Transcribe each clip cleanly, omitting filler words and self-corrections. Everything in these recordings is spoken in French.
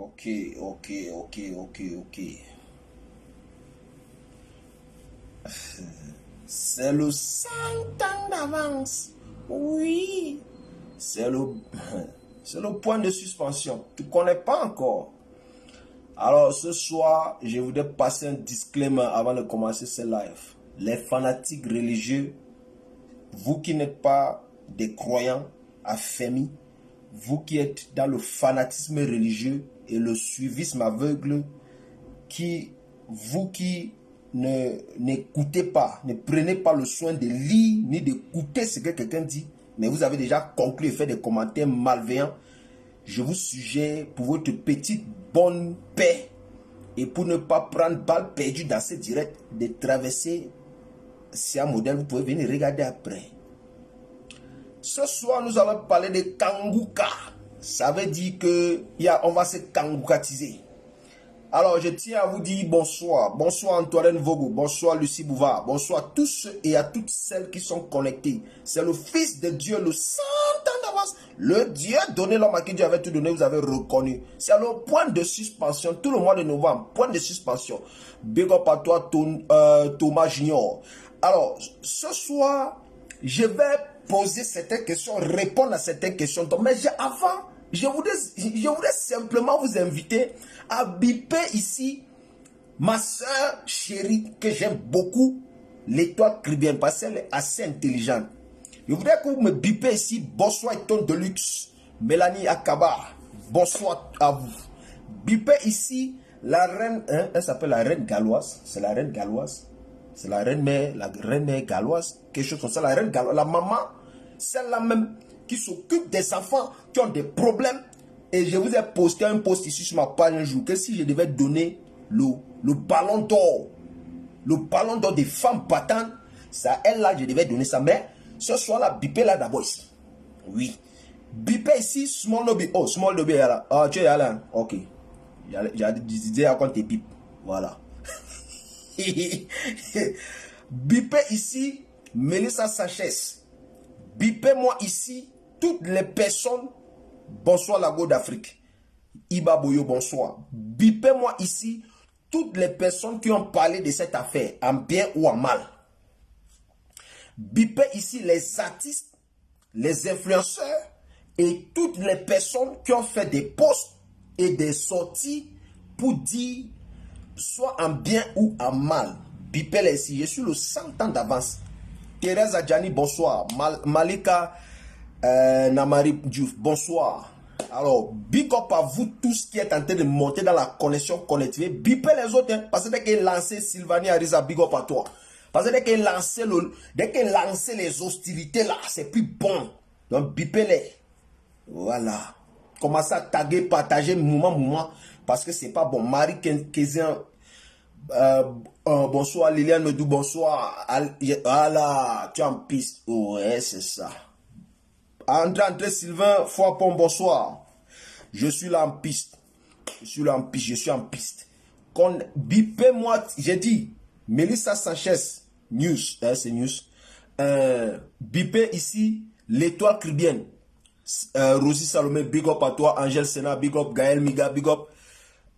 Ok, ok, ok, ok, ok. C'est le 100 ans d'avance. Oui. C'est le, c'est le point de suspension. Tu ne connais pas encore. Alors ce soir, je voudrais passer un disclaimer avant de commencer ce live. Les fanatiques religieux, vous qui n'êtes pas des croyants affermis, vous qui êtes dans le fanatisme religieux et le suivisme aveugle, vous qui n'écoutez pas, ne prenez pas le soin de lire ni d'écouter ce que quelqu'un dit, mais vous avez déjà conclu et fait des commentaires malveillants, je vous suggère pour votre petite bonne paix et pour ne pas prendre balle perdue dans ce direct, de traverser. C'est un modèle, vous pouvez venir regarder après. Ce soir, nous allons parler de Kangouka. Ça veut dire que on va se kangoukatiser. Alors, je tiens à vous dire bonsoir. Bonsoir Antoine Vogo. Bonsoir Lucie Bouvard. Bonsoir à tous ceux et à toutes celles qui sont connectés. C'est le Fils de Dieu, le 100 ans d'avance. Le Dieu donné, l'homme à qui Dieu avait tout donné, vous avez reconnu. C'est le point de suspension. Tout le mois de novembre, point de suspension. Big up à toi, Thomas Junior. Alors, ce soir, je vais poser certaines questions, répondre à certaines questions. Mais avant, je voudrais simplement vous inviter à biper ici ma soeur chérie que j'aime beaucoup, l'étoile caribéenne, parce qu'elle est assez intelligente. Je voudrais que vous me bipez ici. Bonsoir Eton Deluxe, Mélanie Akaba. Bonsoir à vous. Bipez ici la reine, elle s'appelle la reine galloise. C'est la reine galloise. C'est la reine mère galloise. Quelque chose comme ça. La reine galloise. La maman, celle-là même qui s'occupe des enfants qui ont des problèmes. Et je vous ai posté un post ici sur ma page un jour que si je devais donner le ballon d'or des femmes battantes, c'est à elle là je devais donner ça. Mais ce soir là, bipez là d'abord ici. Oui. Bipez ici, small lobby. Oh, small lobby là. Ah, tu es là. Ok. J'ai dit à quand tu bip. Voilà. Bipez ici, Melissa Sanchez. Bipez-moi ici, toutes les personnes. Bonsoir Lago d'Afrique. Iba Boyo, bonsoir. Bipez-moi ici toutes les personnes qui ont parlé de cette affaire, en bien ou en mal. Bipez ici les artistes, les influenceurs et toutes les personnes qui ont fait des posts et des sorties pour dire soit en bien ou en mal. Bipez-les ici. Je suis le 100 ans d'avance. Thérèse Adjani, bonsoir. Malika Namari Diouf, bonsoir. Alors, big up à vous tous qui êtes en train de monter dans la connexion connectée. Bipez les autres, hein, parce que dès qu'il lancé Sylvanie Ariza, big up à toi. Parce que dès qu'il lancé les hostilités là, c'est plus bon. Donc, bipez les. Voilà. Commencez à taguer, partager, mouvement, parce que c'est pas bon. Marie Kézian, bonsoir. Liliane Medou, bonsoir. Voilà, tu es en piste. Ouais, c'est ça. André Sylvain Foipon, bonsoir. Je suis là en piste. Je suis en piste. Bipez-moi, j'ai dit, Melissa Sanchez, news, c'est news. Bipez ici, l'étoile caribéenne. Rosie Salomé, big up à toi. Angèle Sena, big up. Gaël Miga, big up.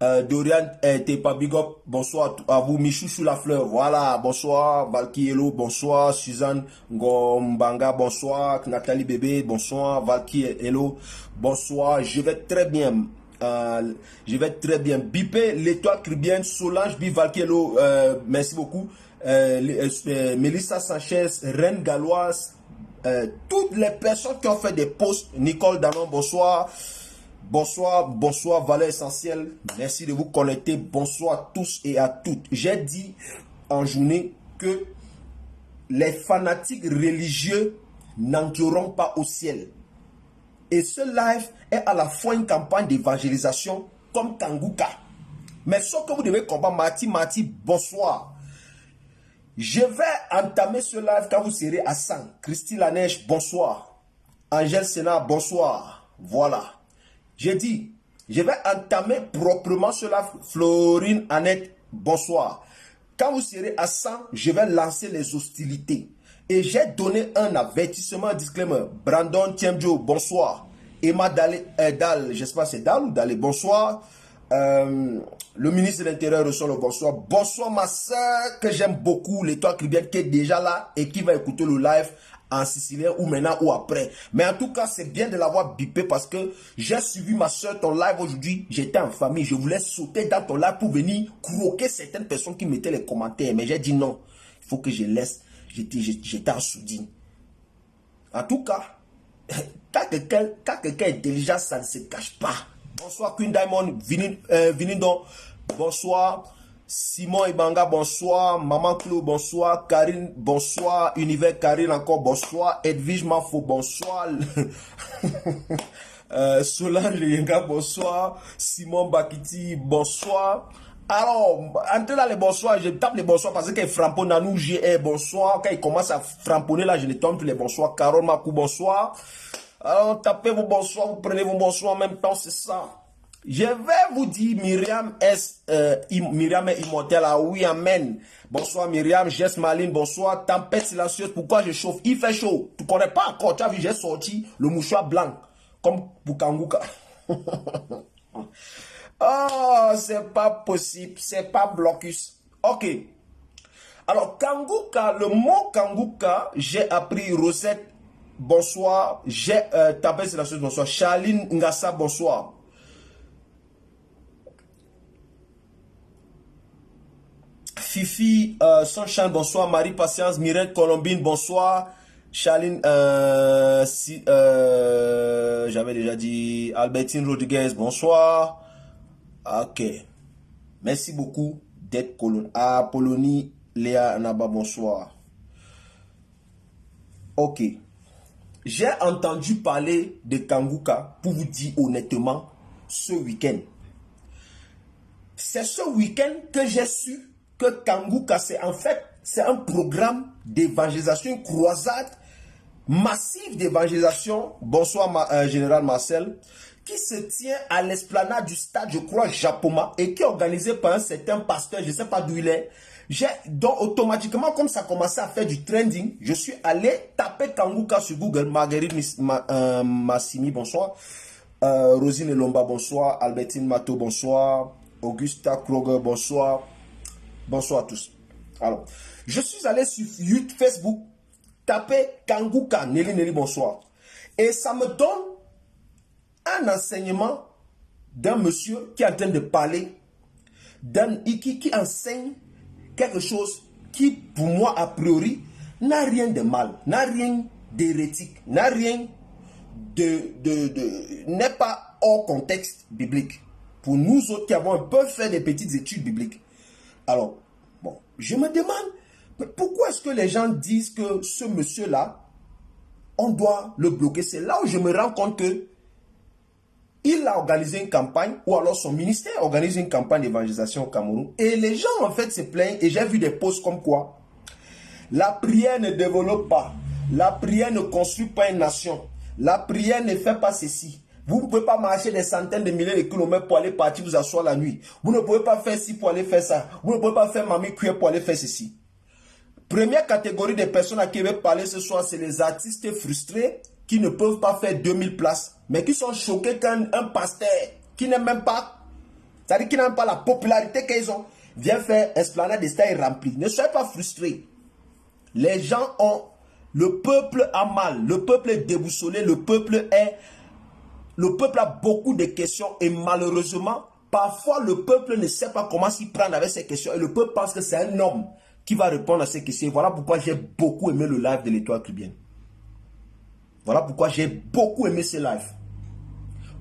Dorian Tepa, big up. Bonsoir à vous. Michou la fleur, voilà. Bonsoir. Valky Hello, bonsoir. Suzanne Ngombanga, bonsoir. Nathalie Bébé, bonsoir. Valky Hello, bonsoir. Je vais très bien. Bipé, l'étoile caribéenne, Solange, Valky Hello, merci beaucoup. Melissa Sanchez, Reine Galloise, toutes les personnes qui ont fait des posts. Nicole Danon, bonsoir. Bonsoir, valeur essentielle. Merci de vous connecter. Bonsoir à tous et à toutes. J'ai dit en journée que les fanatiques religieux n'entreront pas au ciel. Et ce live est à la fois une campagne d'évangélisation comme Kangouka. Mais ce que vous devez comprendre, Marty, bonsoir. Je vais entamer ce live quand vous serez à 100. Christy Laneige, bonsoir. Angèle Sena, bonsoir. Voilà. J'ai dit, je vais entamer proprement cela. Florine, Annette, bonsoir. Quand vous serez à 100, je vais lancer les hostilités. Et j'ai donné un avertissement, un disclaimer. Brandon Tiemjo, bonsoir. Emma Dal, j'espère que c'est Dal ou Dal, bonsoir. Le ministre de l'Intérieur reçoit le bonsoir. Bonsoir ma soeur que j'aime beaucoup, l'étoile caribéenne, qui est déjà là et qui va écouter le live en sicilien ou maintenant ou après. Mais en tout cas, c'est bien de l'avoir bipé parce que j'ai suivi ma soeur ton live aujourd'hui. J'étais en famille, je voulais sauter dans ton live pour venir croquer certaines personnes qui mettaient les commentaires. Mais j'ai dit non, il faut que je laisse. J'étais en soudine. En tout cas, quand quelqu'un est intelligent, ça ne se cache pas. Bonsoir Queen Diamond, Vinindo, bonsoir. Simon Ibanga, bonsoir. Maman Clou, bonsoir. Karine, bonsoir. Univers Karine, encore bonsoir. Edwige Mafo, bonsoir. Solange Lienga, bonsoir. Simon Bakiti, bonsoir. Alors, entre dans les bonsoirs, je tape les bonsoirs parce qu'il framponne à nous, j'ai bonsoir. Quand il commence à framponner là, je les tombe tous les bonsoirs. Carole Makou, bonsoir. Alors, tapez vos bonsoirs, vous prenez vos bonsoirs en même temps, c'est ça. Je vais vous dire, Myriam est immortelle. Ah oui, amen. Bonsoir Myriam, Jess Maline, bonsoir. Tempête silencieuse, pourquoi je chauffe? Il fait chaud. Tu connais pas encore, tu as vu, j'ai sorti le mouchoir blanc, comme pour Kanguka. Oh, c'est pas possible, c'est pas blocus. Ok. Alors, Kanguka, le mot Kanguka, j'ai appris Rosette, bonsoir. J'ai tapé sur la chose, bonsoir. Charline Ngassa, bonsoir. Fifi, Sunshine, bonsoir. Marie Patience, Mireille Colombine, bonsoir. Charline, j'avais déjà dit. Albertine Rodriguez, bonsoir. Ok. Merci beaucoup d'être colon. Apollonie Léa Naba, bonsoir. Ok. J'ai entendu parler de Kanguka, pour vous dire honnêtement, ce week-end. C'est ce week-end que j'ai su que Kanguka, c'est en fait, c'est un programme d'évangélisation, une croisade massive d'évangélisation. Bonsoir, Général Marcel. Qui se tient à l'esplanade du stade, je crois, Japoma, et qui est organisé par un certain pasteur, je ne sais pas d'où il est. Donc, automatiquement, comme ça commençait à faire du trending, je suis allé taper Kanguka sur Google. Marguerite Massimi, bonsoir. Rosine Lomba, bonsoir. Albertine Mato, bonsoir. Augusta Kroger, bonsoir. Bonsoir à tous. Alors, je suis allé sur YouTube, Facebook, taper Kanguka, Nelly, bonsoir. Et ça me donne un enseignement d'un monsieur qui est en train de parler, qui enseigne quelque chose qui, pour moi, a priori, n'a rien de mal, n'a rien d'hérétique, n'a rien n'est pas hors contexte biblique. Pour nous autres qui avons un peu fait des petites études bibliques. Alors, bon, je me demande, mais pourquoi est-ce que les gens disent que ce monsieur-là, on doit le bloquer? C'est là où je me rends compte que il a organisé une campagne, ou alors son ministère a organisé une campagne d'évangélisation au Cameroun. Et les gens, en fait, se plaignent. Et j'ai vu des posts comme quoi la prière ne développe pas. La prière ne construit pas une nation. La prière ne fait pas ceci. Vous ne pouvez pas marcher des centaines de milliers de kilomètres pour aller partir vous asseoir la nuit. Vous ne pouvez pas faire ci pour aller faire ça. Vous ne pouvez pas faire mamie cuire pour aller faire ceci. Première catégorie de personnes à qui je vais parler ce soir, c'est les artistes frustrés qui ne peuvent pas faire 2000 places, mais qui sont choqués quand un pasteur qui n'aime même pas, c'est-à-dire qui n'aime pas la popularité qu'ils ont, vient faire Esplanade des Stars remplie. Ne soyez pas frustrés. Les gens ont, le peuple a mal, le peuple est déboussolé, le peuple a beaucoup de questions et malheureusement, parfois le peuple ne sait pas comment s'y prendre avec ces questions et le peuple pense que c'est un homme qui va répondre à ces questions. Voilà pourquoi j'ai beaucoup aimé le live de l'Étoile caribéenne. Voilà pourquoi j'ai beaucoup aimé ce live.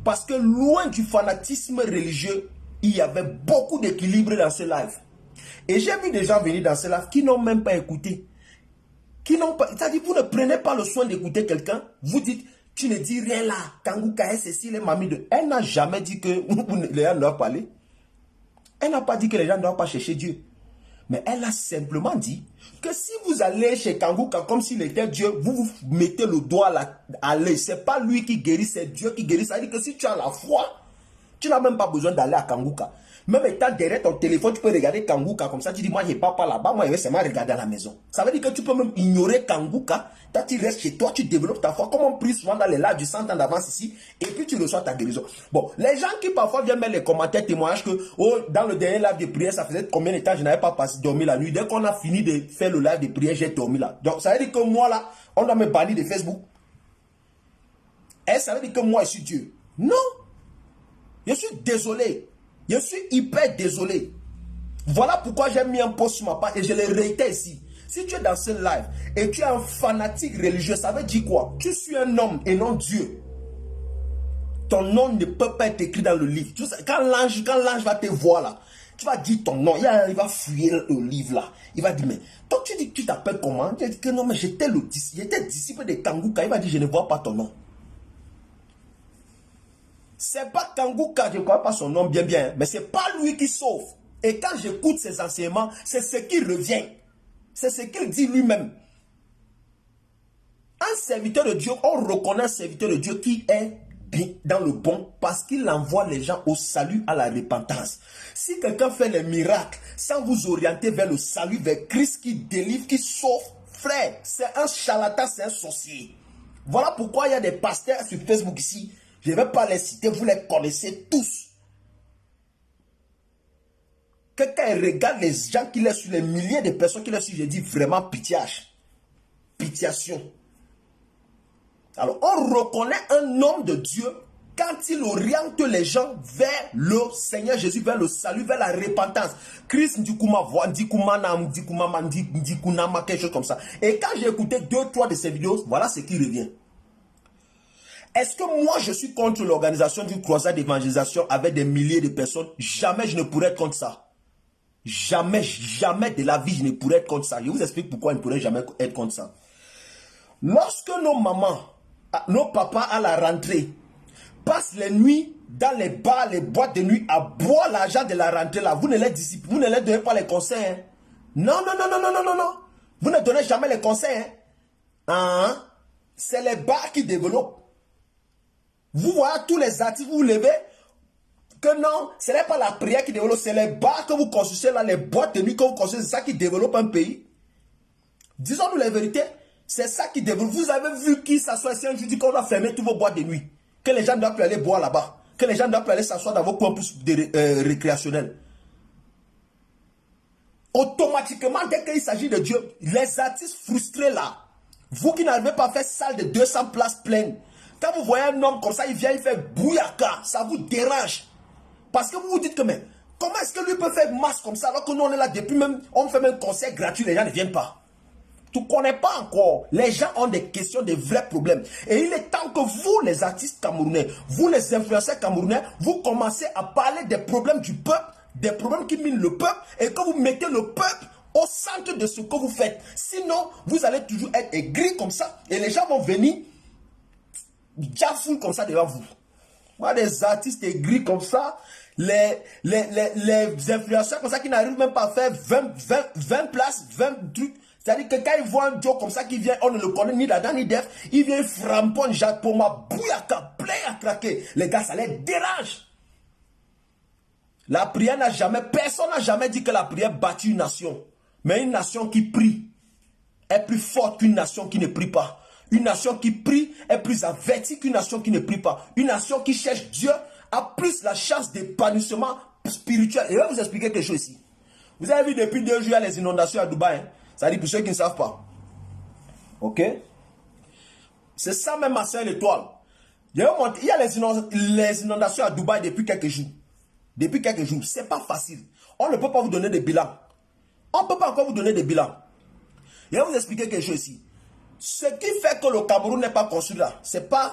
Parce que loin du fanatisme religieux, il y avait beaucoup d'équilibre dans ce live. Et j'ai vu des gens venir dans ce live qui n'ont même pas écouté. C'est-à-dire, vous ne prenez pas le soin d'écouter quelqu'un. Vous dites, tu ne dis rien là. Kanguka est ceci, les mamies de... Elle n'a jamais dit que les gens ne doivent pas parler. Elle n'a pas dit que les gens ne doivent pas chercher Dieu. Mais elle a simplement dit que si vous allez chez Kanguka comme s'il était Dieu, vous mettez le doigt à l'œil. Ce n'est pas lui qui guérit, c'est Dieu qui guérit. Ça veut dire que si tu as la foi, tu n'as même pas besoin d'aller à Kanguka. Même étant derrière ton téléphone, tu peux regarder Kanguka comme ça. Tu dis, moi, je ne pars pas là-bas. Moi, je vais seulement regarder à la maison. Ça veut dire que tu peux même ignorer Kanguka. Toi, tu restes chez toi, tu développes ta foi. Comme on prie souvent dans les lives du 100 ans d'avance ici. Et puis, tu reçois ta guérison. Bon, les gens qui parfois viennent mettre les commentaires, témoignages que, oh, dans le dernier live de prière, ça faisait combien de temps je n'avais pas passé dormir la nuit. Dès qu'on a fini de faire le live de prière, j'ai dormi là. Donc, ça veut dire que moi, là, on doit me bannir de Facebook. Et ça veut dire que moi, je suis Dieu. Non. Je suis désolé. Je suis hyper désolé. Voilà pourquoi j'ai mis un post sur ma page et je le réitère ici. Si tu es dans ce live et tu es un fanatique religieux, ça veut dire quoi? Tu suis un homme et non Dieu. Ton nom ne peut pas être écrit dans le livre. Quand l'ange va te voir là, tu vas dire ton nom. Il va fouiller le livre là. Il va dire, mais toi tu dis que tu t'appelles comment? Tu dis que non, mais j'étais disciple de Kanguka. Il va dire, je ne vois pas ton nom. C'est pas Kanguka, je ne connais pas son nom bien, mais c'est pas lui qui sauve. Et quand j'écoute ses enseignements, c'est ce qui revient. C'est ce qu'il dit lui-même. Un serviteur de Dieu, on reconnaît un serviteur de Dieu qui est bien dans le bon parce qu'il envoie les gens au salut, à la repentance. Si quelqu'un fait les miracles sans vous orienter vers le salut, vers Christ qui délivre, qui sauve, frère, c'est un charlatan, c'est un sorcier. Voilà pourquoi il y a des pasteurs sur Facebook ici. Je ne vais pas les citer, vous les connaissez tous. Quelqu'un regarde les gens qui les suivent, les milliers de personnes qui les suivent, je dis vraiment pitiage. Pitiation. Alors, on reconnaît un homme de Dieu quand il oriente les gens vers le Seigneur Jésus, vers le salut, vers la repentance. Christ Ndikumama, quelque chose comme ça. Et quand j'ai écouté 2-3 de ces vidéos, voilà ce qui revient. Est-ce que moi je suis contre l'organisation d'une croisade d'évangélisation avec des milliers de personnes? Jamais je ne pourrais être contre ça. Jamais, jamais de la vie je ne pourrais être contre ça. Je vous explique pourquoi je ne pourrais jamais être contre ça. Lorsque nos mamans, nos papas à la rentrée passent les nuits dans les bars, les boîtes de nuit à boire l'argent de la rentrée là, vous ne les donnez pas les conseils. Hein? Non. Vous ne donnez jamais les conseils. Hein? C'est les bars qui développent. Vous voyez tous les artistes, vous vous levez, que non, ce n'est pas la prière qui développe, c'est les bars que vous construisez là, les boîtes de nuit que vous construisez, c'est ça qui développe un pays. Disons-nous la vérité, c'est ça qui développe. Vous avez vu qui s'assoit ici un jour dit qu'on doit fermer toutes vos boîtes de nuit, que les gens ne doivent plus aller boire là-bas, que les gens ne doivent plus aller s'asseoir dans vos coins récréationnels. Automatiquement, dès qu'il s'agit de Dieu, les artistes frustrés là, vous qui n'arrivez pas à faire salle de 200 places pleines, quand vous voyez un homme comme ça, il vient, il fait bouillaka, ça vous dérange. Parce que vous vous dites que, mais comment est-ce que lui peut faire masse comme ça alors que nous on est là depuis même, on fait même concert gratuit, les gens ne viennent pas. Tu ne connais pas encore. Les gens ont des questions, des vrais problèmes. Et il est temps que vous, les artistes camerounais, vous les influenceurs camerounais, vous commencez à parler des problèmes du peuple, des problèmes qui minent le peuple, et que vous mettez le peuple au centre de ce que vous faites. Sinon, vous allez toujours être aigris comme ça, et les gens vont venir jafouille comme ça devant vous. Moi, des artistes aigris comme ça, les influenceurs comme ça qui n'arrivent même pas à faire 20 places, 20 trucs. C'est-à-dire que quand ils voient un Joe comme ça qui vient, on ne le connaît ni d'Adam ni d'Ève, il vient frampon, pour ma bouyaka, plein à craquer. Les gars, ça les dérange. La prière n'a jamais, personne n'a jamais dit que la prière bâtit une nation. Mais une nation qui prie est plus forte qu'une nation qui ne prie pas. Une nation qui prie est plus avertie qu'une nation qui ne prie pas. Une nation qui cherche Dieu a plus la chance d'épanouissement spirituel. Et je vais vous expliquer quelque chose ici. Vous avez vu depuis 2 jours, il y a les inondations à Dubaï. Hein? Ça dit pour ceux qui ne savent pas. Ok? C'est ça même à Saint-Étoile. Il y a les inondations à Dubaï depuis quelques jours. Depuis quelques jours. Ce n'est pas facile. On ne peut pas vous donner des bilans. On ne peut pas encore vous donner des bilans. Je vais vous expliquer quelque chose ici. Ce qui fait que le Cameroun n'est pas construit là, c'est pas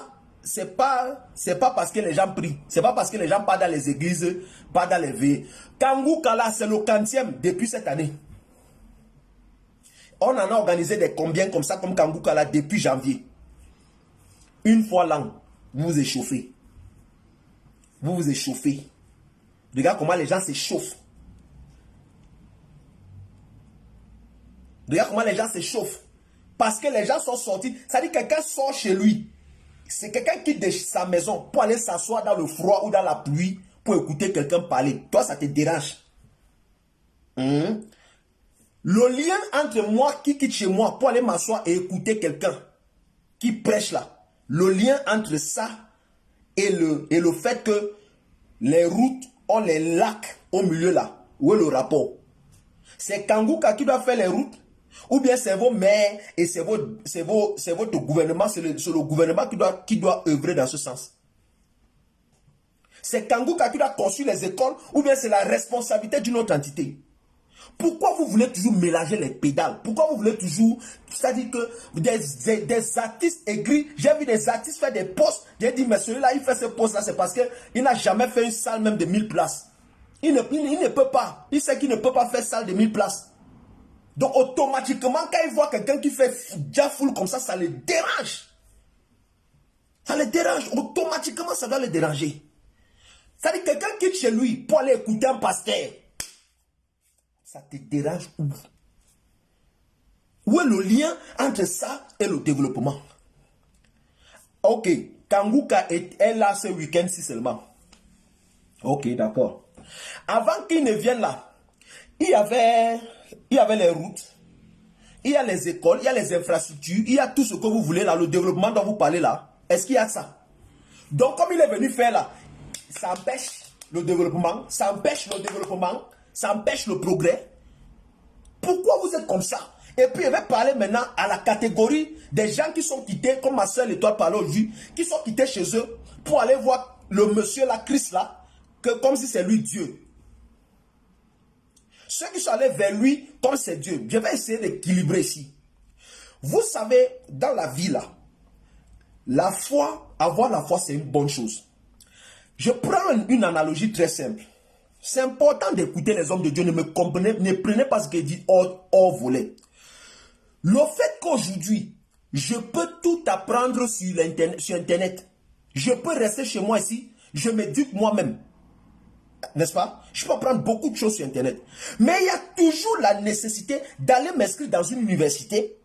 parce que les gens prient, c'est pas parce que les gens partent dans les églises, pas dans les veillées. Kanguka là, c'est le 40e depuis cette année. On en a organisé des combien comme ça, comme Kanguka là, depuis janvier. Une fois l'an, vous vous échauffez. Vous vous échauffez. Regarde comment les gens s'échauffent. Regarde comment les gens s'échauffent. Parce que les gens sont sortis. Ça dit que quelqu'un sort chez lui. C'est quelqu'un qui quitte de sa maison pour aller s'asseoir dans le froid ou dans la pluie pour écouter quelqu'un parler. Toi, ça te dérange. Le lien entre moi qui quitte chez moi pour aller m'asseoir et écouter quelqu'un qui prêche là, le lien entre ça et le fait que les routes ont les lacs au milieu là, où est le rapport? C'est Kangouka qui doit faire les routes, ou bien c'est vos maires et c'est votre gouvernement, c'est le gouvernement qui doit œuvrer dans ce sens? C'est Kangouka qui doit construire les écoles, ou bien c'est la responsabilité d'une autre entité? Pourquoi vous voulez toujours mélanger les pédales? Pourquoi vous voulez toujours... C'est-à-dire que des artistes aigris, j'ai vu des artistes faire des postes, j'ai dit, mais celui-là, il fait ce poste-là, c'est parce qu'il n'a jamais fait une salle même de 1000 places. Il ne peut pas. Il sait qu'il ne peut pas faire salle de 1000 places. Donc, automatiquement, quand il voit quelqu'un qui fait déjà full comme ça le dérange. Ça le dérange. Automatiquement, ça doit le déranger. C'est-à-dire que quelqu'un quitte chez lui pour aller écouter un pasteur. Ça te dérange où? Où est le lien entre ça et le développement? Ok, Kangouka est là ce week-end-ci seulement. Ok, d'accord. Avant qu'il ne vienne là, il y avait les routes, il y a les écoles, il y a les infrastructures, il y a tout ce que vous voulez là, le développement dont vous parlez là. Est-ce qu'il y a ça? Donc comme il est venu faire là, ça empêche le développement, ça empêche le développement, ça empêche le progrès. Pourquoi vous êtes comme ça? Et puis, je vais parler maintenant à la catégorie des gens qui sont quittés, comme ma soeur L'Étoile parlait aujourd'hui, qui sont quittés chez eux pour aller voir le monsieur, la Christ là, comme si c'est lui Dieu. Ceux qui sont allés vers lui comme c'est Dieu. Je vais essayer d'équilibrer ici. Vous savez, dans la vie là, la foi, avoir la foi, c'est une bonne chose. Je prends une analogie très simple. C'est important d'écouter les hommes de Dieu. Ne prenez pas ce qu'ils disent hors volet. Le fait qu'aujourd'hui, je peux tout apprendre sur Internet. Je peux rester chez moi ici. Je m'éduque moi-même. N'est-ce pas? Je peux apprendre beaucoup de choses sur Internet. Mais il y a toujours la nécessité d'aller m'inscrire dans une université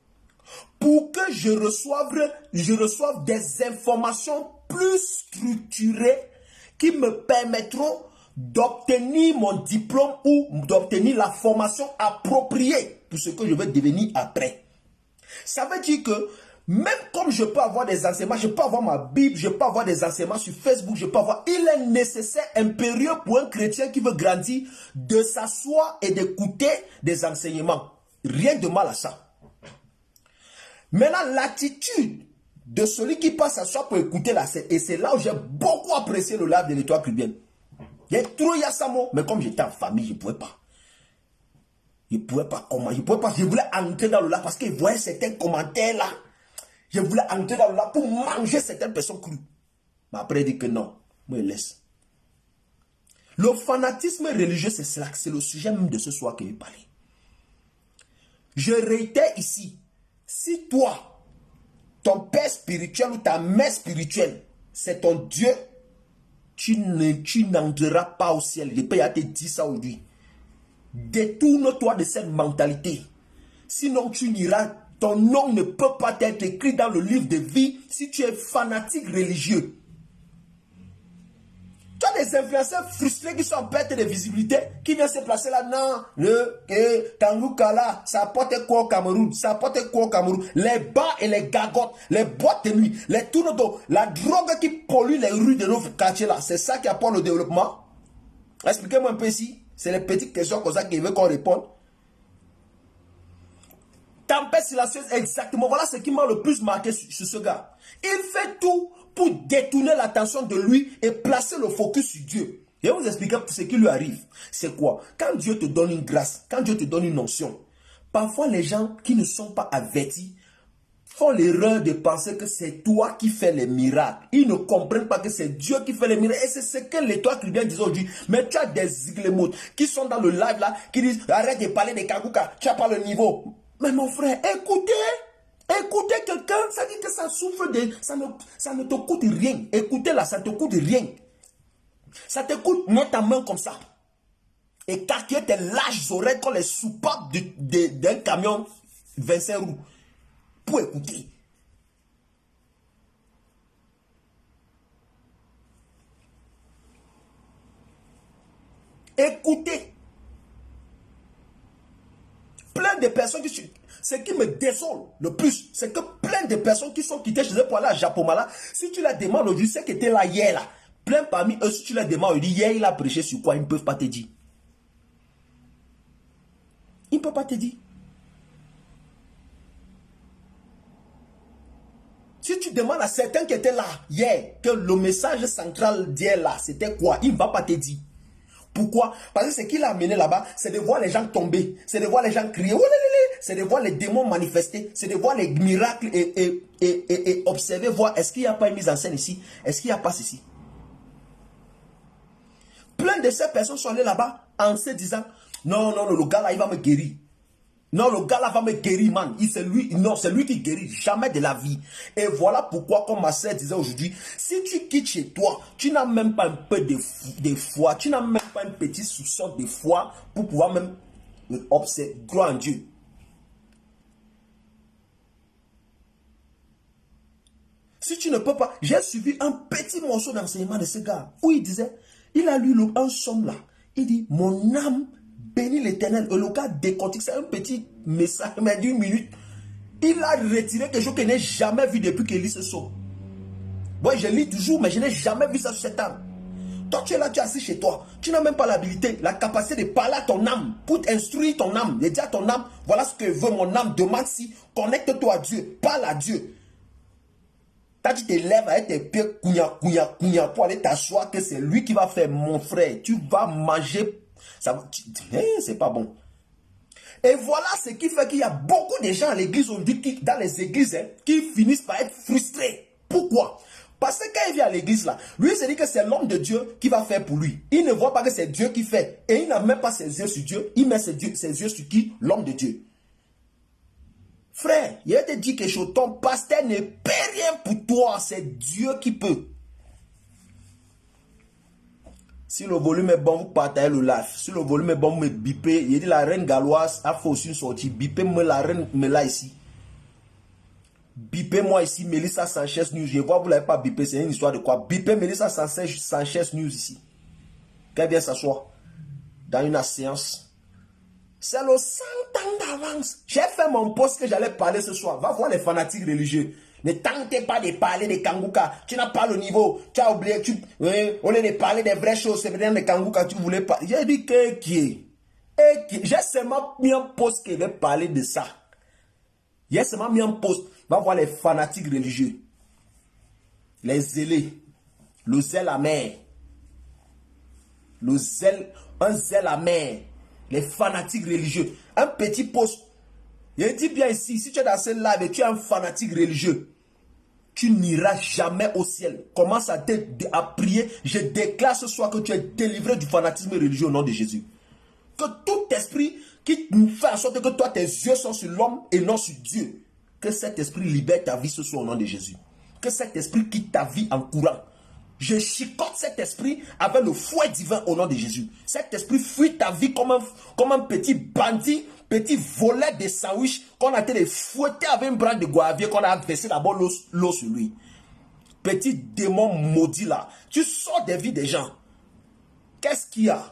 pour que je reçoive des informations plus structurées qui me permettront d'obtenir mon diplôme ou d'obtenir la formation appropriée pour ce que je vais devenir après. Ça veut dire que même comme je peux avoir des enseignements, je peux avoir ma Bible, je peux avoir des enseignements sur Facebook, je peux avoir... Il est nécessaire, impérieux pour un chrétien qui veut grandir, de s'asseoir et d'écouter des enseignements. Rien de mal à ça. Maintenant, l'attitude de celui qui passe s'asseoir pour écouter là, et c'est là où j'ai beaucoup apprécié le live de l'Étoile chrétienne. J'ai trop Yassamo, mais comme j'étais en famille, je ne pouvais pas. Je ne pouvais pas comment, je voulais entrer dans le live parce qu'il voyait certains commentaires là. Je voulais entrer dans le live pour manger certaines personnes crues. Mais après, il dit que non, moi je laisse. Le fanatisme religieux, c'est cela, c'est le sujet même de ce soir que je parlais. Je réitère ici, si toi, ton père spirituel ou ta mère spirituelle, c'est ton Dieu, tu n'entreras pas au ciel. Je peux te dire ça aujourd'hui. Détourne-toi de cette mentalité. Sinon, tu n'iras. Ton nom ne peut pas être écrit dans le livre de vie si tu es fanatique religieux. Tu as des influenceurs frustrés qui sont en perte de visibilité, qui viennent se placer là. Non, Kangouka là, ça apporte quoi au Cameroun? Ça apporte quoi au Cameroun? Les bars et les gagottes, les boîtes de nuit, les tours d'eau, la drogue qui pollue les rues de nos quartiers là, c'est ça qui apporte le développement? Expliquez-moi un peu ici. C'est les petites questions comme ça qu'il veut qu'on réponde. Tempête silencieuse, exactement. Voilà ce qui m'a le plus marqué sur ce gars. Il fait tout pour détourner l'attention de lui et placer le focus sur Dieu. Et je vais vous expliquer ce qui lui arrive. C'est quoi? Quand Dieu te donne une grâce, quand Dieu te donne une onction, parfois les gens qui ne sont pas avertis font l'erreur de penser que c'est toi qui fais les miracles. Ils ne comprennent pas que c'est Dieu qui fait les miracles. Et c'est ce que l'Étoile chrétienne disait aujourd'hui. Mais tu as des iglémotes qui sont dans le live là, qui disent arrête de parler de Kangouka, tu n'as pas le niveau. Mais mon frère, écoutez quelqu'un, ça dit que ça souffre de... Ça ne te coûte rien. Écoutez là, ça ne te coûte rien. Ça te coûte, mets ta main comme ça. Et carquer tes larges oreilles comme les soupapes d'un camion 25 roues. Pour écouter. Écoutez. Plein de personnes qui... Ce qui me désole le plus, c'est que plein de personnes qui sont quittées chez eux pour aller à Japomala, si tu leur demandes aujourd'hui, c'est que tu es là hier là. Plein parmi eux, si tu leur demandes aujourd'hui, hier il a prêché sur quoi, ils ne peuvent pas te dire. Ils ne peuvent pas te dire. Si tu demandes à certains qui étaient là hier, que le message central d'hier là, c'était quoi, il ne va pas te dire. Pourquoi? Parce que ce qu'il a amené là-bas, c'est de voir les gens tomber, c'est de voir les gens crier, c'est de voir les démons manifester, c'est de voir les miracles et observer, voir est-ce qu'il n'y a pas une mise en scène ici, est-ce qu'il n'y a pas ceci. Plein de ces personnes sont allées là-bas en se disant, non, non, non, le gars là, il va me guérir. Non, le gars là va me guérir, man. C'est lui qui guérit jamais de la vie. Et voilà pourquoi, comme ma sœur disait aujourd'hui, si tu quittes chez toi, tu n'as même pas un peu de foi, tu n'as même pas un petit soupçon de foi pour pouvoir même observer, croire en Dieu. Si tu ne peux pas, j'ai suivi un petit morceau d'enseignement de ce gars où il disait, il a lu un somme là, il dit, mon âme bénis l'Éternel. Et le gars décortique, c'est un petit message, mais d'une minute. Il a retiré quelque chose que je n'ai jamais vu depuis qu'il lit ce son. Moi, je lis toujours, mais je n'ai jamais vu ça sur cette âme. Toi, tu es là, tu es assis chez toi. Tu n'as même pas l'habilité, la capacité de parler à ton âme, pour instruire ton âme, de dire à ton âme, voilà ce que veut mon âme, demande si, connecte-toi à Dieu, parle à Dieu. Quand tu te lèves avec tes pieds, kounya, pour aller t'asseoir, que c'est lui qui va faire, mon frère, tu vas manger. C'est pas bon. Et voilà ce qui fait qu'il y a beaucoup de gens à l'église, on dit dans les églises, qui finissent par être frustrés. Pourquoi? Parce que quand il vient à l'église là, lui il se dit que c'est l'homme de Dieu qui va faire pour lui. Il ne voit pas que c'est Dieu qui fait. Et il n'a même pas ses yeux sur Dieu. Il met ses yeux sur qui? L'homme de Dieu. Frère, il te dit quelque chose. Ton pasteur ne peut rien pour toi. C'est Dieu qui peut. Si le volume est bon, vous partagez le live. Si le volume est bon, vous me bipez. Il dit la reine galloise a fait aussi une sortie. Bipez-moi la reine, mais là ici. Bipez-moi ici, Melissa Sanchez News. Je vois, vous ne l'avez pas bipé. C'est une histoire de quoi? Bipez Melissa Sanchez News ici. Qu'elle vienne s'asseoir dans une séance. C'est le 100 ans d'avance. J'ai fait mon post que j'allais parler ce soir. Va voir les fanatiques religieux. Ne tentez pas de parler des Kangouka. Tu n'as pas le niveau. Tu as oublié. Au lieu de parler des vraies choses, c'est bien des Kangouka. Tu voulais pas. J'ai dit que qui est. J'ai seulement mis un post qui va parler de ça. J'ai seulement mis un post. Va voir les fanatiques religieux. Les zélés. Le zèle amer. Le zèle. Un zèle amer. Les fanatiques religieux. Un petit post. Je dis bien ici, si tu es dans ce live et tu es un fanatique religieux, tu n'iras jamais au ciel. Commence à prier. Je déclare ce soir que tu es délivré du fanatisme religieux au nom de Jésus. Que tout esprit qui fait en sorte que toi, tes yeux sont sur l'homme et non sur Dieu. Que cet esprit libère ta vie ce soir au nom de Jésus. Que cet esprit quitte ta vie en courant. Je chicote cet esprit avec le fouet divin au nom de Jésus. Cet esprit fuit ta vie comme un petit bandit, petit volet de sandwich qu'on a été fouetté avec une branche de goavier qu'on a versé d'abord l'eau sur lui. Petit démon maudit là. Tu sors des vies des gens. Qu'est-ce qu'il y a?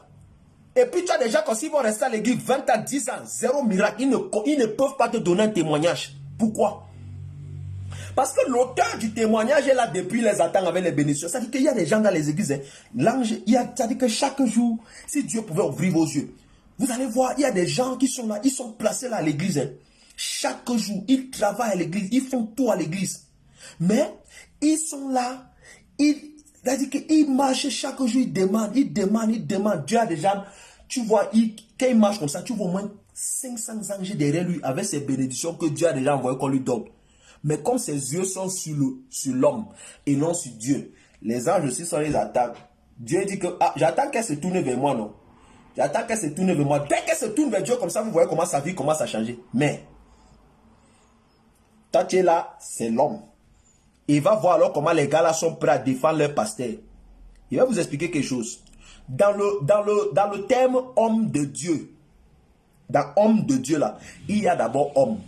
Et puis tu as des gens comme s'ils vont rester à l'église 20 ans, 10 ans, zéro miracle. Ils ne peuvent pas te donner un témoignage. Pourquoi? Parce que l'auteur du témoignage est là depuis les attend avec les bénédictions. Ça veut dire qu'il y a des gens dans les églises. L'ange, ça veut dire que chaque jour, si Dieu pouvait ouvrir vos yeux, vous allez voir, il y a des gens qui sont là, ils sont placés là à l'église. Chaque jour, ils travaillent à l'église, ils font tout à l'église. Mais, ils sont là, c'est-à-dire qu'ils marchent chaque jour, ils demandent. Dieu a des gens, tu vois, quand ils marchent comme ça, tu vois au moins 500 anges derrière lui avec ces bénédictions que Dieu a déjà envoyées qu'on lui donne. Mais comme ses yeux sont sur l'homme et non sur Dieu, les anges aussi sont les attaques. Dieu dit que j'attends qu'elle se tourne vers moi, non? J'attends qu'elle se tourne vers moi. Dès qu'elle se tourne vers Dieu, comme ça, vous voyez comment sa vie commence à changer. Mais, toi tu es là, c'est l'homme. Il va voir alors comment les gars là sont prêts à défendre leur pasteur. Il va vous expliquer quelque chose. Dans le terme homme de Dieu, dans homme de Dieu là, il y a d'abord homme.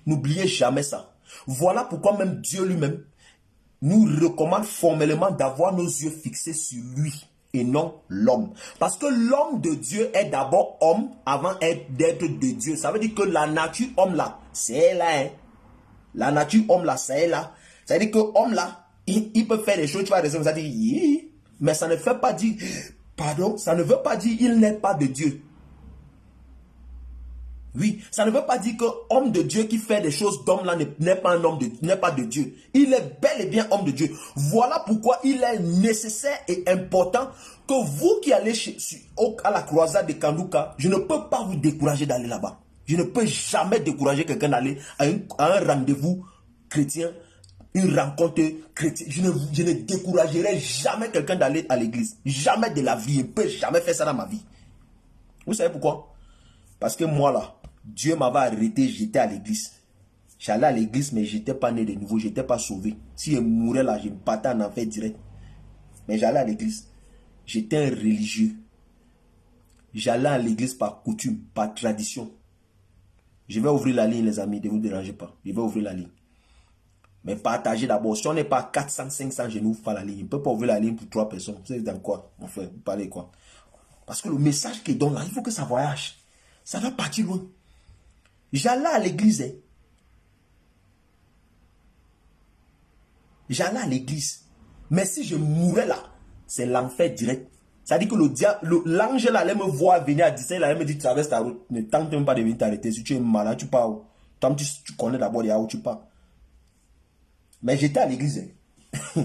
N'oubliez jamais ça. Voilà pourquoi même Dieu lui-même nous recommande formellement d'avoir nos yeux fixés sur lui. et non l'homme. Parce que l'homme de Dieu est d'abord homme avant d'être de Dieu. Ça veut dire que la nature homme là, c'est là. Hein. La nature homme là, c'est là. Ça veut dire que homme là, il peut faire des choses, tu vas raisonner, ça dit, mais ça ne fait pas dire, pardon, ça ne veut pas dire il n'est pas de Dieu. Oui, ça ne veut pas dire que homme de Dieu qui fait des choses d'homme là n'est pas un homme n'est pas de Dieu. Il est bel et bien homme de Dieu. Voilà pourquoi il est nécessaire et important que vous qui allez à la croisade de Kanduka, je ne peux pas vous décourager d'aller là-bas. Je ne peux jamais décourager quelqu'un d'aller à un rendez-vous chrétien, une rencontre chrétienne. Je ne découragerai jamais quelqu'un d'aller à l'église. Jamais de la vie. Je ne peux jamais faire ça dans ma vie. Vous savez pourquoi? Parce que moi là, Dieu m'avait arrêté, j'étais à l'église. J'allais à l'église, mais je n'étais pas né de nouveau, je n'étais pas sauvé. Si je mourais là, je me partais en enfer direct. Mais j'allais à l'église. J'étais un religieux. J'allais à l'église par coutume, par tradition. Je vais ouvrir la ligne, les amis, ne vous dérangez pas. Je vais ouvrir la ligne. Mais partagez d'abord. Si on n'est pas 400, 500, je n'ouvre pas la ligne. Je ne peux pas ouvrir la ligne pour 3 personnes. Vous savez dans quoi? Enfin, vous parlez quoi? Parce que le message qu'il donne là, il faut que ça voyage. Ça va partir loin. J'allais à l'église. Hein. J'allais à l'église. Mais si je mourais là, c'est l'enfer direct. Ça dit que l'ange là allait me voir venir à 17, il allait me dire traverse ta route. Ne tente même pas de venir t'arrêter. Si tu es malade, tu pars où? Toi, tu connais d'abord où tu pars. Mais j'étais à l'église. Hein.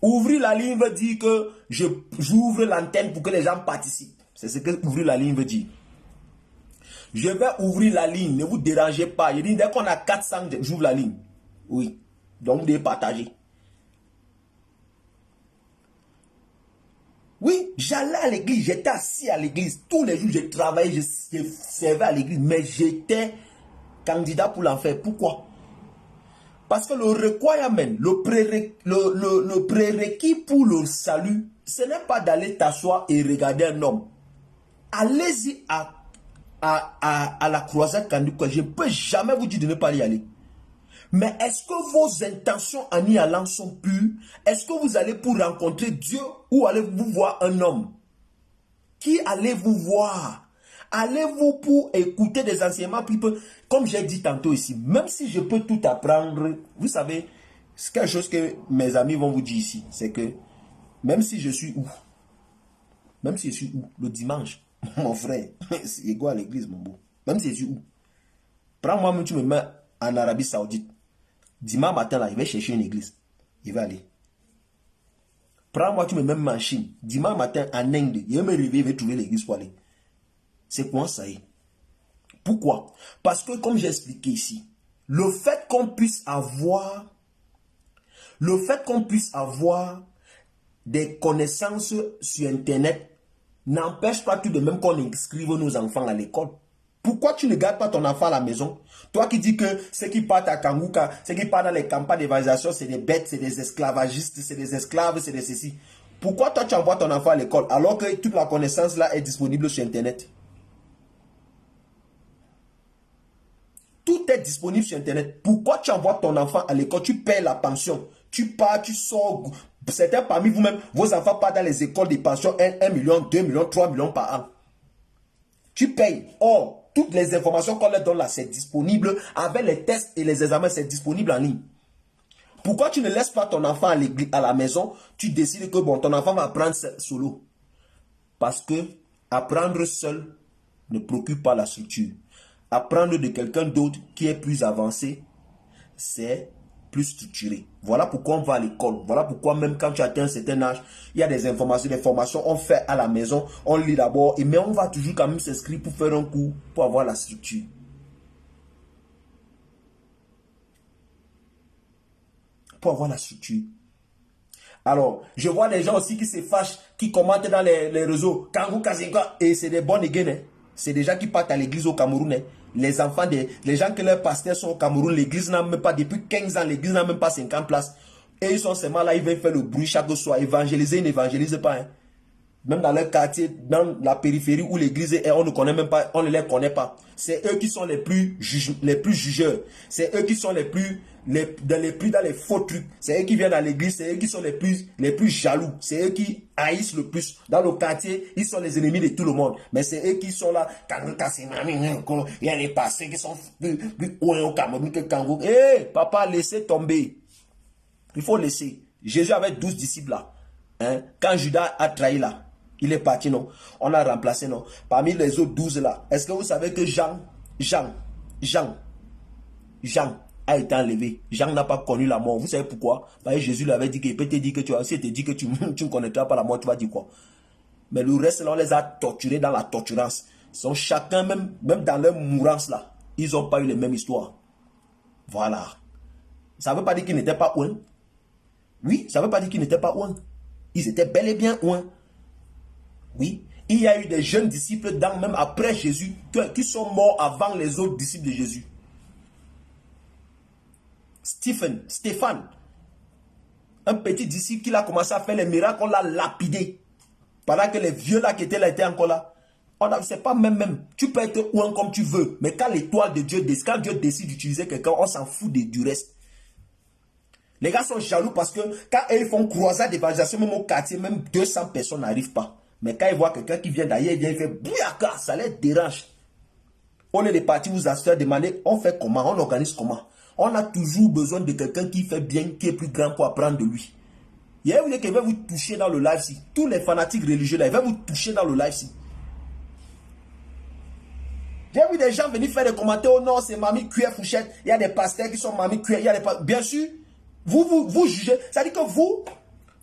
Ouvrir la ligne veut dire que j'ouvre l'antenne pour que les gens participent. C'est ce que ouvrir la ligne veut dire. Je vais ouvrir la ligne, ne vous dérangez pas. Je dis, dès qu'on a 400, j'ouvre la ligne. Oui, donc vous devez partager. Oui, j'allais à l'église, j'étais assis à l'église. Tous les jours, je travaillais, je servais à l'église, mais j'étais candidat pour l'enfer. Pourquoi? Parce que le requirement, le prérequis pour le salut, ce n'est pas d'aller t'asseoir et regarder un homme. Allez-y à la croisade Kanduka. Je ne peux jamais vous dire de ne pas y aller. Mais est-ce que vos intentions en y allant sont pures? Est-ce que vous allez pour rencontrer Dieu ou allez-vous voir un homme? Qui allez-vous voir? Allez-vous pour écouter des enseignements? Comme j'ai dit tantôt ici, même si je peux tout apprendre, vous savez, c'est quelque chose que mes amis vont vous dire ici, c'est que même si je suis où? Même si je suis où? Le dimanche, mon frère, c'est égaux à l'église, mon beau. Même si je suis où? Prends-moi, même tu me mets en Arabie Saoudite. Dimanche matin, là, il va chercher une église. Il va aller. Prends-moi, tu me mets en Chine. Dimanche matin, en Inde, il va me réveiller, il va trouver l'église pour aller. C'est quoi ça? Pourquoi? Parce que, comme j'ai expliqué ici, le fait qu'on puisse avoir des connaissances sur Internet n'empêche pas tout de même qu'on inscrive nos enfants à l'école. Pourquoi tu ne gardes pas ton enfant à la maison? Toi qui dis que ceux qui partent à Kanguka, ceux qui partent dans les campagnes d'évangélisation, c'est des bêtes, c'est des esclavagistes, c'est des esclaves, c'est des ceci. Pourquoi toi tu envoies ton enfant à l'école alors que toute la connaissance là est disponible sur Internet? Tout est disponible sur Internet. Pourquoi tu envoies ton enfant à l'école? Tu payes la pension. Tu pars, tu sors. Certains parmi vous-même, vos enfants partent dans les écoles de pension 1 million, 2 millions, 3 millions par an. Tu payes. Or, toutes les informations qu'on leur donne là, c'est disponible. Avec les tests et les examens, c'est disponible en ligne. Pourquoi tu ne laisses pas ton enfant à la maison? Tu décides que bon, ton enfant va apprendre solo. Parce que apprendre seul ne procure pas la structure. Apprendre de quelqu'un d'autre qui est plus avancé, c'est plus structuré. Voilà pourquoi on va à l'école. Voilà pourquoi même quand tu atteins un certain âge, il y a des informations, des formations, on fait à la maison, on lit d'abord, mais on va toujours quand même s'inscrire pour faire un cours, pour avoir la structure. Pour avoir la structure. Alors, je vois les gens aussi qui se fâchent, qui commentent dans les réseaux, Kangou Kazinga, et c'est des bonnes guennes. C'est des gens qui partent à l'église au Cameroun. Les enfants, les gens que leurs pasteurs sont au Cameroun, l'église n'a même pas, depuis 15 ans, l'église n'a même pas 50 places. Et ils sont seulement là, ils viennent faire le bruit chaque soir. Évangéliser, ils n'évangélisent pas. Hein. Même dans leur quartier, dans la périphérie où l'église est, on ne connaît même pas, on ne les connaît pas. C'est eux qui sont les plus jugeurs. C'est eux qui sont les plus dans les faux trucs. C'est eux qui viennent à l'église, c'est eux qui sont les plus jaloux. C'est eux qui haïssent le plus. Dans le quartier, ils sont les ennemis de tout le monde. Mais c'est eux qui sont là. Il y a les passés qui sont plus au Cameroun que Kangourou. Hé, papa, laissez tomber. Il faut laisser. Jésus avait 12 disciples là. Hein? Quand Judas a trahi là, il est parti, non? On a remplacé, non? Parmi les autres 12 là, est-ce que vous savez que Jean a été enlevé? Jean n'a pas connu la mort. Vous savez pourquoi? Parce que Jésus lui avait dit qu'il peut te dire que si il te dit que tu ne connaîtras pas la mort, tu vas dire quoi? Mais le reste là, on les a torturés dans la torturance. Ils sont chacun, même dans leur mourance là, ils n'ont pas eu les mêmes histoires. Voilà. Ça ne veut pas dire qu'ils n'étaient pas ouin. Oui, ça ne veut pas dire qu'ils n'étaient pas ouin. Ils étaient bel et bien ouin. Oui, il y a eu des jeunes disciples, même après Jésus, qui sont morts avant les autres disciples de Jésus. Stéphane, un petit disciple qui a commencé à faire les miracles, on l'a lapidé. Pendant que les vieux là qui étaient là étaient encore là. C'est pas même. Tu peux être ouin comme tu veux, mais quand l'étoile de Dieu, quand Dieu décide d'utiliser quelqu'un, on s'en fout du reste. Les gars sont jaloux parce que quand ils font croisade d'évangélisation, même au quartier, même 200 personnes n'arrivent pas. Mais quand ils voient quelqu'un qui vient d'ailleurs, il fait bouyaka, ça les dérange. On est partis vous assurer, demander, on fait comment, on organise comment. On a toujours besoin de quelqu'un qui fait bien, qui est plus grand pour apprendre de lui. Il y a qui va vous toucher dans le live-ci. Tous les fanatiques religieux là, ils vont vous toucher dans le live-ci. J'ai vu des gens venir faire des commentaires, oh non, c'est Mamie Cuillère Fourchette. Il y a des pasteurs qui sont Mamie Cuillère. Bien sûr, vous jugez. C'est-à-dire que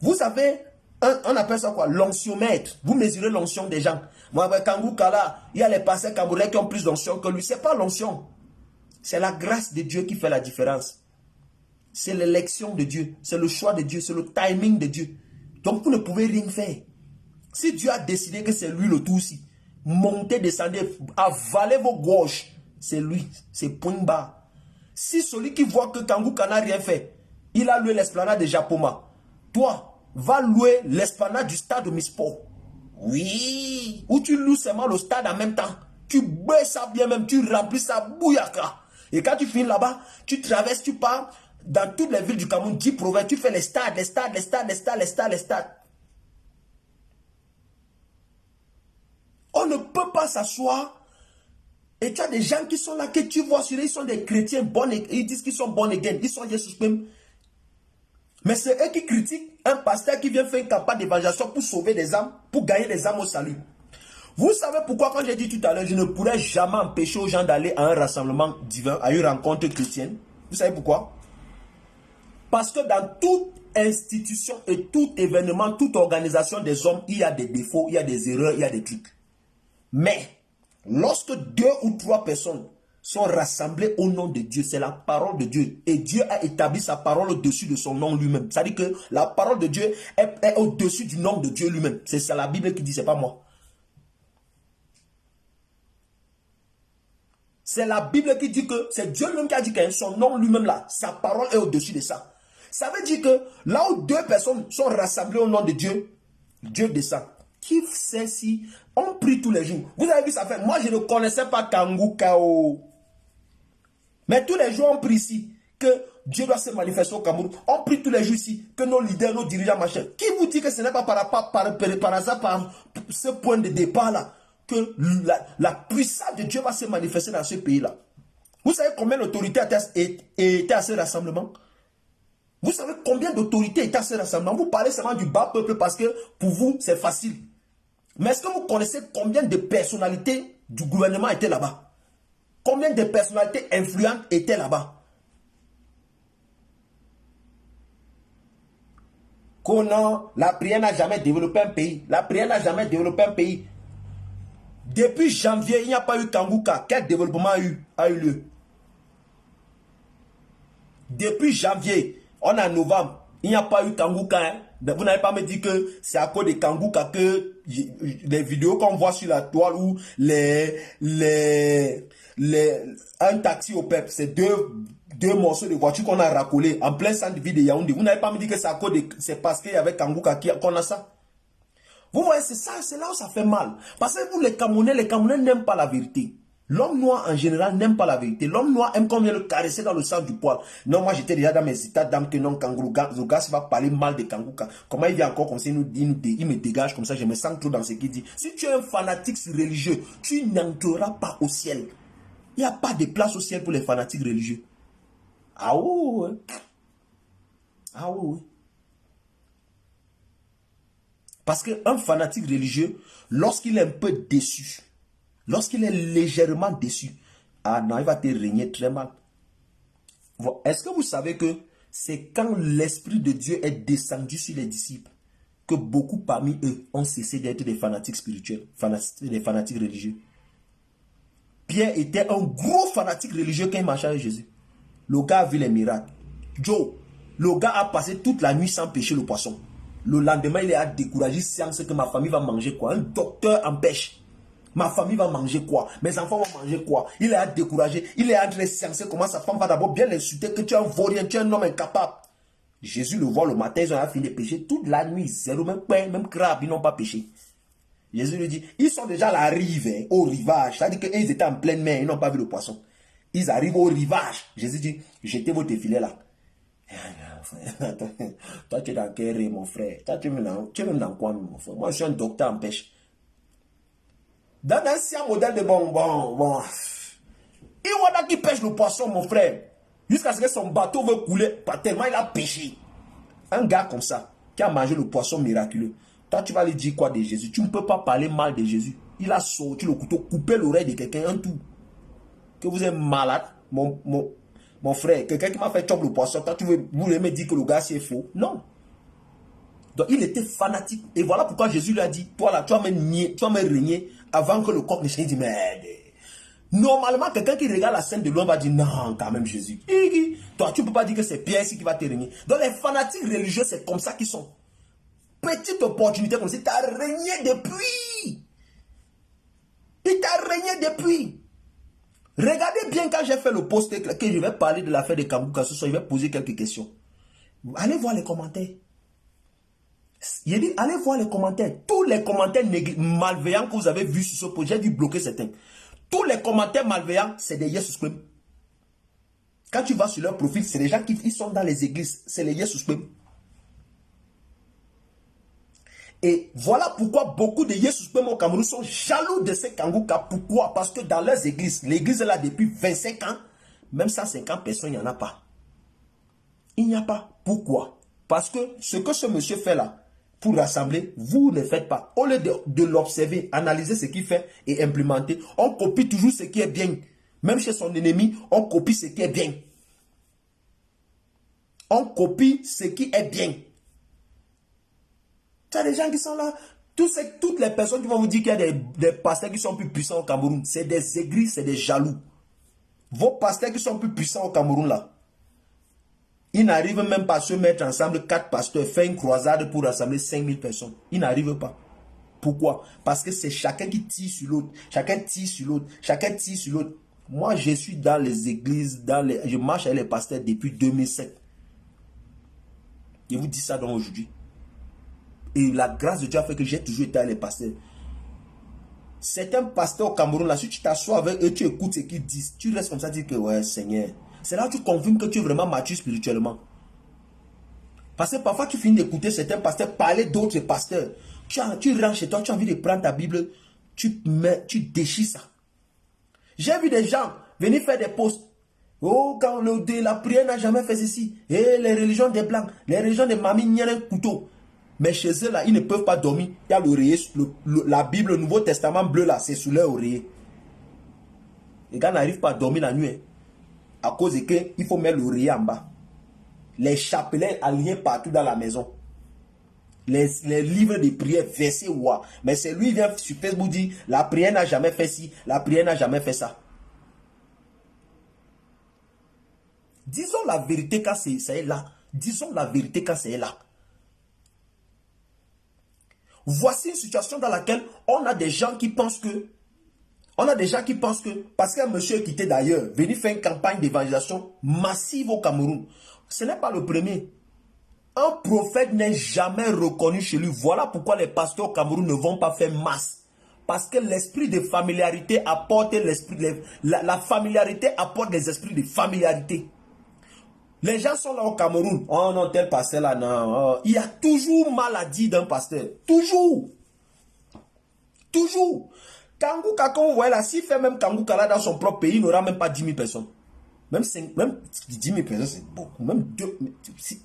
vous avez, on appelle ça quoi? L'onctiomètre. Vous mesurez l'onction des gens. Moi, avec Kangou Kala, il y a les pasteurs camerounais qui ont plus d'onction que lui. Ce n'est pas l'onction. C'est la grâce de Dieu qui fait la différence. C'est l'élection de Dieu. C'est le choix de Dieu. C'est le timing de Dieu. Donc, vous ne pouvez rien faire. Si Dieu a décidé que c'est lui le tout aussi, montez, descendez, avalez vos gauches. C'est lui. C'est point bas. Si celui qui voit que Kangou Kala n'a rien fait, il a loué l'esplanade de Japoma. Toi, va louer l'esplanade du stade de Misport. Oui. Où tu loues seulement le stade en même temps. Tu baisses ça bien même, tu remplis ça bouyaka. Et quand tu finis là-bas, tu traverses, tu pars dans toutes les villes du Cameroun, 10 provinces, tu fais les stades. On ne peut pas s'asseoir. Et tu as des gens qui sont là, que tu vois sur eux, ils sont des chrétiens bons, ils disent qu'ils sont bons again, ils sont Jésus même. Mais c'est eux qui critiquent un pasteur qui vient faire une campagne d'évangélisation pour sauver des âmes, pour gagner des âmes au salut. Vous savez pourquoi, quand j'ai dit tout à l'heure, je ne pourrais jamais empêcher aux gens d'aller à un rassemblement divin, à une rencontre chrétienne. Vous savez pourquoi? Parce que dans toute institution et tout événement, toute organisation des hommes, il y a des défauts, il y a des erreurs, il y a des trucs. Mais, lorsque 2 ou 3 personnes sont rassemblées au nom de Dieu, c'est la parole de Dieu. Et Dieu a établi sa parole au-dessus de son nom lui-même. C'est-à-dire que la parole de Dieu est au-dessus du nom de Dieu lui-même. C'est ça la Bible qui dit, c'est pas moi. C'est la Bible qui dit que c'est Dieu lui-même qui a dit que son nom lui-même là, sa parole est au-dessus de ça. Ça veut dire que là où 2 personnes sont rassemblées au nom de Dieu, Dieu descend. Qui sait si on prie tous les jours? Vous avez vu ça fait. Moi je ne connaissais pas Kangou Kao. Mais tous les jours on prie ici que Dieu doit se manifester au Cameroun. On prie tous les jours ici que nos leaders, nos dirigeants machin. Qui vous dit que ce n'est pas par hasard, par ce point de départ là, que la puissance de Dieu va se manifester dans ce pays-là? Vous savez combien d'autorités étaient à ce rassemblement? Vous savez combien d'autorités étaient à ce rassemblement? Vous parlez seulement du bas peuple parce que pour vous, c'est facile. Mais est-ce que vous connaissez combien de personnalités du gouvernement étaient là-bas? Combien de personnalités influentes étaient là-bas? Non, la prière n'a jamais développé un pays. La prière n'a jamais développé un pays. Depuis janvier, il n'y a pas eu Kangouka. Quel développement a eu lieu? Depuis janvier, on est en novembre, il n'y a pas eu Kangouka. Hein? Vous n'allez pas me dire que c'est à cause de Kangouka que les vidéos qu'on voit sur la toile ou un taxi au PEP, c'est deux morceaux de voiture qu'on a racolés en plein centre-ville de Yaoundé. Vous n'allez pas me dire que c'est à cause de, c'est parce qu'il y avait Kangouka qu'on a ça. Vous voyez, c'est là où ça fait mal. Parce que vous, les Camerounais n'aiment pas la vérité. L'homme noir en général n'aime pas la vérité. L'homme noir aime qu'on vienne le caresser dans le sens du poil. Non, moi j'étais déjà dans mes états d'âme que non, quand le gars va parler mal de Kangou. Comment il vient encore comme ça, il me dégage comme ça, je me sens trop dans ce qu'il dit. Si tu es un fanatique religieux, tu n'entreras pas au ciel. Il n'y a pas de place au ciel pour les fanatiques religieux. Ah ouais. Ah ouais. Parce qu'un fanatique religieux, lorsqu'il est un peu déçu, lorsqu'il est légèrement déçu, ah non, il va te régner très mal. Est-ce que vous savez que c'est quand l'Esprit de Dieu est descendu sur les disciples que beaucoup parmi eux ont cessé d'être des fanatiques spirituels, des fanatiques religieux. Pierre était un gros fanatique religieux quand il marchait avec Jésus. Le gars a vu les miracles. Joe, le gars a passé toute la nuit sans pêcher le poisson. Le lendemain, il est à décourager, c'est que ma famille va manger quoi? Un docteur en pêche. Ma famille va manger quoi? Mes enfants vont manger quoi? Il est à décourager. Il est en train de sciencer comment sa femme va d'abord bien l'insulter que tu es un vaurien, tu es un homme incapable. Jésus le voit le matin, ils ont fini de pêcher toute la nuit. Zéro, même crabe, ils n'ont pas pêché. Jésus lui dit, ils sont déjà à la rive, hein, au rivage. C'est-à-dire qu'ils étaient en pleine mer, ils n'ont pas vu le poisson. Ils arrivent au rivage. Jésus dit, jetez votre filet là. Toi, tu es dans quel rêve, mon frère? Toi, tu es même dans quoi, mon frère? Moi, je suis un docteur en pêche. Dans l'ancien modèle de bon. Il y a qui pêche le poisson, mon frère. Jusqu'à ce que son bateau veut couler, pas tellement il a pêché. Un gars comme ça, qui a mangé le poisson miraculeux. Toi, tu vas lui dire quoi de Jésus? Tu ne peux pas parler mal de Jésus. Il a sorti le couteau, coupé l'oreille de quelqu'un, un tout. Que vous êtes malade, mon frère. Quelqu'un qui m'a fait chop le poisson, toi, vous voulez me dire que le gars c'est faux? Non. Donc, il était fanatique. Et voilà pourquoi Jésus lui a dit, toi là, tu vas me régner avant que le coq ne change. Il dit, merde. Normalement, quelqu'un qui regarde la scène de l'homme va dire, non, quand même, Jésus. Toi, tu ne peux pas dire que c'est Pierre ici qui va te régner. Donc, les fanatiques religieux, c'est comme ça qu'ils sont. Petite opportunité comme ça, il t'a régné depuis. Il t'a régné depuis. Regardez bien quand j'ai fait le post que je vais parler de l'affaire de Kambouka, ce soir, je vais poser quelques questions. Allez voir les commentaires. Il dit, allez voir les commentaires. Tous les commentaires malveillants que vous avez vus sur ce projet, j'ai dû bloquer certains. Tous les commentaires malveillants, c'est des Yes Supreme. Quand tu vas sur leur profil, c'est des gens qui sont dans les églises. C'est les Yes Supreme. Et voilà pourquoi beaucoup de Yes Supreme au Cameroun sont jaloux de ces Kangouka. Pourquoi? Parce que dans leurs églises, l'église est là depuis 25 ans. Même 150 personnes, il n'y en a pas. Il n'y a pas. Pourquoi? Parce que ce que ce monsieur fait là, pour rassembler, vous ne faites pas. Au lieu de l'observer, analyser ce qu'il fait et implémenter, on copie toujours ce qui est bien. Même chez son ennemi, on copie ce qui est bien. On copie ce qui est bien. Tu as des gens qui sont là. Toutes les personnes qui vont vous dire qu'il y a des pasteurs qui sont plus puissants au Cameroun, c'est des aigris, c'est des jaloux. Vos pasteurs qui sont plus puissants au Cameroun là, ils n'arrivent même pas à se mettre ensemble, 4 pasteurs, faire une croisade pour rassembler 5000 personnes. Ils n'arrivent pas. Pourquoi? Parce que c'est chacun qui tire sur l'autre. Chacun tire sur l'autre. Chacun tire sur l'autre. Moi, je suis dans les églises, je marche avec les pasteurs depuis 2007. Je vous dis ça donc aujourd'hui. Et la grâce de Dieu a fait que j'ai toujours été avec les pasteurs. Certains pasteurs au Cameroun, là, si tu t'assois avec eux, tu écoutes ce qu'ils disent, tu restes comme ça, tu dis que, ouais, Seigneur. C'est là que tu confirmes que tu es vraiment mature spirituellement. Parce que parfois, tu finis d'écouter certains pasteurs parler d'autres pasteurs. Tu rentres chez toi, tu as envie de prendre ta Bible, tu déchires ça. J'ai vu des gens venir faire des posts. Oh, quand la prière n'a jamais fait ceci. Et les religions des Blancs, les religions des mamies, il y a un couteau. Mais chez eux, là, ils ne peuvent pas dormir. Il y a l'oreiller, la Bible, le Nouveau Testament bleu, là, c'est sous leur oreiller. Les gars n'arrivent pas à dormir la nuit. Hein, à cause de qu'il faut mettre l'oreiller en bas. Les chapelets alignés partout dans la maison. Les livres de prière versés, ouais. Mais c'est lui qui vient sur Facebook dire, la prière n'a jamais fait ci, la prière n'a jamais fait ça. Disons la vérité quand c'est là. Disons la vérité quand c'est là. Voici une situation dans laquelle on a des gens qui pensent que, parce qu'un monsieur est quitté d'ailleurs, venir faire une campagne d'évangélisation massive au Cameroun, ce n'est pas le premier. Un prophète n'est jamais reconnu chez lui. Voilà pourquoi les pasteurs au Cameroun ne vont pas faire masse. Parce que l'esprit de familiarité apporte la familiarité apporte des esprits de familiarité. Les gens sont là au Cameroun. Oh non, tel pasteur là, non. Oh. Il y a toujours maladie d'un pasteur. Toujours. Toujours. Kangouka, quand vous voyez là, s'il fait même Kangouka là dans son propre pays, il n'aura même pas 10 000 personnes. Même 10 000 personnes, c'est beaucoup. Même 2,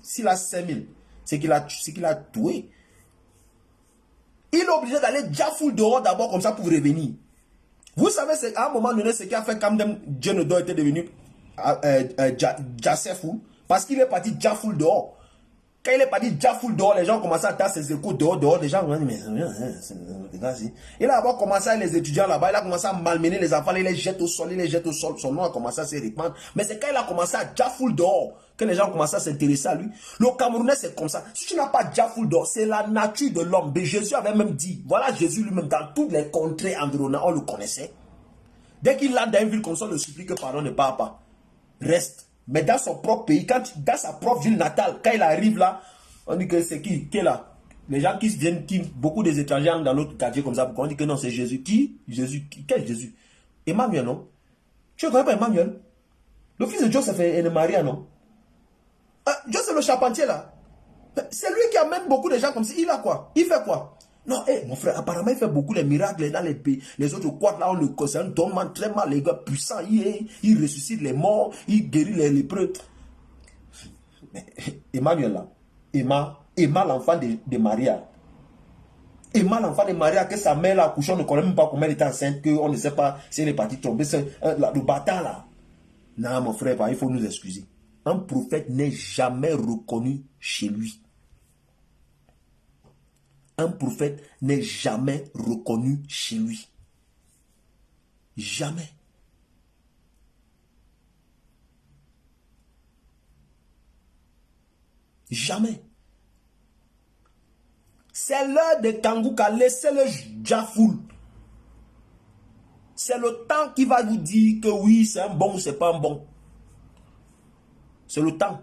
s'il a 5 000, c'est qu'il a tué. Il est obligé d'aller Djafoul dehors d'abord comme ça pour revenir. Vous savez, à un moment donné, ce qui a fait Kamdem Djenedo était devenu Djassefou. Parce qu'il est parti Djafoul dehors. Quand il est parti Djafoul dehors, les gens ont commencé à tasser ses échos dehors. Les gens ont dit, mais il a d'abord commencé à les étudiants là-bas. Il a commencé à malmener les enfants. Il les jette au sol. Son nom a commencé à se répandre. Mais c'est quand il a commencé à Djafoul dehors que les gens ont commencé à s'intéresser à lui. Le Camerounais, c'est comme ça. Si tu n'as pas Djafoul dehors, c'est la nature de l'homme. Mais Jésus avait même dit, voilà Jésus lui-même, dans toutes les contrées environnantes, on le connaissait. Dès qu'il l'a dans une ville comme ça, on le supplie que pardon ne part pas. Reste. Mais dans son propre pays, dans sa propre ville natale, quand il arrive là, on dit que c'est qui est là? Les gens qui viennent, beaucoup des étrangers dans l'autre quartier comme ça, on dit que non, c'est Jésus. Qui? Jésus. Quel Jésus? Emmanuel, non? Tu ne connais pas Emmanuel? Le fils de Joseph et de Maria, non? Joseph le charpentier là. C'est lui qui amène beaucoup de gens comme ça. Il a quoi? Il fait quoi? Non, mon frère, apparemment, il fait beaucoup de miracles dans les pays. Les autres quads, là, on le concerne, tombant très mal, les gars puissants. Il ressuscite les morts, il guérit les lépreux. Emmanuel, là, Emma l'enfant de Maria. Emma, l'enfant de Maria, que sa mère, là, accouché, on ne connaît même pas comment elle était enceinte, qu'on ne sait pas si elle est partie tomber. Le bâtard, là. Non, mon frère, il faut nous excuser. Un prophète n'est jamais reconnu chez lui. Un prophète n'est jamais reconnu chez lui. Jamais. Jamais. C'est l'heure de Kangouka, laissez-le Djafoul. C'est le temps qui va vous dire que oui, c'est un bon ou c'est pas un bon. C'est le temps.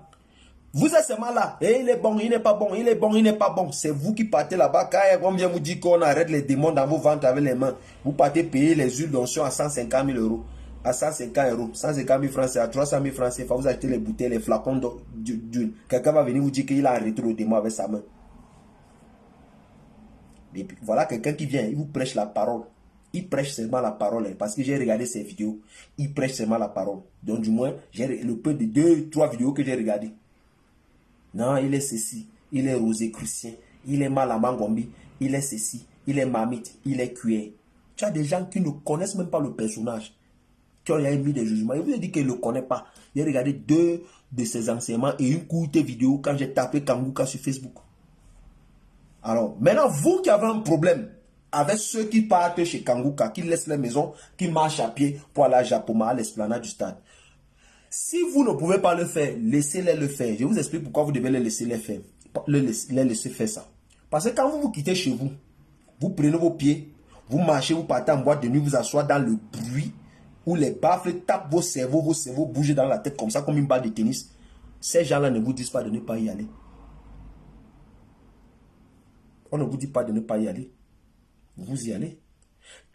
Vous êtes seulement là, et il est bon, il n'est pas bon, il est bon, il n'est pas bon. C'est vous qui partez là-bas, quand on vient vous dire qu'on arrête les démons dans vos ventres avec les mains. Vous partez payer les huiles d'onction à 150 000 euros, à 150 euros, 150 000 francs, c'est à 300 000 francs, c'est vous achetez les bouteilles, les flacons d'huile. Quelqu'un va venir vous dire qu'il a arrêté le démon avec sa main. Et puis, voilà quelqu'un qui vient, il vous prêche la parole. Il prêche seulement la parole, parce que j'ai regardé ses vidéos. Il prêche seulement la parole. Donc du moins, j'ai le peu de 2-3 vidéos que j'ai regardées. Non, il est ceci, il est rosé chrétien, il est Malamangombi, il est ceci, il est Mamite, il est cuir. Tu as des gens qui ne connaissent même pas le personnage, qui ont émis des jugements. Il vous a dit qu'il ne le connaît pas. J'ai regardé 2 de ses enseignements et une courte vidéo quand j'ai tapé Kangouka sur Facebook. Alors, maintenant, vous qui avez un problème avec ceux qui partent chez Kangouka, qui laissent les maisons, qui marchent à pied pour aller à Japoma, à l'esplanade du stade. Si vous ne pouvez pas le faire, laissez-les le faire. Je vous explique pourquoi vous devez les laisser faire. Les laisser faire ça. Parce que quand vous quittez chez vous, vous prenez vos pieds, vous marchez, vous partez en boîte de nuit, vous asseoir dans le bruit où les baffles tapent vos cerveaux bougent dans la tête comme ça, comme une balle de tennis. Ces gens-là ne vous disent pas de ne pas y aller. On ne vous dit pas de ne pas y aller. Vous y allez.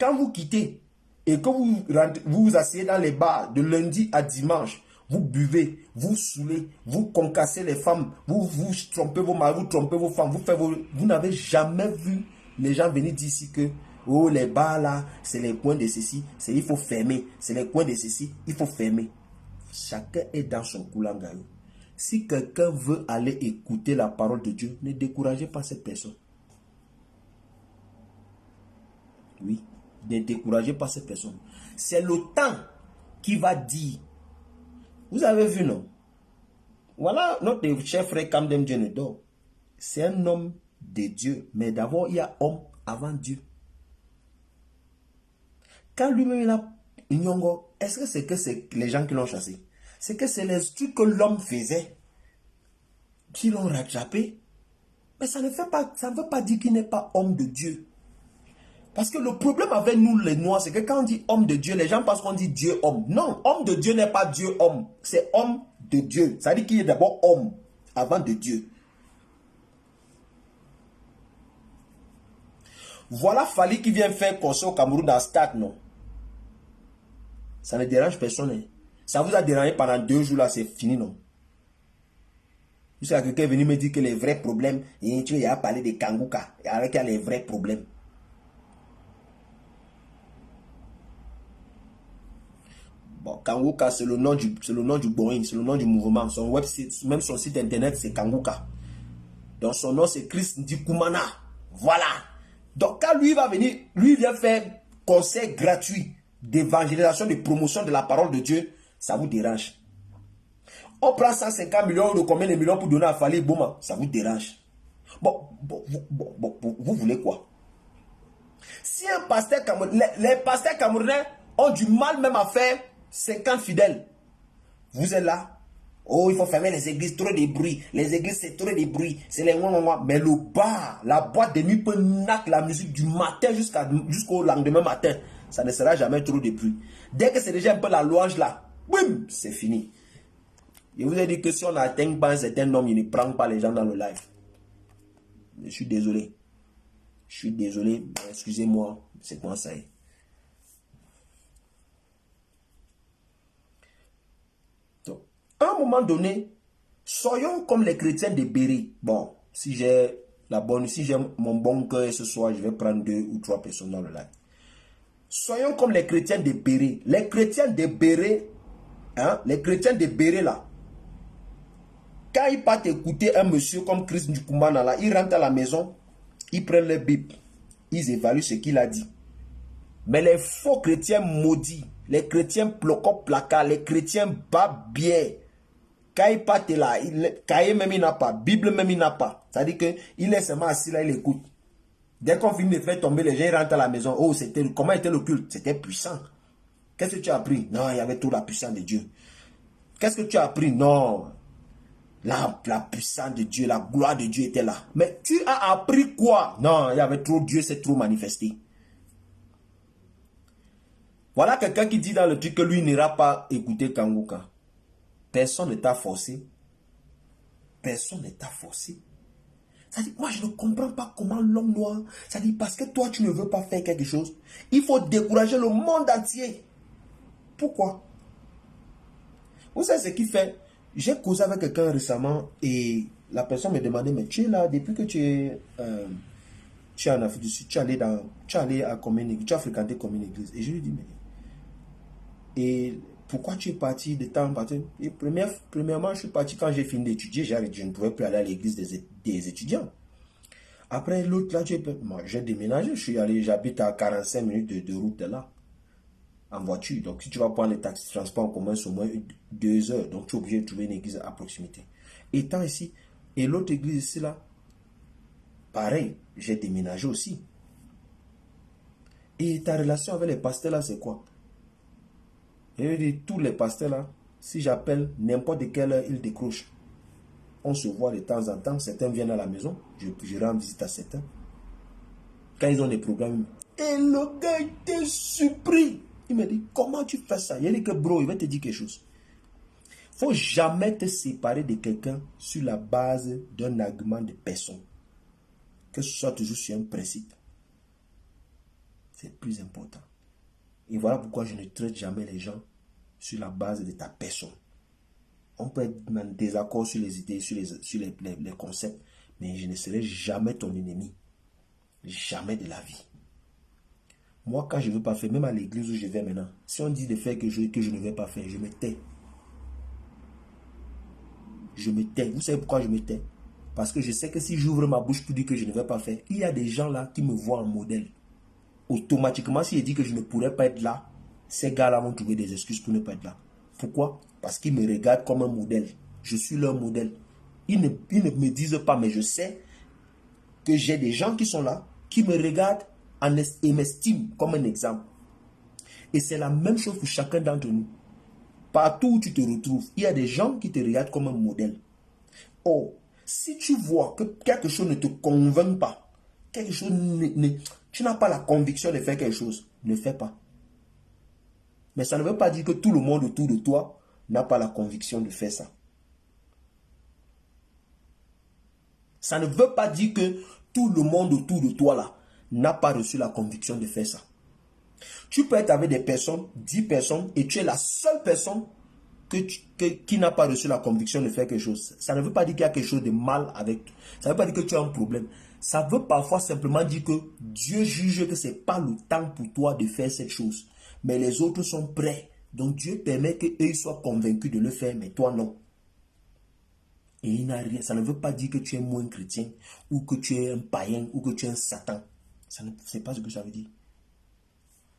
Quand vous quittez et que vous vous asseyez dans les bars de lundi à dimanche, vous buvez, vous saoulez, vous concassez les femmes, vous trompez vos maris, vous trompez vos femmes, vous n'avez jamais vu les gens venir dire ici que oh, les bars là, c'est les coins de ceci, il faut fermer, c'est les coins de ceci, il faut fermer. Chacun est dans son coulangayo. Si quelqu'un veut aller écouter la parole de Dieu, ne découragez pas cette personne. Oui, ne découragez pas cette personne. C'est le temps qui va dire. Vous avez vu, non? Voilà notre cher frère Kamdem Djenedo. C'est un homme de Dieu. Mais d'abord, il y a homme avant Dieu. Quand lui-même il a Nyongo, est-ce que c'est les gens qui l'ont chassé? C'est que c'est les trucs que l'homme faisait qui l'ont rattrapé. Mais ça ne veut pas dire qu'il n'est pas homme de Dieu. Parce que le problème avec nous les Noirs, c'est que quand on dit homme de Dieu, les gens pensent qu'on dit Dieu homme. Non, homme de Dieu n'est pas Dieu homme. C'est homme de Dieu. Ça veut dire qu'il est d'abord homme avant de Dieu. Voilà Fali qui vient faire concert au Cameroun dans le stade, non. Ça ne dérange personne. Hein. Ça vous a dérangé pendant 2 jours là, c'est fini, non. Jusqu'à quelqu'un est venu me dire que les vrais problèmes, et tu as parlé de Kanguka, avec qu'il y a les vrais problèmes. Bon, Kanguka, c'est le nom du Boeing, c'est le nom du mouvement. Son website, même son site internet, c'est Kanguka. Donc son nom, c'est Chris Ndikumana. Voilà. Donc quand lui va venir, lui vient faire concert gratuit d'évangélisation, de promotion de la parole de Dieu, ça vous dérange. On prend 150 millions de combien de millions pour donner à Fali Bouma, ça vous dérange. Bon, vous voulez quoi? Si un pasteur camerounais, les pasteurs camerounais ont du mal même à faire 50 fidèles. Vous êtes là. Oh, il faut fermer les églises, trop de bruit. Les églises, c'est trop de bruit. C'est les moi. Mais le bar, la boîte de nuit peut knock la musique du matin jusqu'au lendemain matin. Ça ne sera jamais trop de bruit. Dès que c'est déjà un peu la louange là, boum, c'est fini. Je vous ai dit que si on n'atteint pas un certain nombre, il ne prend pas les gens dans le live. Je suis désolé. Je suis désolé. Excusez-moi. C'est quoi ça? Donc, à un moment donné, soyons comme les chrétiens de Béry. Bon, si j'ai mon bon cœur ce soir, je vais prendre 2 ou 3 personnes dans le live. Soyons comme les chrétiens de Béry. Les chrétiens de Béry, hein, les chrétiens de Béry là, quand ils partent écouter un monsieur comme Chris Ndikumana là, ils rentrent à la maison, ils prennent le bip, ils évaluent ce qu'il a dit. Mais les faux chrétiens maudits, les chrétiens placard, les chrétiens babiers, quand ils partent là, cahier même il n'a pas, Bible même il n'a pas. C'est-à-dire qu'il est seulement assis là, il écoute. Dès qu'on finit de faire tomber, les gens rentrent à la maison. Oh, comment était le culte? C'était puissant. Qu'est-ce que tu as appris? Non, il y avait toute la puissance de Dieu. Qu'est-ce que tu as appris? Non. La puissance de Dieu, la gloire de Dieu était là. Mais tu as appris quoi? Non, il y avait trop, Dieu s'est trop manifesté. Voilà quelqu'un qui dit dans le truc que lui n'ira pas écouter Kanguka. Personne ne t'a forcé. Personne ne t'a forcé. Ça dit, moi je ne comprends pas comment l'homme noir, ça dit parce que toi tu ne veux pas faire quelque chose, il faut décourager le monde entier. Pourquoi? Vous savez ce qu'il fait? J'ai causé avec quelqu'un récemment et la personne me demandait, mais tu es là depuis que tu es en Afrique du Sud, tu es allé à combien d'églises, tu as fréquenté combien d'églises? Et je lui dis, mais et pourquoi tu es parti de temps en temps? Et premièrement, je suis parti quand j'ai fini d'étudier, je ne pouvais plus aller à l'église des étudiants. Après l'autre là, moi j'ai déménagé, j'habite à 45 minutes de route de là, en voiture. Donc si tu vas prendre les taxis, transport en commun, c'est au moins 2 heures. Donc tu es obligé de trouver une église à proximité. Étant ici, et l'autre église ici là, pareil, j'ai déménagé aussi. Et ta relation avec les pasteurs là, c'est quoi? Et je dis, tous les pasteurs là, si j'appelle n'importe quelle heure, ils décrochent. On se voit de temps en temps, certains viennent à la maison, je rends visite à certains. Quand ils ont des problèmes, et le gars était surpris. Il me dit, comment tu fais ça? Il dit que bro, il va te dire quelque chose. Il ne faut jamais te séparer de quelqu'un sur la base d'un argument de personne. Que ce soit toujours sur un principe. C'est plus important. Et voilà pourquoi je ne traite jamais les gens sur la base de ta personne. On peut être en désaccord sur les idées, sur les concepts, mais je ne serai jamais ton ennemi. Jamais de la vie. Moi, quand je ne veux pas faire, même à l'église où je vais maintenant, si on dit de faire quelque chose que je ne vais pas faire, je me tais. Je me tais. Vous savez pourquoi je me tais? Parce que je sais que si j'ouvre ma bouche pour dire que je ne vais pas faire, il y a des gens là qui me voient en modèle. Automatiquement, si je dis que je ne pourrais pas être là, ces gars-là vont trouver des excuses pour ne pas être là. Pourquoi? Parce qu'ils me regardent comme un modèle. Je suis leur modèle. Ils ne me disent pas, mais je sais que j'ai des gens qui sont là, qui me regardent et m'estiment comme un exemple. Et c'est la même chose pour chacun d'entre nous. Partout où tu te retrouves, il y a des gens qui te regardent comme un modèle. Oh, si tu vois que quelque chose ne te convainc pas, quelque chose tu n'as pas la conviction de faire quelque chose, ne fais pas. Mais ça ne veut pas dire que tout le monde autour de toi n'a pas la conviction de faire ça. Ça ne veut pas dire que tout le monde autour de toi là n'a pas reçu la conviction de faire ça. Tu peux être avec des personnes, 10 personnes, et tu es la seule personne qui n'a pas reçu la conviction de faire quelque chose. Ça ne veut pas dire qu'il y a quelque chose de mal avec toi. Ça ne veut pas dire que tu as un problème. Ça veut parfois simplement dire que Dieu juge que ce n'est pas le temps pour toi de faire cette chose. Mais les autres sont prêts. Donc Dieu permet qu'eux soient convaincus de le faire, mais toi non. Et il n'a rien. Ça ne veut pas dire que tu es moins chrétien, ou que tu es un païen, ou que tu es un satan. Ce n'est pas ce que ça veut dire.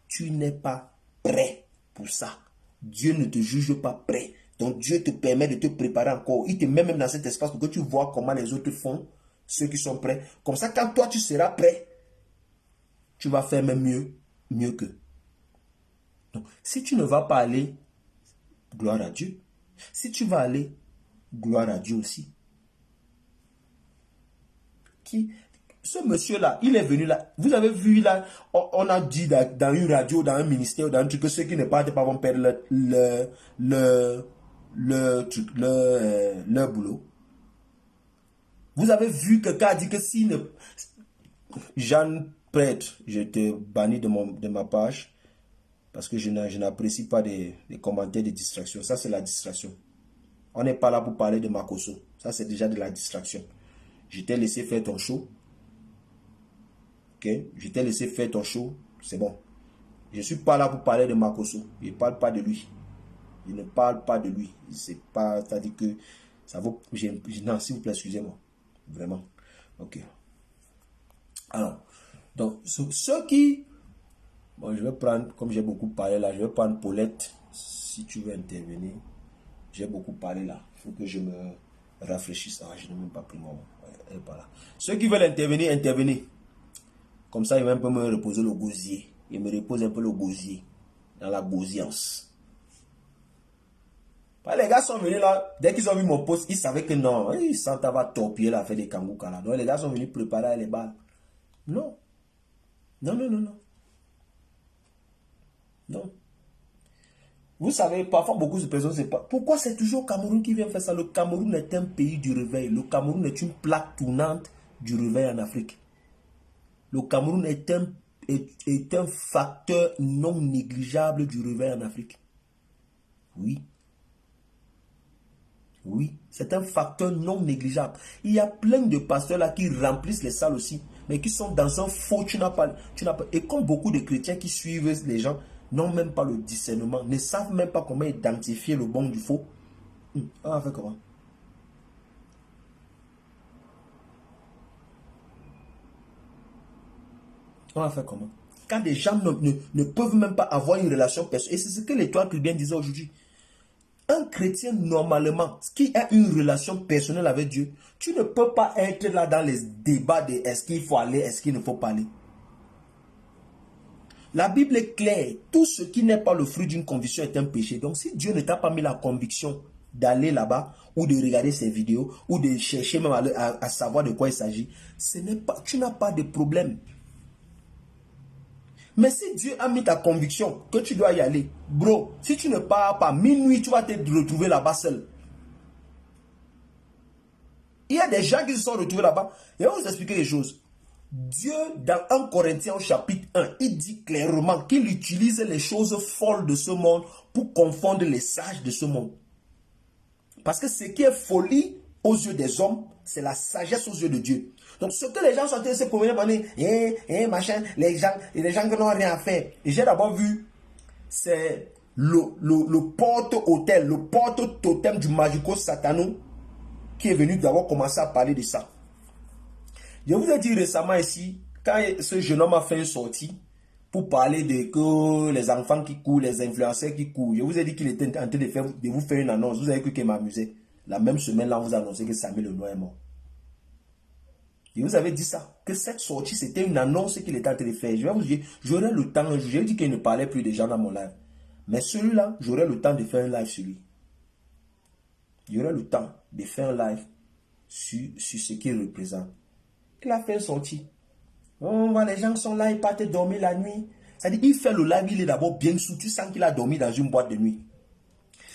Tu n'es pas prêt pour ça. Dieu ne te juge pas prêt. Donc Dieu te permet de te préparer encore. Il te met même dans cet espace pour que tu vois comment les autres font, ceux qui sont prêts. Comme ça, quand toi tu seras prêt, tu vas faire même mieux qu'eux. Donc, si tu ne vas pas aller, gloire à Dieu. Si tu vas aller, gloire à Dieu aussi. Ce monsieur-là, il est venu là. Vous avez vu là, on a dit dans une radio, dans un ministère, dans un truc, que ceux qui ne partent pas vont perdre leur boulot. Vous avez vu que quelqu'un a dit que si ne... Jean Prêtre, je te bannis de ma page parce que je n'apprécie pas des commentaires de distraction. Ça, c'est la distraction. On n'est pas là pour parler de Makosso. Ça, c'est déjà de la distraction. Je t'ai laissé faire ton show. Ok? Je t'ai laissé faire ton show. C'est bon. Je ne suis pas là pour parler de Makosso. Je ne parle pas de lui. Je ne parle pas de lui. C'est pas... C'est-à-dire que... Ça vaut... Non, s'il vous plaît, excusez-moi. Vraiment. Ok. Alors, donc, ceux qui... Bon, je vais prendre... Comme j'ai beaucoup parlé là, je vais prendre Paulette. Si tu veux intervenir. J'ai beaucoup parlé là. Il faut que je me rafraîchisse. Ah, je n'ai même pas pris mon... Elle est pas là. Ceux qui veulent intervenir, intervenez. Comme ça, ils vont un peu me reposer le gosier. Ils me reposent un peu le gosier. Dans la gosiance. Les gars sont venus là. Dès qu'ils ont vu mon post, ils savaient que non. Ils sentent va torpiller la fête des Kangouka là. Donc les gars sont venus préparer les balles. Non. Non, non, non, non. Non. Vous savez, parfois beaucoup de personnes ne savent pas. Pourquoi c'est toujours le Cameroun qui vient faire ça? Le Cameroun est un pays du réveil. Le Cameroun est une plaque tournante du réveil en Afrique. Le Cameroun est un facteur non négligeable du réveil en Afrique. Oui. Oui, c'est un facteur non négligeable. Il y a plein de pasteurs là qui remplissent les salles aussi, mais qui sont dans un faux, tu n'as pas. Et comme beaucoup de chrétiens qui suivent les gens, n'ont même pas le discernement, ne savent même pas comment identifier le bon du faux. On va faire comment? On va faire comment? Quand des gens ne peuvent même pas avoir une relation personnelle, et c'est ce que l'Étoile chrétienne disait aujourd'hui. Un chrétien, normalement, qui a une relation personnelle avec Dieu, tu ne peux pas être là dans les débats de est-ce qu'il faut aller, est-ce qu'il ne faut pas aller. La Bible est claire. Tout ce qui n'est pas le fruit d'une conviction est un péché. Donc, si Dieu ne t'a pas mis la conviction d'aller là-bas, ou de regarder ses vidéos, ou de chercher même à savoir de quoi il s'agit, tu n'as pas de problème. Mais si Dieu a mis ta conviction que tu dois y aller, bro, si tu ne pars pas, minuit, tu vas te retrouver là-bas seul. Il y a des gens qui se sont retrouvés là-bas. Et on va vous expliquer les choses. Dieu, dans 1 Corinthiens au chapitre 1, il dit clairement qu'il utilise les choses folles de ce monde pour confondre les sages de ce monde. Parce que ce qui est folie aux yeux des hommes, c'est la sagesse aux yeux de Dieu. Donc ce que les gens sont en train de se promener pour dire, machin, les gens qui n'ont rien à faire. Et j'ai d'abord vu, c'est le porte-hôtel, le porte-totem du magico Satanou qui est venu d'abord commencer à parler de ça. Je vous ai dit récemment ici, quand ce jeune homme a fait une sortie pour parler de que les enfants qui courent, les influenceurs qui courent, je vous ai dit qu'il était en train de vous faire une annonce. Vous avez cru qu'il m'amusait. La même semaine là, on vous a annoncé que Samuel Lenoir est mort. Je vous avais dit ça, que cette sortie, c'était une annonce qu'il était en train de faire. Je vais vous dire, j'aurai le temps, je dit qu'il ne parlait plus des gens dans mon live. Mais celui-là, j'aurai le temps de faire un live sur lui. J'aurai le temps de faire un live sur ce qu'il représente. Il a fait une sortie. Les gens sont là, ils partent dormir la nuit. C'est-à-dire, il fait le live, il est d'abord bien sous. Tu sens qu'il a dormi dans une boîte de nuit.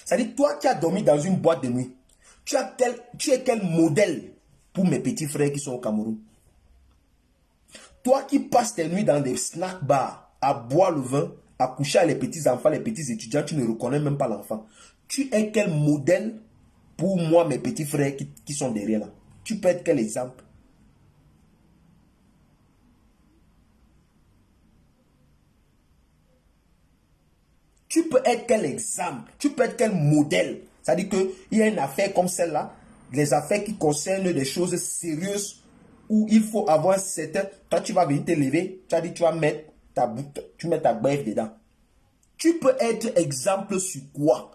C'est-à-dire, toi qui as dormi dans une boîte de nuit, tu es quel modèle pour mes petits frères qui sont au Cameroun? Toi qui passes tes nuits dans des snack bars, à boire le vin, à coucher avec les petits enfants, les petits étudiants, tu ne reconnais même pas l'enfant. Tu es quel modèle pour moi, mes petits frères qui sont derrière là? Tu peux être quel exemple? Tu peux être quel exemple? Tu peux être quel modèle? C'est-à-dire qu'il y a une affaire comme celle-là, les affaires qui concernent des choses sérieuses où il faut avoir un certain... Toi, tu vas venir te lever, tu as dit tu vas mettre tu mets ta brève dedans. Tu peux être exemple sur quoi?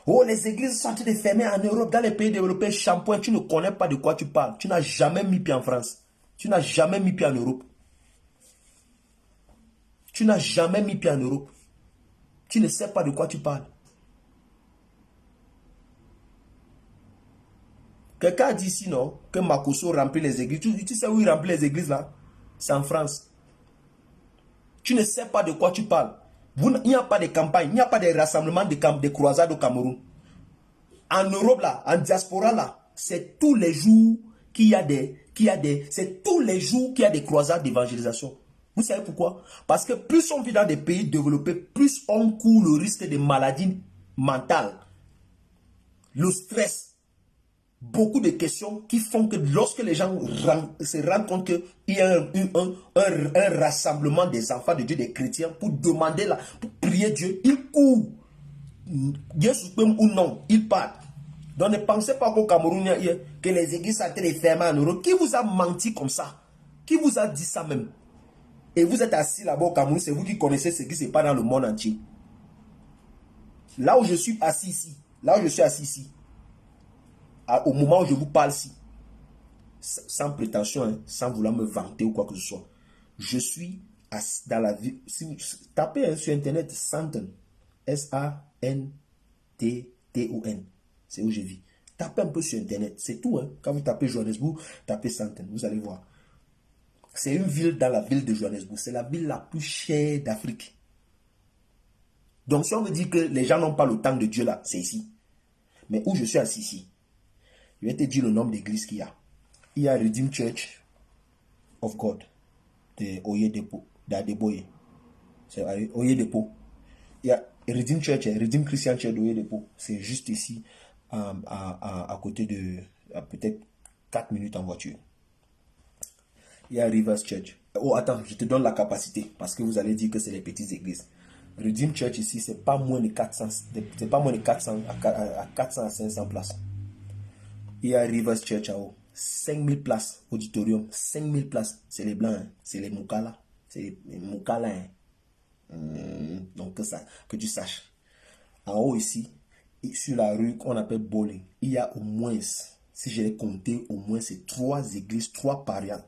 Oh, les églises sont en train de fermer en Europe, dans les pays développés, shampoing, tu ne connais pas de quoi tu parles. Tu n'as jamais mis pied en France. Tu n'as jamais mis pied en Europe. Tu n'as jamais mis pied en Europe. Tu ne sais pas de quoi tu parles. Quelqu'un a dit ici, non, que Makosso remplit les églises. Tu sais où il remplit les églises là? C'est en France. Tu ne sais pas de quoi tu parles. Il n'y a pas de campagne, il n'y a pas de rassemblement de croisades au Cameroun. En Europe là, en diaspora là, c'est tous les jours qu'il y a c'est tous les jours qu'il y a des croisades d'évangélisation. Vous savez pourquoi? Parce que plus on vit dans des pays développés, plus on court le risque de maladies mentales, le stress, beaucoup de questions qui font que lorsque les gens se rendent compte qu'il y a un rassemblement des enfants de Dieu, des chrétiens, pour demander là, pour prier Dieu, ils courent. Dieu suprême ou non, ils partent. Donc ne pensez pas qu'au Cameroun, que les églises sont fermées en Europe. Qui vous a menti comme ça? Qui vous a dit ça même? Et vous êtes assis là-bas au Cameroun, c'est vous qui connaissez ce qui se passe dans le monde entier. Là où je suis assis ici, au moment où je vous parle ici, sans prétention, hein, sans vouloir me vanter ou quoi que ce soit, je suis assis dans la ville. Si vous tapez sur internet Santon, Santon, c'est où je vis. Tapez un peu sur internet, c'est tout. Hein. Quand vous tapez Johannesburg, tapez Santon, vous allez voir. C'est une ville dans la ville de Johannesburg. C'est la ville la plus chère d'Afrique. Donc si on me dit que les gens n'ont pas le temps de Dieu là, c'est ici. Mais où je suis assis ici, je vais te dire le nombre d'églises qu'il y a. Il y a Redeemed Church of God de Oyedepo, d'Adeboye. C'est Oyedepo. Il y a Redeemed Church, Redeemed Christian Church d'Oyedepo. C'est juste ici, à côté de peut-être 4 minutes en voiture. Il y a Rivers Church. Oh, attends, je te donne la capacité parce que vous allez dire que c'est les petites églises. Redeemed Church ici, c'est pas moins de 400, c'est pas moins de 400 à 400 à 500 places. Il y a Rivers Church en haut. 5000 places, auditorium. 5000 places. C'est les blancs, hein. C'est les Moukala. C'est les Moukala. Hein. Donc que tu saches. En haut ici, sur la rue qu'on appelle Bowling, il y a au moins, si je l'ai compté, au moins c'est 3 églises, 3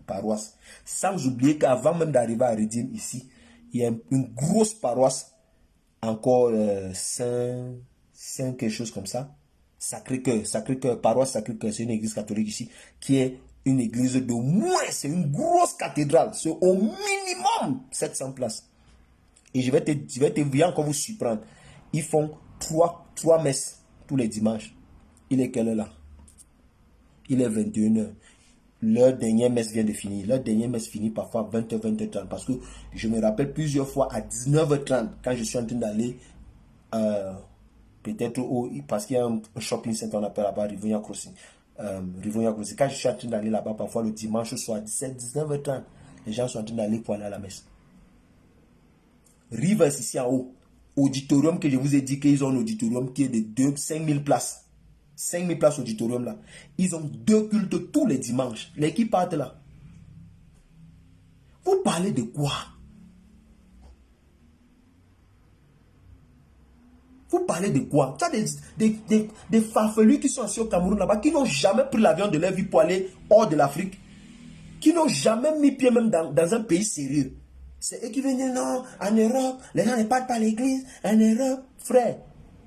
paroisses. Sans oublier qu'avant même d'arriver à Redeem ici, il y a une grosse paroisse, encore Saint quelque chose comme ça. Sacré-Cœur, paroisse Sacré-Cœur, c'est une église catholique ici, qui est une église de moins, c'est une grosse cathédrale, c'est au minimum 700 places. Et je vais te bien encore vous surprendre. Ils font 3 messes tous les dimanches. Il est quelle heure là? Il est 21h. Leur dernière messe vient de finir. Leur dernière messe finit parfois 20h, 20h30. Parce que je me rappelle plusieurs fois à 19h30, quand je suis en train d'aller peut-être parce qu'il y a un shopping center, on appelle là-bas Rivonia Crossing. Quand je suis en train d'aller là-bas, parfois le dimanche soir, 19h30, les gens sont en train d'aller pour aller à la messe. Rivers ici en haut, auditorium que je vous ai dit qu'ils ont un auditorium qui est de 5000 places. 5000 places auditorium là. Ils ont 2 cultes tous les dimanches. L'équipe part là. Vous parlez de quoi? Vous parlez de quoi? Tu as des farfelus qui sont assis au Cameroun là-bas, qui n'ont jamais pris l'avion de leur vie pour aller hors de l'Afrique, qui n'ont jamais mis pied même dans un pays sérieux. C'est eux qui viennent dire non, en Europe, les gens ne parlent pas à l'église. En Europe, frère,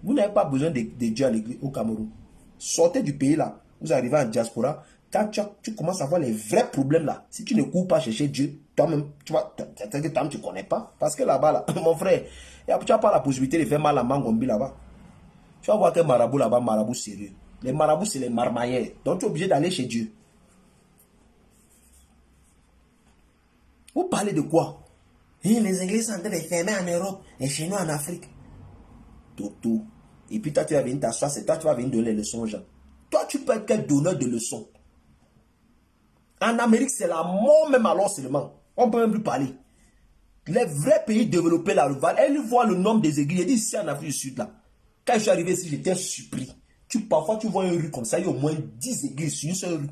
vous n'avez pas besoin de Dieu à l'église au Cameroun. Sortez du pays là, vous arrivez en diaspora, quand tu commences à voir les vrais problèmes là, si tu ne cours pas chercher Dieu, toi-même, tu vois, tu ne connais pas. Parce que là-bas, là, mon frère, tu n'as pas la possibilité de faire mal à Mangombi là-bas. Tu vas voir que marabout là-bas, marabout sérieux. Les marabouts, c'est les marmaillères. Donc tu es obligé d'aller chez Dieu. Vous parlez de quoi? Et les églises sont en train de fermer en Europe et chez nous en Afrique. Tout. Et puis toi, tu vas venir t'asseoir, c'est toi qui vas venir donner les leçons aux gens. Toi, tu peux être quel donneur de leçons? En Amérique, c'est la mort même alors seulement. On ne peut même plus parler. Les vrais pays développés là, elle voit le nombre des églises. Elle dit ici en Afrique du Sud là. Quand je suis arrivé ici, j'étais surpris. Parfois, tu vois une rue comme ça, il y a au moins 10 églises sur une seule rue.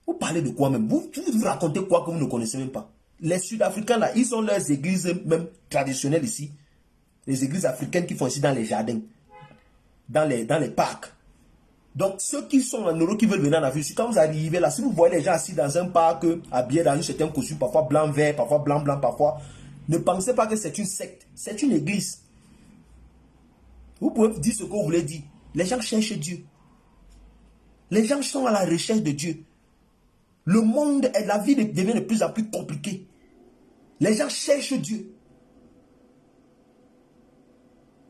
Vous parlez de quoi même? Vous racontez quoi que vous ne connaissez même pas? Les Sud-Africains là, ils ont leurs églises même traditionnelles ici. Les églises africaines qui font ici dans les jardins, dans les parcs. Donc, ceux qui sont en Europe, qui veulent venir en Afrique du Sud, quand vous arrivez là, si vous voyez les gens assis dans un parc, habillés dans une certaine costume, parfois blanc-vert, parfois blanc-blanc, parfois, ne pensez pas que c'est une secte, c'est une église. Vous pouvez dire ce que vous voulez dire. Les gens cherchent Dieu. Les gens sont à la recherche de Dieu. Le monde et la vie devient de plus en plus compliquée. Les gens cherchent Dieu.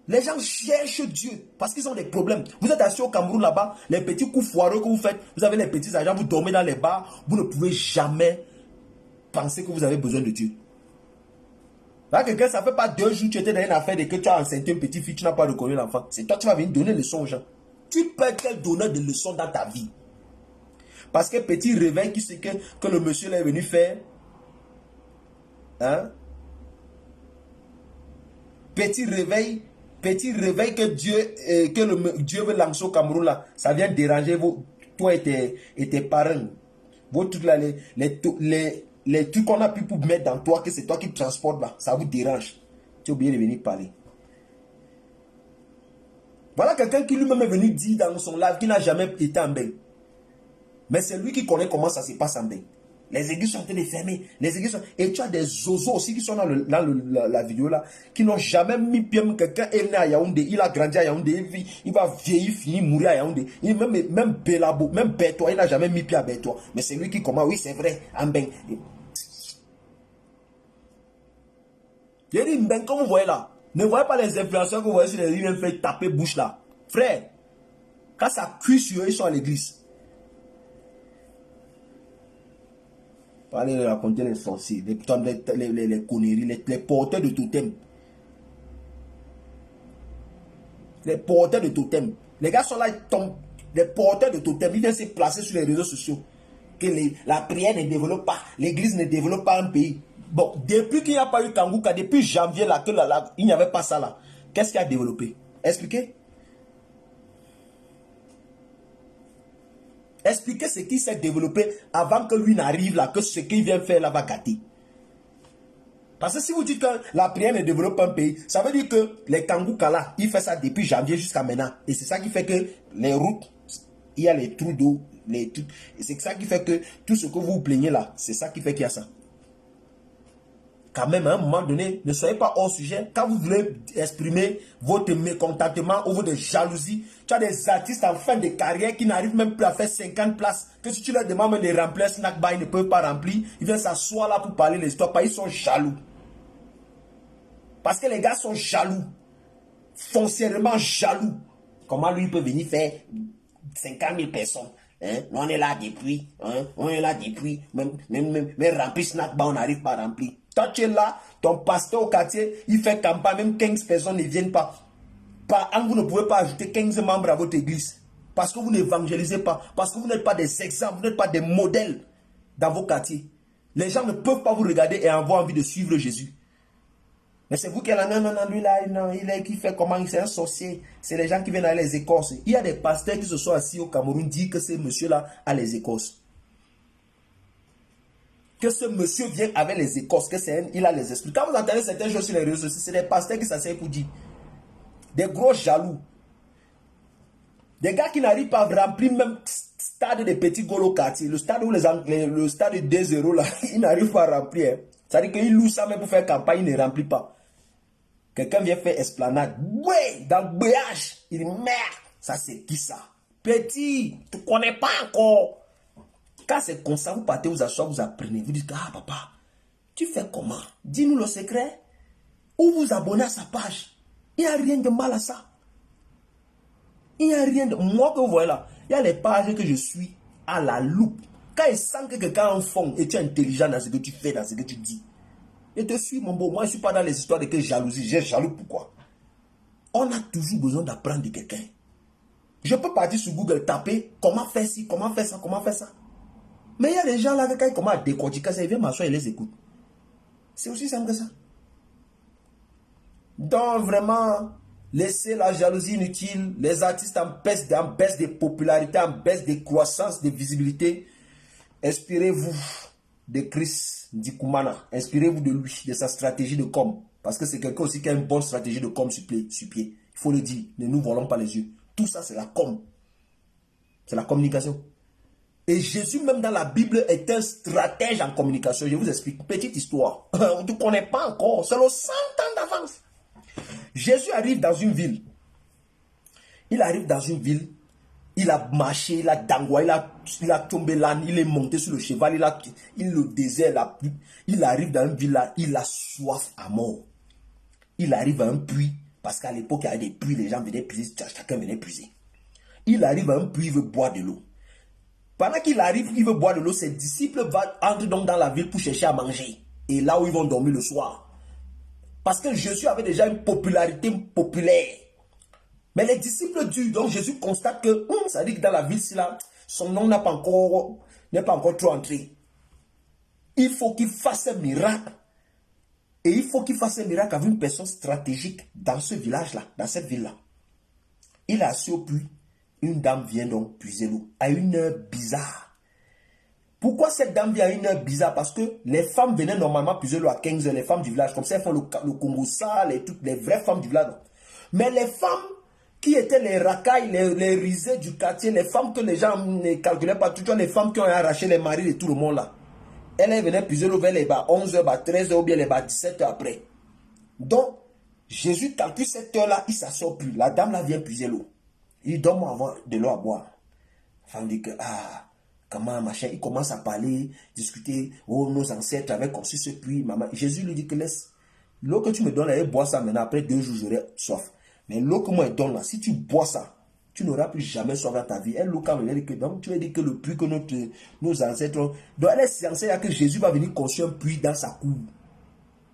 Les gens cherchent Dieu parce qu'ils ont des problèmes. Vous êtes assis au Cameroun là-bas, les petits coups foireux que vous faites, vous avez les petits agents, vous dormez dans les bars, vous ne pouvez jamais penser que vous avez besoin de Dieu. Là, quelqu'un, ça ne fait pas 2 jours que tu étais dans une affaire et que tu as enceinté une petite fille, tu n'as pas reconnu l'enfant. C'est toi qui vas venir donner des leçons aux gens. Tu peux être quel donneur de leçons dans ta vie? Parce que petit réveil, qui c'est que le monsieur est venu faire? Hein? Petit réveil que Dieu veut lancer au Cameroun là, ça vient déranger toi et tes parents. Vos trucs là, les trucs qu'on a pu mettre dans toi, que c'est toi qui transportes là, ça vous dérange. Tu es obligé de venir parler. Voilà quelqu'un qui lui-même est venu dire dans son live qu'il n'a jamais été en bain. Mais c'est lui qui connaît comment ça se passe en bain. Les églises sont en train de fermer. Les églises sont... Et tu as des zozos aussi qui sont dans la vidéo là, qui n'ont jamais mis pied. Quelqu'un est né à Yaoundé, il a grandi à Yaoundé, il va vieillir, finir, mourir à Yaoundé. Même Belabo, même Bétois, il n'a jamais mis pied à Bétois. Mais c'est lui qui commence, oui c'est vrai, en bain. J'ai dit, ben, comme vous voyez là, ne voyez pas les influenceurs que vous voyez sur les lignes, fait taper bouche là. Frère, quand ça cuit sur eux, ils sont à l'église. Parlez de raconter les sorciers, les conneries, les porteurs de totem. Les porteurs de totem. Les gars sont là, ils tombent. Les porteurs de totem, ils viennent se placer sur les réseaux sociaux. Que la prière ne développe pas, l'église ne développe pas un pays. Bon, depuis qu'il n'y a pas eu Kangouka, depuis janvier là, il n'y avait pas ça là. Qu'est-ce qui a développé? Expliquez. Expliquez ce qui s'est développé avant que lui n'arrive là, que ce qu'il vient faire là va gâter. Parce que si vous dites que la prière ne développe pas un pays, ça veut dire que les Kangouka là, il fait ça depuis janvier jusqu'à maintenant. Et c'est ça qui fait que les routes, il y a les trous d'eau, et c'est ça qui fait que tout ce que vous vous plaignez là, c'est ça qui fait qu'il y a ça. Quand même, à un moment donné, ne soyez pas hors sujet. Quand vous voulez exprimer votre mécontentement ou votre jalousie, tu as des artistes en fin de carrière qui n'arrivent même plus à faire 50 places. Que si tu leur demandes de remplir snack bar, ils ne peuvent pas remplir. Ils viennent s'asseoir là pour parler les histoires. Ils sont jaloux. Parce que les gars sont jaloux. Foncièrement jaloux. Comment lui peut venir faire 50 000 personnes? Hein? On est là depuis. Hein? On est là depuis. Même remplir snack bar, on n'arrive pas à remplir. Toi, tu es là, ton pasteur au quartier, il fait campagne, même 15 personnes ne viennent pas. Vous ne pouvez pas ajouter 15 membres à votre église. Parce que vous n'évangélisez pas. Parce que vous n'êtes pas des exemples, vous n'êtes pas des modèles dans vos quartiers. Les gens ne peuvent pas vous regarder et avoir envie de suivre Jésus. Mais c'est vous qui êtes là, non, lui là, non, qui fait comment, c'est un sorcier. C'est les gens qui viennent à les écorces. Il y a des pasteurs qui se sont assis au Cameroun, disent que ce monsieur-là a les écorces. Que ce monsieur vient avec les écorces, il a les esprits. Quand vous entendez certaines choses sur les réseaux sociaux, c'est des pasteurs qui s'asseyent pour dire. Des gros jaloux. Des gars qui n'arrivent pas à remplir même stade des petits golos quartier. Le stade où le stade 2-0 là, ils n'arrivent pas à remplir. C'est-à-dire qu'ils louent ça même pour faire campagne, ils ne remplissent pas. Quelqu'un vient faire esplanade. Ouais, dans le BH. Il dit, merde, ça c'est qui ça? Petit, tu ne connais pas encore. Quand c'est comme ça, vous partez vous asseoir, vous apprenez. Vous dites, ah papa, tu fais comment? Dis-nous le secret. Ou vous abonnez à sa page. Il n'y a rien de mal à ça. Il n'y a rien de... Moi que vous voyez là, il y a les pages que je suis à la loupe. quand il sent que quelqu'un en fond et tu es intelligent dans ce que tu fais, dans ce que tu dis, je te suis, mon beau. Moi, je ne suis pas dans les histoires de que jalousie. J'ai jaloux pourquoi? On a toujours besoin d'apprendre de quelqu'un. Je peux partir sur Google, taper comment faire ci, comment faire ça, comment faire ça. Mais il y a des gens là, quand ils commencent à décortiquer ça, ils viennent m'asseoir et les écoutent. C'est aussi simple que ça. Donc vraiment, laissez la jalousie inutile. Les artistes en baisse de popularité, en baisse de croissance, de visibilité. Inspirez-vous de Chris Ndikumana. Inspirez-vous de lui, de sa stratégie de com. Parce que c'est quelqu'un aussi qui a une bonne stratégie de com sur pied. Il faut le dire. Ne nous volons pas les yeux. Tout ça, c'est la com. C'est la communication. Et Jésus, même dans la Bible, est un stratège en communication. Je vous explique. Petite histoire. On ne connaît pas encore. C'est le 100 ans d'avance. Jésus arrive dans une ville. Il arrive dans une ville. Il a marché, il a dangoué, il a tombé là, il est monté sur le cheval, il le désert, il arrive dans une ville là, il a soif à mort. Il arrive à un puits, parce qu'à l'époque, il y avait des puits, les gens venaient puiser, chacun venait puiser. Il arrive à un puits, il veut boire de l'eau. Pendant qu'il arrive, il veut boire de l'eau, ses disciples entrent donc dans la ville pour chercher à manger. Et là où ils vont dormir le soir. Parce que Jésus avait déjà une popularité populaire. Mais les disciples durent, donc Jésus constate que, ça dit que dans la ville, son nom n'est pas encore trop entré. Il faut qu'il fasse un miracle. Et il faut qu'il fasse un miracle avec une personne stratégique dans ce village-là, dans cette ville-là. Il est assis au puits. Une dame vient donc puiser l'eau à une heure bizarre. Pourquoi cette dame vient à une heure bizarre? Parce que les femmes venaient normalement puiser l'eau à 15 heures, les femmes du village. Comme ça, elles font le Congo sale, toutes les vraies femmes du village. Mais les femmes qui étaient les racailles, les risées du quartier, les femmes que les gens ne calculaient pas, toutes les femmes qui ont arraché les maris de tout le monde là. Elle venait puiser l'eau vers les 11h, 13h ou bien les 17h après. Donc, Jésus calcule cette heure-là, il s'assoit plus. La dame là vient puiser l'eau. Il dit, donne-moi avoir de l'eau à boire. La femme dit que, comment, machin. Il commence à parler, discuter. Oh, nos ancêtres avaient conçu ce puits, maman. Jésus lui dit que laisse. L'eau que tu me donnes, là, bois ça maintenant. Après 2 jours, j'aurai soif. Mais l'eau que moi je donne là, si tu bois ça, tu n'auras plus jamais soif dans ta vie. Elle, l'eau, quand elle dit que, donc, tu vas dire que le puits que nos ancêtres ont. Donc, elle est censée que Jésus va venir construire un puits dans sa cour.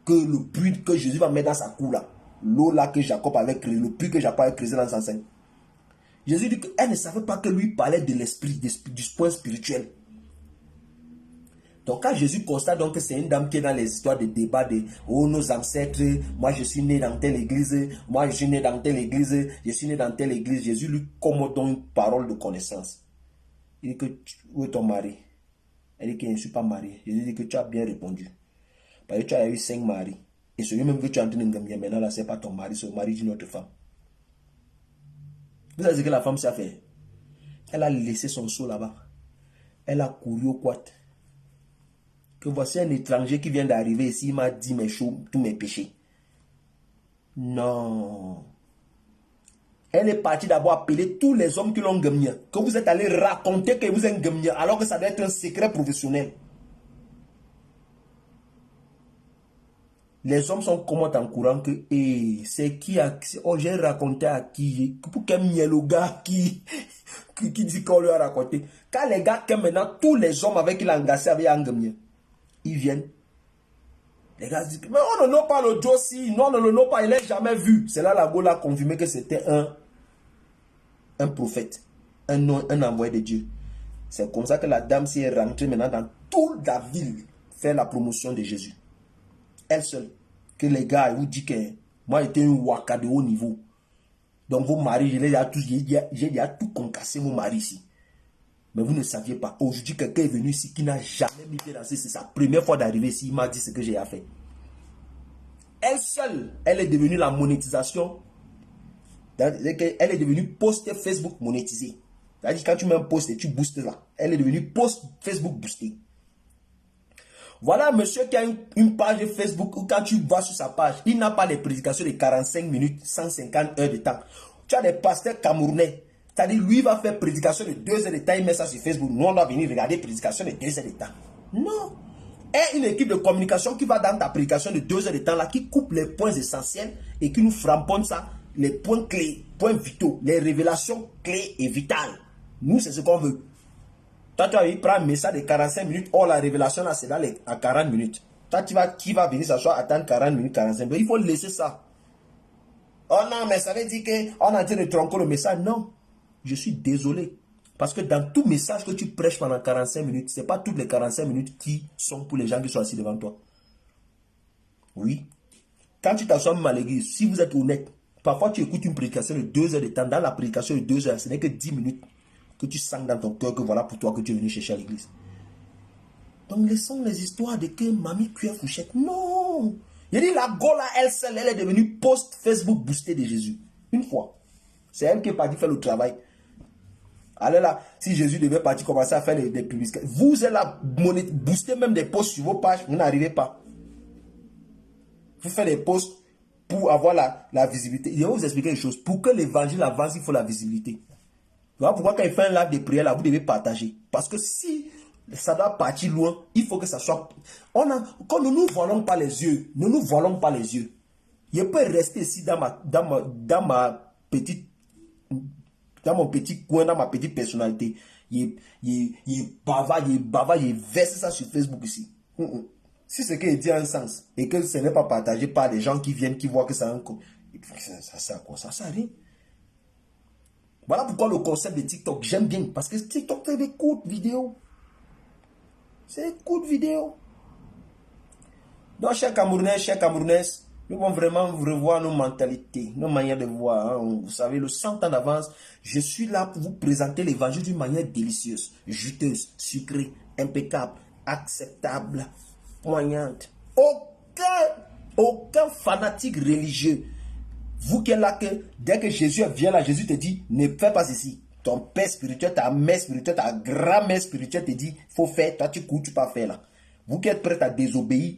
Que le puits que Jésus va mettre dans sa cour là. L'eau là que Jacob avait créé, le puits que Jacob avait créé dans sa scène. Jésus dit qu'elle ne savait pas que lui parlait de l'esprit, du point spirituel. Donc quand Jésus constate donc que c'est une dame qui est dans les histoires de débat de nos ancêtres, moi je suis né dans telle église, moi je suis né dans telle église, je suis né dans telle église, Jésus lui commande une parole de connaissance. Il dit que où est ton mari? Elle dit que je ne suis pas mariée. Jésus dit que tu as bien répondu. Parce que tu as eu 5 maris. Et celui même que tu es en train de gagner maintenant là, ce n'est pas ton mari, c'est le mari d'une autre femme. Vous savez ce que la femme s'est fait? Elle a laissé son seau là-bas. Elle a couru au quart. Que voici un étranger qui vient d'arriver ici, il m'a dit tous mes péchés. Non. Elle est partie d'abord appeler tous les hommes qui l'ont gagné. Que vous êtes allé raconter que vous êtes gagné, alors que ça doit être un secret professionnel. Les hommes sont comme en courant que c'est qui a... Oh, j'ai raconté à qui? Pour quel miel au gars qui dit qu'on lui a raconté. Quand les gars, maintenant, tous les hommes avec qui il a engagé avec Angamien, ils viennent. Les gars disent, mais on ne nomme pas le dossier. Non, on ne le nomme pas, il n'est jamais vu. C'est là la Gaule a confirmé que c'était un prophète, un envoyé de Dieu. C'est comme ça que la dame s'est rentrée maintenant dans toute la ville faire la promotion de Jésus. Elle seule. Que les gars vous disent que moi j'étais un waka de haut niveau. Donc vos maris, j'ai déjà tout concassé mon mari ici. Mais vous ne saviez pas. Aujourd'hui, quelqu'un est venu ici qui n'a jamais mis pied dans c'est sa première fois d'arriver ici. Il m'a dit ce que j'ai à faire. Elle seule, elle est devenue la monétisation. Elle est devenue post Facebook monétisé. C'est-à-dire quand tu mets un post et tu boostes là. Elle est devenue post Facebook boosté. Voilà un monsieur qui a une page Facebook où quand tu vas sur sa page, il n'a pas les prédications de 45 minutes, 150 heures de temps. Tu as des pasteurs camerounais. C'est-à-dire, lui va faire prédication de 2 heures de temps, il met ça sur Facebook. Nous, on doit venir regarder prédication de 2 heures de temps. Non. Et une équipe de communication qui va dans ta prédication de 2 heures de temps là, qui coupe les points essentiels et qui nous framponne ça, les points clés, points vitaux, les révélations clés et vitales. Nous, c'est ce qu'on veut. Toi, tu vas prendre un message de 45 minutes. Oh, la révélation, là, c'est à 40 minutes. Toi, qui va venir s'asseoir, attendre 40 minutes, 45 minutes. Il faut laisser ça. Oh non, mais ça veut dire qu'on est en train de tronquer le message. Non, je suis désolé. Parce que dans tout message que tu prêches pendant 45 minutes, ce n'est pas toutes les 45 minutes qui sont pour les gens qui sont assis devant toi. Oui. Quand tu t'assois même à l'église, si vous êtes honnête, parfois tu écoutes une prédication de 2 heures de temps. Dans la prédication de 2 heures, ce n'est que 10 minutes que tu sens dans ton cœur que voilà pour toi que tu es venu chercher à l'église. Donc laissons les histoires de que mamie cuire fourchette. Non. Il dit la Gola, elle seule, elle est devenue post Facebook boosté de Jésus. Une fois. C'est elle qui est partie faire le travail. Allez là, si Jésus devait partir commencer à faire des publicités, vous êtes là, booster même des posts sur vos pages, vous n'arrivez pas. Vous faites des posts pour avoir la visibilité. Je vais vous expliquer une chose. Pour que l'évangile avance, il faut la visibilité. Voilà pourquoi quand il fait un live de prière, là, vous devez partager. Parce que si ça doit partir loin, il faut que ça soit... Quand nous ne nous voilons pas les yeux, ne nous voilons pas les yeux. Je peux rester ici dans mon petit coin, dans ma petite personnalité. Il bavard, il verse ça sur Facebook ici. Si ce qu'il dit a un sens et que ce n'est pas partagé par des gens qui viennent, qui voient que ça a un coup, ça sert à quoi? Ça sert à rien. Voilà pourquoi le concept de TikTok, j'aime bien. Parce que TikTok, c'est des courtes vidéos. C'est des courtes vidéos. Donc, chers Camerounais, chers Camerounaises, nous allons vraiment revoir nos mentalités, nos manières de voir. Hein. Vous savez, le 100 ans d'avance, je suis là pour vous présenter l'évangile d'une manière délicieuse, juteuse, sucrée, impeccable, acceptable, poignante. Aucun fanatique religieux. Vous qui êtes là, que dès que Jésus vient là, Jésus te dit, ne fais pas ceci. Ton père spirituel, ta mère spirituelle, ta grand-mère spirituelle te dit, il faut faire, toi tu cours, tu peux faire là. Vous qui êtes prêts à désobéir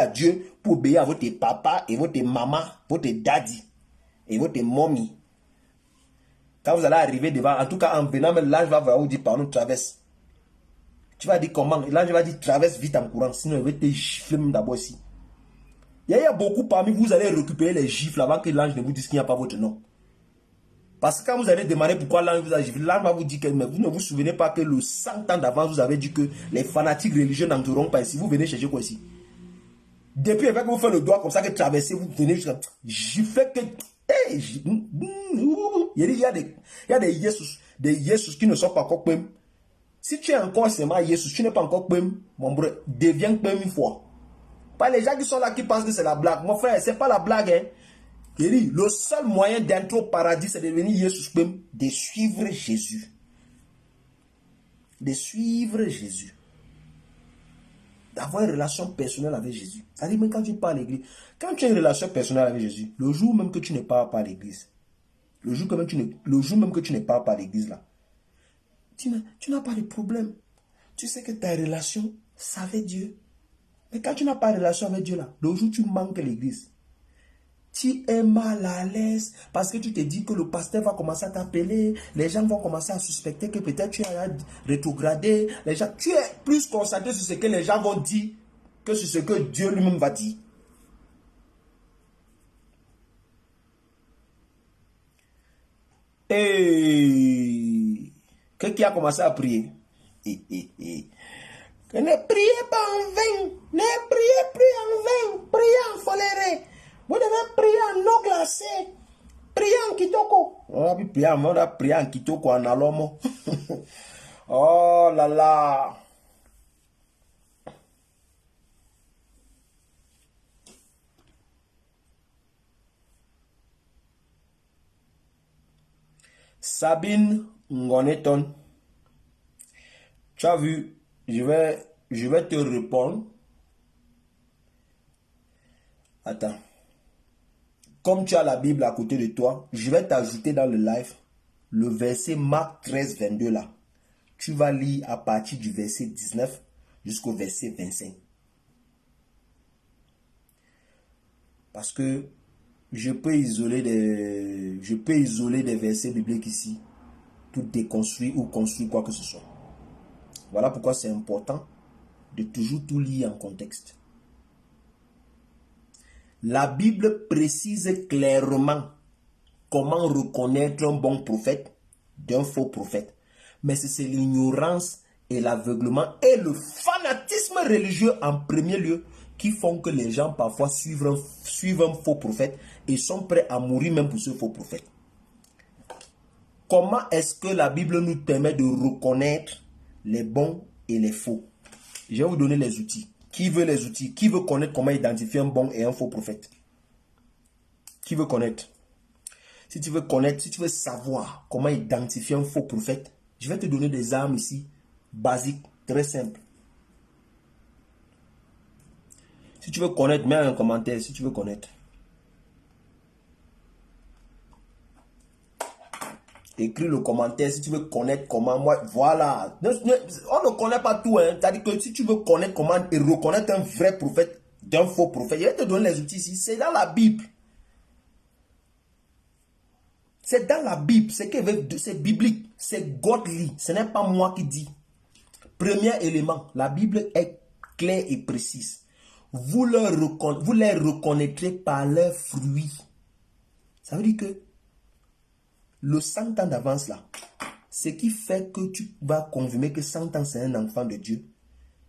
à Dieu pour obéir à votre papa et votre maman, votre daddy et votre mommy. Quand vous allez arriver devant, en tout cas en venant, l'ange va vous dire, pardon, traverse. Tu vas dire comment? L'ange va dire, traverse vite en courant, sinon il va te gifler d'abord ici. Il y a beaucoup parmi vous, vous allez récupérer les gifles avant que l'ange ne vous dise qu'il n'y a pas votre nom. Parce que quand vous allez demander pourquoi l'ange vous a giflé, l'ange va vous dire que mais vous ne vous souvenez pas que le 100 ans d'avance, vous avez dit que les fanatiques religieux n'entreront pas ici. Vous venez chercher quoi ici? Depuis avec que vous faites le doigt comme ça, que traversez, vous venez jusqu'à gifler que... Hey, il y a des Yesus qui ne sont pas encore pem. Si tu es encore seulement Yesus, tu n'es pas encore pem, mon frère, deviens pem une fois. Pas les gens qui sont là qui pensent que c'est la blague. Mon frère, c'est pas la blague, hein. Le seul moyen d'entrer au paradis, c'est de devenir Jésus, de suivre Jésus. De suivre Jésus. D'avoir une relation personnelle avec Jésus. C'est-à-dire, même quand tu pars à l'église, quand tu as une relation personnelle avec Jésus, le jour même que tu ne pars pas à l'église, le jour même que tu ne pars pas à l'église, là, tu n'as pas de problème. Tu sais que ta relation, c'est avec Dieu. Mais quand tu n'as pas de relation avec Dieu, là, le jour où tu manques l'église, tu es mal à l'aise parce que tu te dis que le pasteur va commencer à t'appeler, les gens vont commencer à suspecter que peut-être tu as rétrogradé, tu es plus concentré sur ce que les gens vont dire que sur ce que Dieu lui-même va dire. Et qui a commencé à prier? Que ne priez pas en vain, ne priez plus en vain, priez en foléré. Vous devez prier en eau glacée. Priez en kitoko. On a prié en kitoko en alomo. Oh là là. Sabine Ngoneton. Tu as vu, je vais te répondre. Attends. Comme tu as la Bible à côté de toi, je vais t'ajouter dans le live le verset Marc 13, 22 là. Tu vas lire à partir du verset 19 jusqu'au verset 25. Parce que je peux isoler des versets bibliques ici pour déconstruire ou construire quoi que ce soit. Voilà pourquoi c'est important de toujours tout lire en contexte. La Bible précise clairement comment reconnaître un bon prophète d'un faux prophète. mais c'est l'ignorance et l'aveuglement et le fanatisme religieux en premier lieu qui font que les gens parfois suivent un faux prophète et sont prêts à mourir même pour ce faux prophète. Comment est-ce que la Bible nous permet de reconnaître les bons et les faux? Je vais vous donner les outils. Qui veut les outils? Qui veut connaître comment identifier un bon et un faux prophète? Qui veut connaître? Si tu veux connaître, si tu veux savoir comment identifier un faux prophète, je vais te donner des armes ici, basiques, très simples. Si tu veux connaître, mets un commentaire si tu veux connaître. Écris le commentaire si tu veux connaître comment moi. Voilà. On ne connaît pas tout. Hein. C'est-à-dire que si tu veux connaître comment et reconnaître un vrai prophète d'un faux prophète, je vais te donner les outils ici. C'est dans la Bible. C'est dans la Bible. C'est biblique. C'est godly. Ce n'est pas moi qui dis. Premier élément. La Bible est claire et précise. Vous les reconnaîtrez par leurs fruits. Ça veut dire que le 100 ans d'avance là, ce qui fait que tu vas confirmer que 100 ans c'est un enfant de Dieu,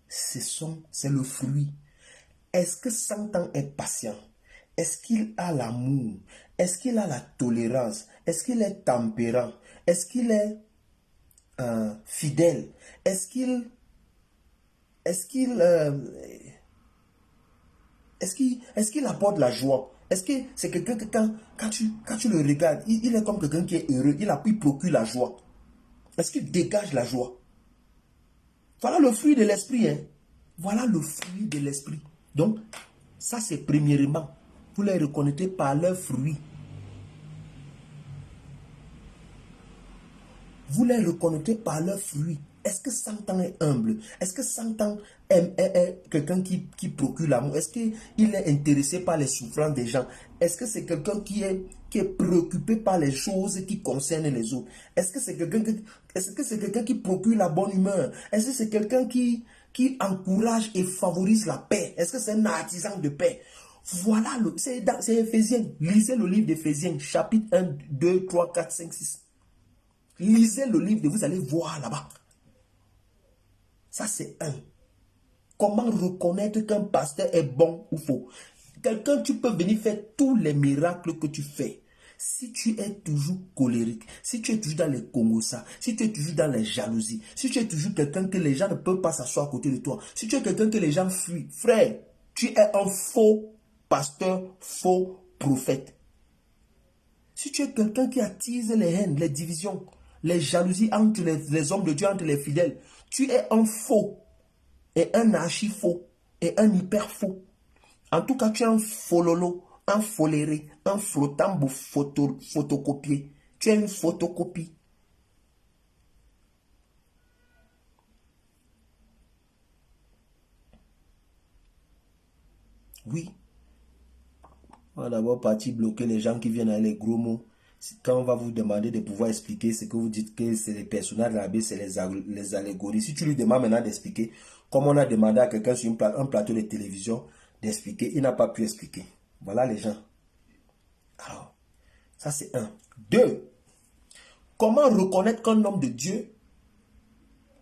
c'est le fruit. Est-ce que 100 ans est patient? Est-ce qu'il a l'amour? Est-ce qu'il a la tolérance? Est-ce qu'il est tempérant? Est-ce qu'il est fidèle? Est-ce qu'il apporte la joie? Est-ce que c'est quelqu'un que quand tu le regardes, il est comme quelqu'un qui est heureux, il procure la joie? Est-ce qu'il dégage la joie? Voilà le fruit de l'esprit. Hein? Voilà le fruit de l'esprit. Donc, ça c'est premièrement. Vous les reconnaîtrez par leurs fruits. Vous les reconnaîtrez par leurs fruits. Est-ce que 100 ans est humble? Est-ce que 100 ans est quelqu'un qui procure l'amour? Est-ce qu'il est intéressé par les souffrances des gens? Est-ce que c'est quelqu'un qui est préoccupé par les choses qui concernent les autres? Est-ce que c'est quelqu'un qui procure la bonne humeur? Est-ce que c'est quelqu'un qui encourage et favorise la paix? Est-ce que c'est un artisan de paix? Voilà, c'est Éphésiens. Lisez le livre d'Éphésiens, chapitre 1, 2, 3, 4, 5, 6. Lisez le livre et vous allez voir là-bas. Ça, c'est un. Comment reconnaître qu'un pasteur est bon ou faux? Quelqu'un, tu peux venir faire tous les miracles que tu fais. Si tu es toujours colérique, si tu es toujours dans les congossas, si tu es toujours dans les jalousies, si tu es toujours quelqu'un que les gens ne peuvent pas s'asseoir à côté de toi, si tu es quelqu'un que les gens fuient, frère, tu es un faux pasteur, faux prophète. Si tu es quelqu'un qui attise les haines, les divisions, les jalousies entre les hommes de Dieu, entre les fidèles, tu es un faux et un archi-faux et un hyper-faux. En tout cas, tu es un fololo, un foléré, un flottant photocopié. Tu es une photocopie. Oui. On va d'abord partir bloquer les gens qui viennent avec les gros mots. Quand on va vous demander de pouvoir expliquer ce que vous dites que c'est les personnages de la Bible, c'est les allégories. Si tu lui demandes maintenant d'expliquer, comme on a demandé à quelqu'un sur un plateau de télévision d'expliquer, il n'a pas pu expliquer. Voilà les gens. Alors, ça c'est un. Deux, comment reconnaître qu'un homme de Dieu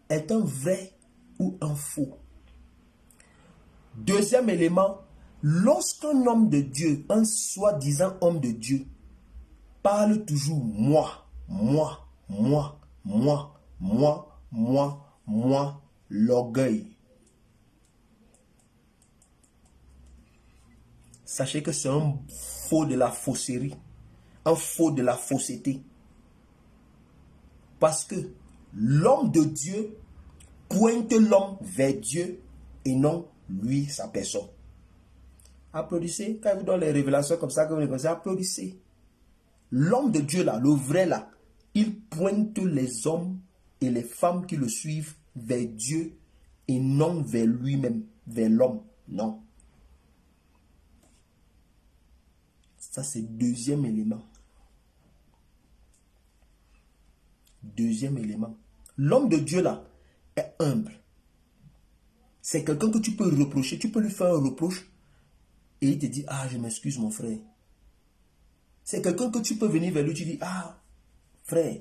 est un vrai ou un faux? Deuxième élément, lorsqu'un homme de Dieu, un soi-disant homme de Dieu, parle toujours moi, l'orgueil. Sachez que c'est un faux de la fausserie, un faux de la fausseté. Parce que l'homme de Dieu pointe l'homme vers Dieu et non lui, sa personne. Applaudissez. Quand il vous donne les révélations comme ça, que vous les connaissez, applaudissez. L'homme de Dieu là, le vrai là, il pointe les hommes et les femmes qui le suivent vers Dieu et non vers lui-même, vers l'homme. Non. Ça, c'est deuxième élément. Deuxième élément. L'homme de Dieu là est humble. C'est quelqu'un que tu peux reprocher. Tu peux lui faire un reproche et il te dit, ah, je m'excuse mon frère. C'est quelqu'un que tu peux venir vers lui, tu dis, ah, frère,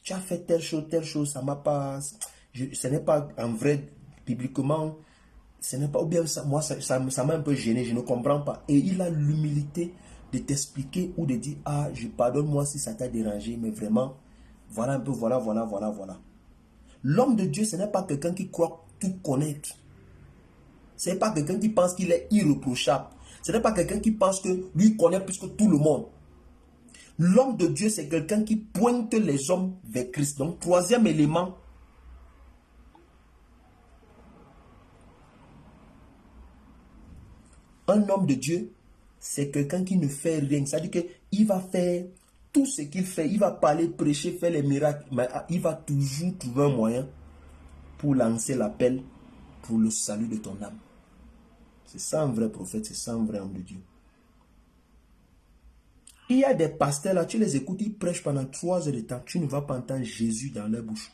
tu as fait telle chose, ça m'a pas... ce n'est pas en vrai, bibliquement, ce n'est pas... Ou bien ça, moi, ça m'a un peu gêné, je ne comprends pas. Et il a l'humilité de t'expliquer ou de dire, ah, je pardonne-moi si ça t'a dérangé, mais vraiment, voilà un peu, voilà. L'homme de Dieu, ce n'est pas quelqu'un qui croit tout connaître. Ce n'est pas quelqu'un qui pense qu'il est irréprochable. Ce n'est pas quelqu'un qui pense que lui connaît plus que tout le monde. L'homme de Dieu, c'est quelqu'un qui pointe les hommes vers Christ. Donc, troisième élément, un homme de Dieu, c'est quelqu'un qui ne fait rien. C'est-à-dire qu'il va faire tout ce qu'il fait. Il va parler, prêcher, faire les miracles. Mais il va toujours trouver un moyen pour lancer l'appel pour le salut de ton âme. C'est ça un vrai prophète, c'est ça un vrai homme de Dieu. Il y a des pasteurs là, tu les écoutes, ils prêchent pendant 3 heures de temps. Tu ne vas pas entendre Jésus dans leur bouche.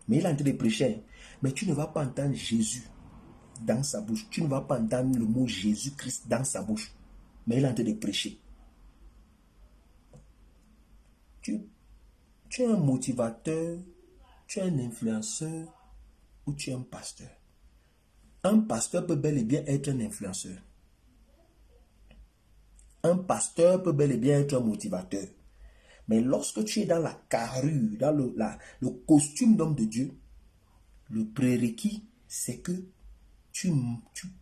Mais il est en train de prêcher. Mais tu ne vas pas entendre Jésus dans sa bouche. Tu ne vas pas entendre le mot Jésus-Christ dans sa bouche. Mais il est en train de prêcher. Tu es un motivateur, tu es un influenceur ou tu es un pasteur. Un pasteur peut bel et bien être un influenceur. Un pasteur peut bel et bien être un motivateur. Mais lorsque tu es dans la carrure, dans le costume d'homme de Dieu, le prérequis, c'est que tu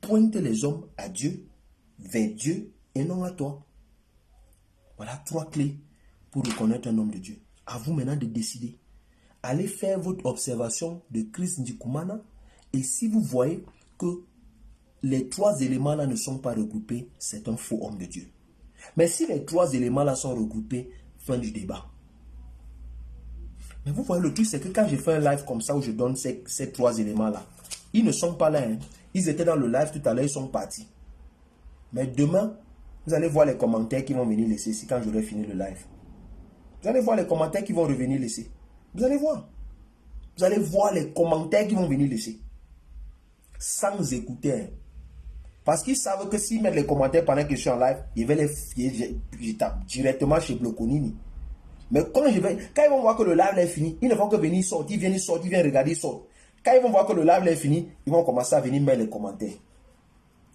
pointes les hommes à Dieu, vers Dieu et non à toi. Voilà 3 clés pour reconnaître un homme de Dieu. À vous maintenant de décider. Allez faire votre observation de Christ Ndikumana et si vous voyez que les 3 éléments là ne sont pas regroupés, c'est un faux homme de Dieu. Mais si les 3 éléments là sont regroupés, fin du débat. Mais vous voyez, le truc, c'est que quand je fais un live comme ça où je donne ces 3 éléments là, ils ne sont pas là. Hein. Ils étaient dans le live tout à l'heure, ils sont partis. Mais demain, vous allez voir les commentaires qui vont venir laisser ici quand j'aurai fini le live. Vous allez voir les commentaires qui vont revenir laisser. Vous allez voir. Vous allez voir les commentaires qui vont venir laisser. Sans écouter. Hein. Parce qu'ils savent que s'ils mettent les commentaires pendant que je suis en live, je tape directement chez Bloconini. Mais quand ils vont voir que le live est fini, ils ne vont que venir sortir, ils viennent regarder, ils sortent. Quand ils vont voir que le live est fini, ils vont commencer à venir mettre les commentaires.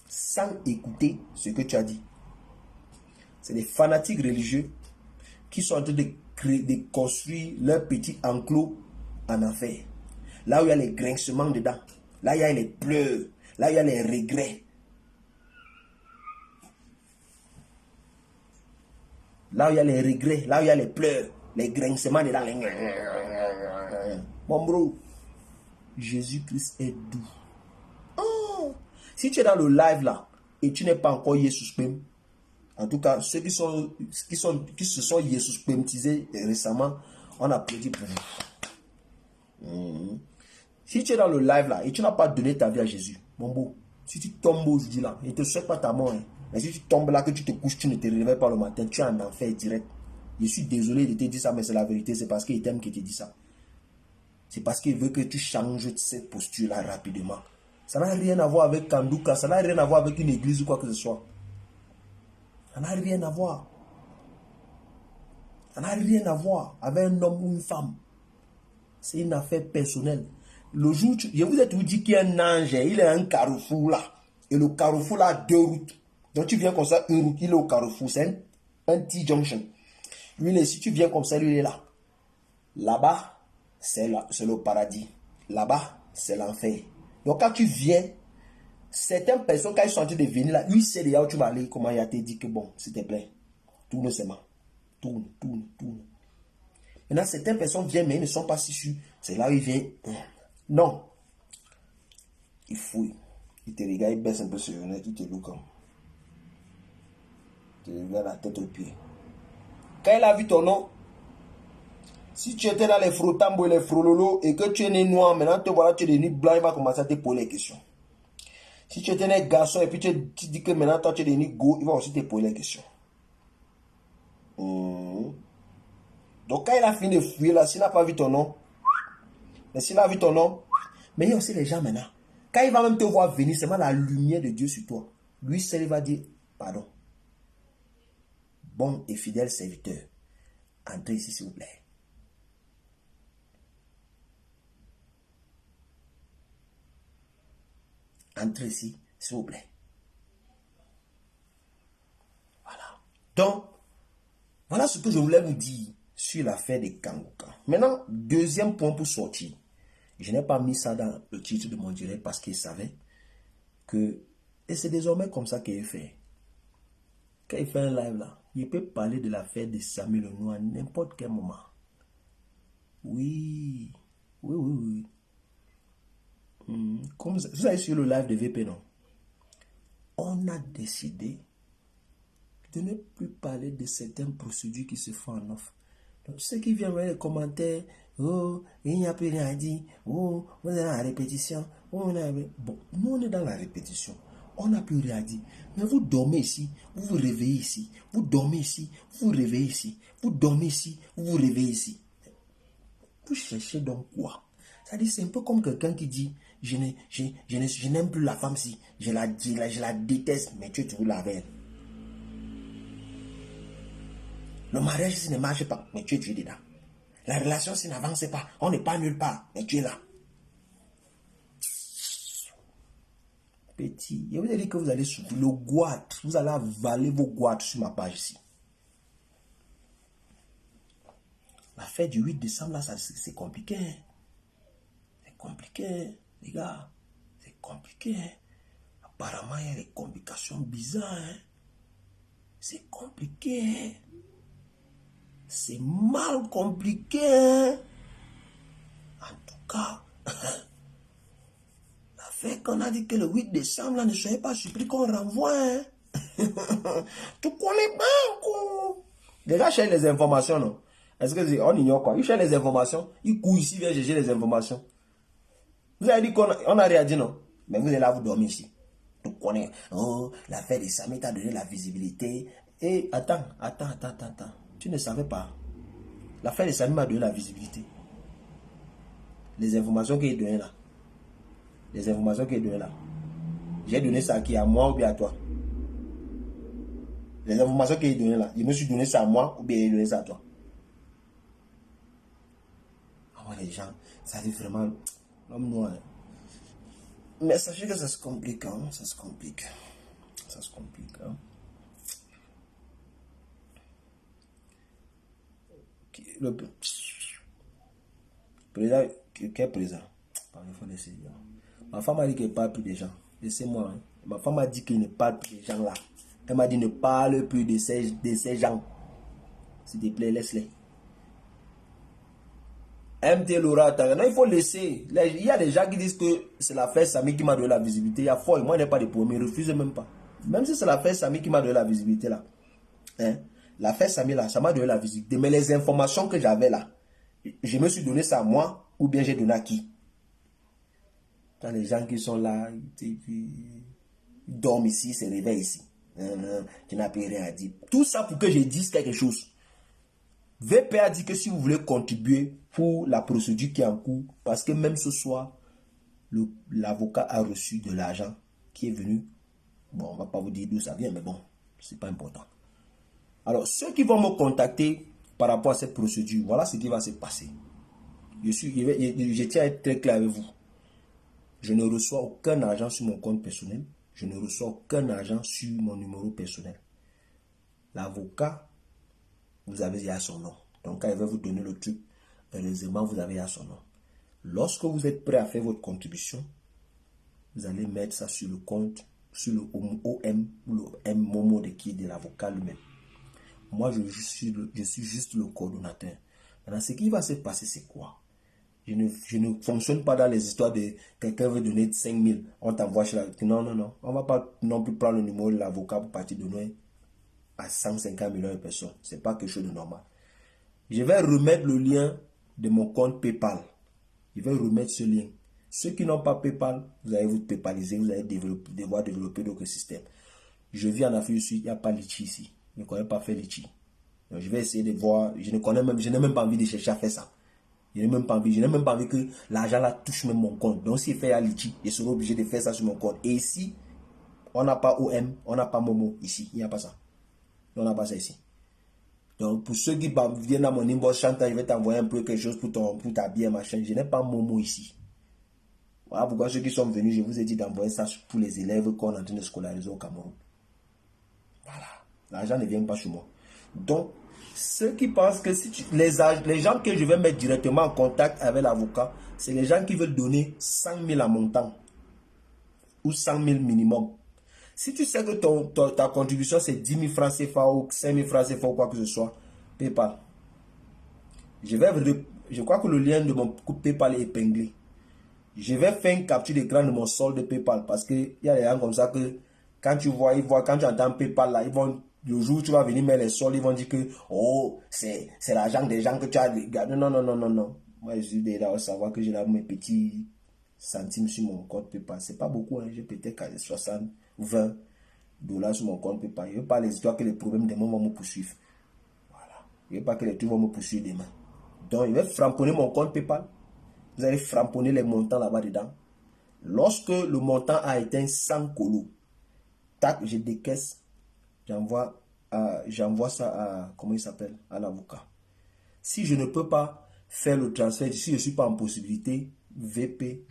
Sans écouter ce que tu as dit. C'est des fanatiques religieux qui sont en train de construire leur petit enclos en enfer. Là où il y a les grincements dedans. Là où il y a les pleurs. Là où il y a les regrets. Là où il y a les regrets, là où il y a les pleurs, les grincements dedans. Mon bro, Jésus-Christ est doux. Oh. Si tu es dans le live là et tu n'es pas encore Jesus Pem, en tout cas, ceux qui se sont Jesus Pemtisés récemment, on applaudit pour vous. Si tu es dans le live là et tu n'as pas donné ta vie à Jésus, mon beau, si tu tombes aujourd'hui là, il ne te souhaite pas ta mort. Hein. Mais si tu tombes là, que tu te couches, tu ne te réveilles pas le matin, tu es en enfer direct. Je suis désolé de te dire ça, mais c'est la vérité. C'est parce qu'il t'aime qu'il te dit ça. C'est parce qu'il veut que tu changes cette posture-là rapidement. Ça n'a rien à voir avec Kanduka, ça n'a rien à voir avec une église ou quoi que ce soit. Ça n'a rien à voir. Ça n'a rien à voir avec un homme ou une femme. C'est une affaire personnelle. Le jour, je vous ai toujours dit qu'il y a un ange, il est un carrefour là. Et le carrefour là a 2 routes. Donc tu viens comme ça, une route, il est au carrefour, c'est un T-junction. Lui, si tu viens comme ça, lui, il est là. Là-bas, c'est le paradis. Là-bas, c'est l'enfer. Donc quand tu viens, certaines personnes, quand ils sont en train de venir là, lui, c'est déjà où tu vas aller, comment il a été dit que bon, s'il te plaît, tourne seulement. Tourne. Maintenant, certaines personnes viennent, mais ils ne sont pas si sûrs. C'est là où ils viennent. Non. Il fouille. Il te regarde, il baisse un peu sur le nez, il te loue comme. Il te regarde la tête aux pieds. Quand il a vu ton nom, si tu étais dans les frottambo et les frololo et que tu es né noir, maintenant te voilà, tu es devenu blanc, il va commencer à te poser les questions. Si tu étais né garçon et puis tu dis que maintenant toi tu es devenu go, il va aussi te poser les questions. Donc quand il a fini de fouiller là, s'il n'a pas vu ton nom, mais s'il a vu ton nom, mais il y a aussi les gens maintenant. Quand il va même te voir venir, c'est la lumière de Dieu sur toi. Lui seul, il va dire, pardon. Bon et fidèle serviteur, entrez ici s'il vous plaît. Entrez ici, s'il vous plaît. Voilà. Donc, voilà ce que je voulais vous dire sur l'affaire des Kangouka. Maintenant, deuxième point pour sortir. Je n'ai pas mis ça dans le titre de mon direct parce qu'il savait que... Et c'est désormais comme ça qu'il fait. Quand il fait un live là, il peut parler de l'affaire de Samuel Lenoir à n'importe quel moment. Oui. Oui. Comme vous savez sur le live de VP, non? On a décidé de ne plus parler de certaines procédures qui se font en off. Donc, ceux qui viennent voir les commentaires, oh, il n'y a plus rien à dire, oh, vous êtes dans la répétition, oh, bon, nous on est dans la répétition, on n'a plus rien à dire. Mais vous dormez ici, vous vous réveillez ici, vous dormez ici, vous vous réveillez ici, vous dormez ici, vous vous réveillez ici. Vous cherchez donc quoi? C'est-à-dire, c'est un peu comme quelqu'un qui dit, je n'aime plus la femme si, je la déteste, mais tu es toujours la avec elle. Le mariage, si ne marche pas, mais tu es dedans. La relation, si n'avance pas, on n'est pas nulle part, mais tu es là. Petit, je vous ai dit que vous allez souffrir le goût, vous allez avaler vos goûts sur ma page ici. L'affaire du 8 décembre, là, c'est compliqué. C'est compliqué, les gars. C'est compliqué. Apparemment, il y a des complications bizarres. Hein? C'est compliqué. C'est mal compliqué. En tout cas, l'affaire qu'on a dit que le 8 décembre, là, ne soyez pas surpris qu'on renvoie. Hein? Tu connais pas encore. Les gars cherchent les informations, non? Est-ce que on ignore quoi? Ils cherchent les informations. Ils courent ici, viennent chercher les informations. Vous avez dit qu'on a rien dit, non? Mais vous êtes là, vous dormez ici. Tu connais. Oh, l'affaire de Samy t'a donné la visibilité. Et attends. Tu ne savais pas. L'affaire de Samy m'a donné la visibilité. Les informations qu'il a données là. Les informations qu'il a données là. J'ai donné ça à qui? À moi ou bien à toi? Les informations qu'il a données là. Je me suis donné ça à moi ou bien il a donné ça à toi? Ah ouais, les gens, ça dit vraiment l'homme noir. Mais sachez que ça se complique, hein? Ça se complique. Ça se complique, hein? Le président, quel président? Il faut laisser. Ma femme a dit qu'elle ne parle plus des gens. Laissez-moi. Hein? Ma femme a dit qu'il ne parle plus des gens là. Elle m'a dit ne parle plus de ces gens. S'il te plaît, laisse-les. MT Laura, non, il faut laisser. Il y a des gens qui disent que c'est l'affaire Samy qui m'a donné la visibilité. Il y a fort, moi, je n'ai pas de premier, refuse même pas. Même si c'est l'affaire Samy qui m'a donné la visibilité là. Hein? L'affaire Samy là, ça m'a donné la visibilité. Mais les informations que j'avais là, je me suis donné ça à moi ou bien j'ai donné à qui? Quand les gens qui sont là, ils dorment ici, se réveillent ici. Tu n'as plus rien à dire. Tout ça pour que je dise quelque chose. VP a dit que si vous voulez contribuer pour la procédure qui est en cours, parce que même ce soir, l'avocat a reçu de l'argent qui est venu. Bon, on ne va pas vous dire d'où ça vient, mais bon, c'est pas important. Alors, ceux qui vont me contacter par rapport à cette procédure, voilà ce qui va se passer. Je tiens à être très clair avec vous. Je ne reçois aucun argent sur mon compte personnel. Je ne reçois aucun argent sur mon numéro personnel. L'avocat, vous avez à son nom. Donc, quand il va vous donner le truc, heureusement, vous avez à son nom. Lorsque vous êtes prêt à faire votre contribution, vous allez mettre ça sur le compte, sur le OM ou le M Momo de l'avocat lui-même. Moi, je suis juste le coordonnateur. Maintenant, ce qui va se passer, c'est quoi? Je ne fonctionne pas dans les histoires de quelqu'un veut donner 5 000, on t'envoie chez la... Non. On ne va pas non plus prendre le numéro de l'avocat pour partir donner à 150 millions de personnes. Ce n'est pas quelque chose de normal. Je vais remettre le lien de mon compte PayPal. Je vais remettre ce lien. Ceux qui n'ont pas PayPal, vous allez vous PayPaliser, vous allez devoir développer d'autres systèmes. Je vis en Afrique du Sud, il n'y a pas Litchi ici. Je ne connais pas faire Litchi. Donc je vais essayer de voir, je n'ai même pas envie de chercher à faire ça. Je n'ai même pas envie que l'argent là touche même mon compte. Donc s'il fait à Litchi, je serai obligé de faire ça sur mon compte. Et ici, on n'a pas OM, on n'a pas Momo ici, il n'y a pas ça. On n'a pas ça ici. Donc pour ceux qui viennent à mon inbox, Chantal, je vais t'envoyer un peu quelque chose pour t'habiller, machin. Je n'ai pas Momo ici. Voilà pourquoi ceux qui sont venus, je vous ai dit d'envoyer ça pour les élèves qu'on est en train de scolariser au Cameroun. Voilà. L'argent ne vient pas chez moi. Donc, ceux qui pensent que si les gens que je vais mettre directement en contact avec l'avocat, c'est les gens qui veulent donner 100 000 à montant ou 100 000 minimum. Si tu sais que ta contribution c'est 10 000 francs CFA ou 5 000 francs CFA ou quoi que ce soit, PayPal. Je crois que le lien de mon PayPal est épinglé. Je vais faire une capture d'écran de mon solde de PayPal parce qu'il y a des gens comme ça que quand tu vois, quand tu entends PayPal là, le jour où tu vas venir mettre les soldes, ils vont dire que oh, c'est l'argent des gens que tu as gardé. Non, non, non, non, non. Moi, je suis déjà au savoir que j'ai là mes petits centimes sur mon compte PayPal. C'est pas beaucoup, hein. J'ai peut-être 60, 20 dollars sur mon compte PayPal. Je ne veux pas les histoires que les problèmes des gens vont me poursuivre. Voilà. Je ne veux pas que les trucs vont me poursuivre demain. Donc, je vais framponner mon compte PayPal. Vous allez framponner les montants là-bas dedans. Lorsque le montant a atteint 100 colos, tac, je décaisse, j'envoie ça à, comment il s'appelle, à l'avocat. Si je ne peux pas faire le transfert, si je ne suis pas en possibilité, VP,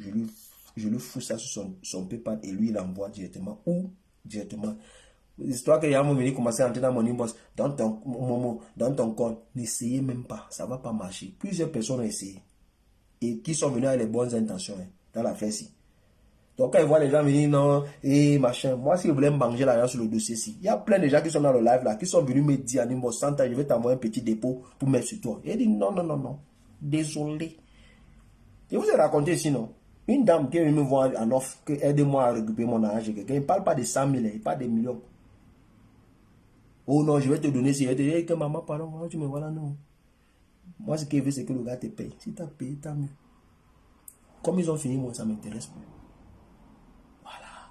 je lui fous ça sur son PayPal et lui il envoie directement ou directement. L'histoire que les gens vont venir commencer à entrer dans mon inbox, dans ton compte, n'essayez même pas, ça ne va pas marcher. Plusieurs personnes ont essayé. Et qui sont venus avec les bonnes intentions hein, dans l'affaire-ci. Donc quand ils voient les gens venir, non, et machin, moi si je voulais manger l'argent sur le dossier-ci, il y a plein de gens qui sont dans le live là, qui sont venus me dire, Animbo, Santa, je vais t'envoyer un petit dépôt pour mettre sur toi. Et il dit, non, non, non, non, désolé. Je vous ai raconté ici, non, une dame qui est venue me voir en offre, que aide-moi à récupérer mon argent, quelqu'un, il ne parle pas de 100 000, il parle des millions. Oh non, je vais te donner, si je te dis, que maman, pardon, tu me vois là, non. Moi, ce qu'il veut, c'est que le gars te paye. Si tu as payé, tant mieux. Comme ils ont fini, moi, ça ne m'intéresse plus. Voilà.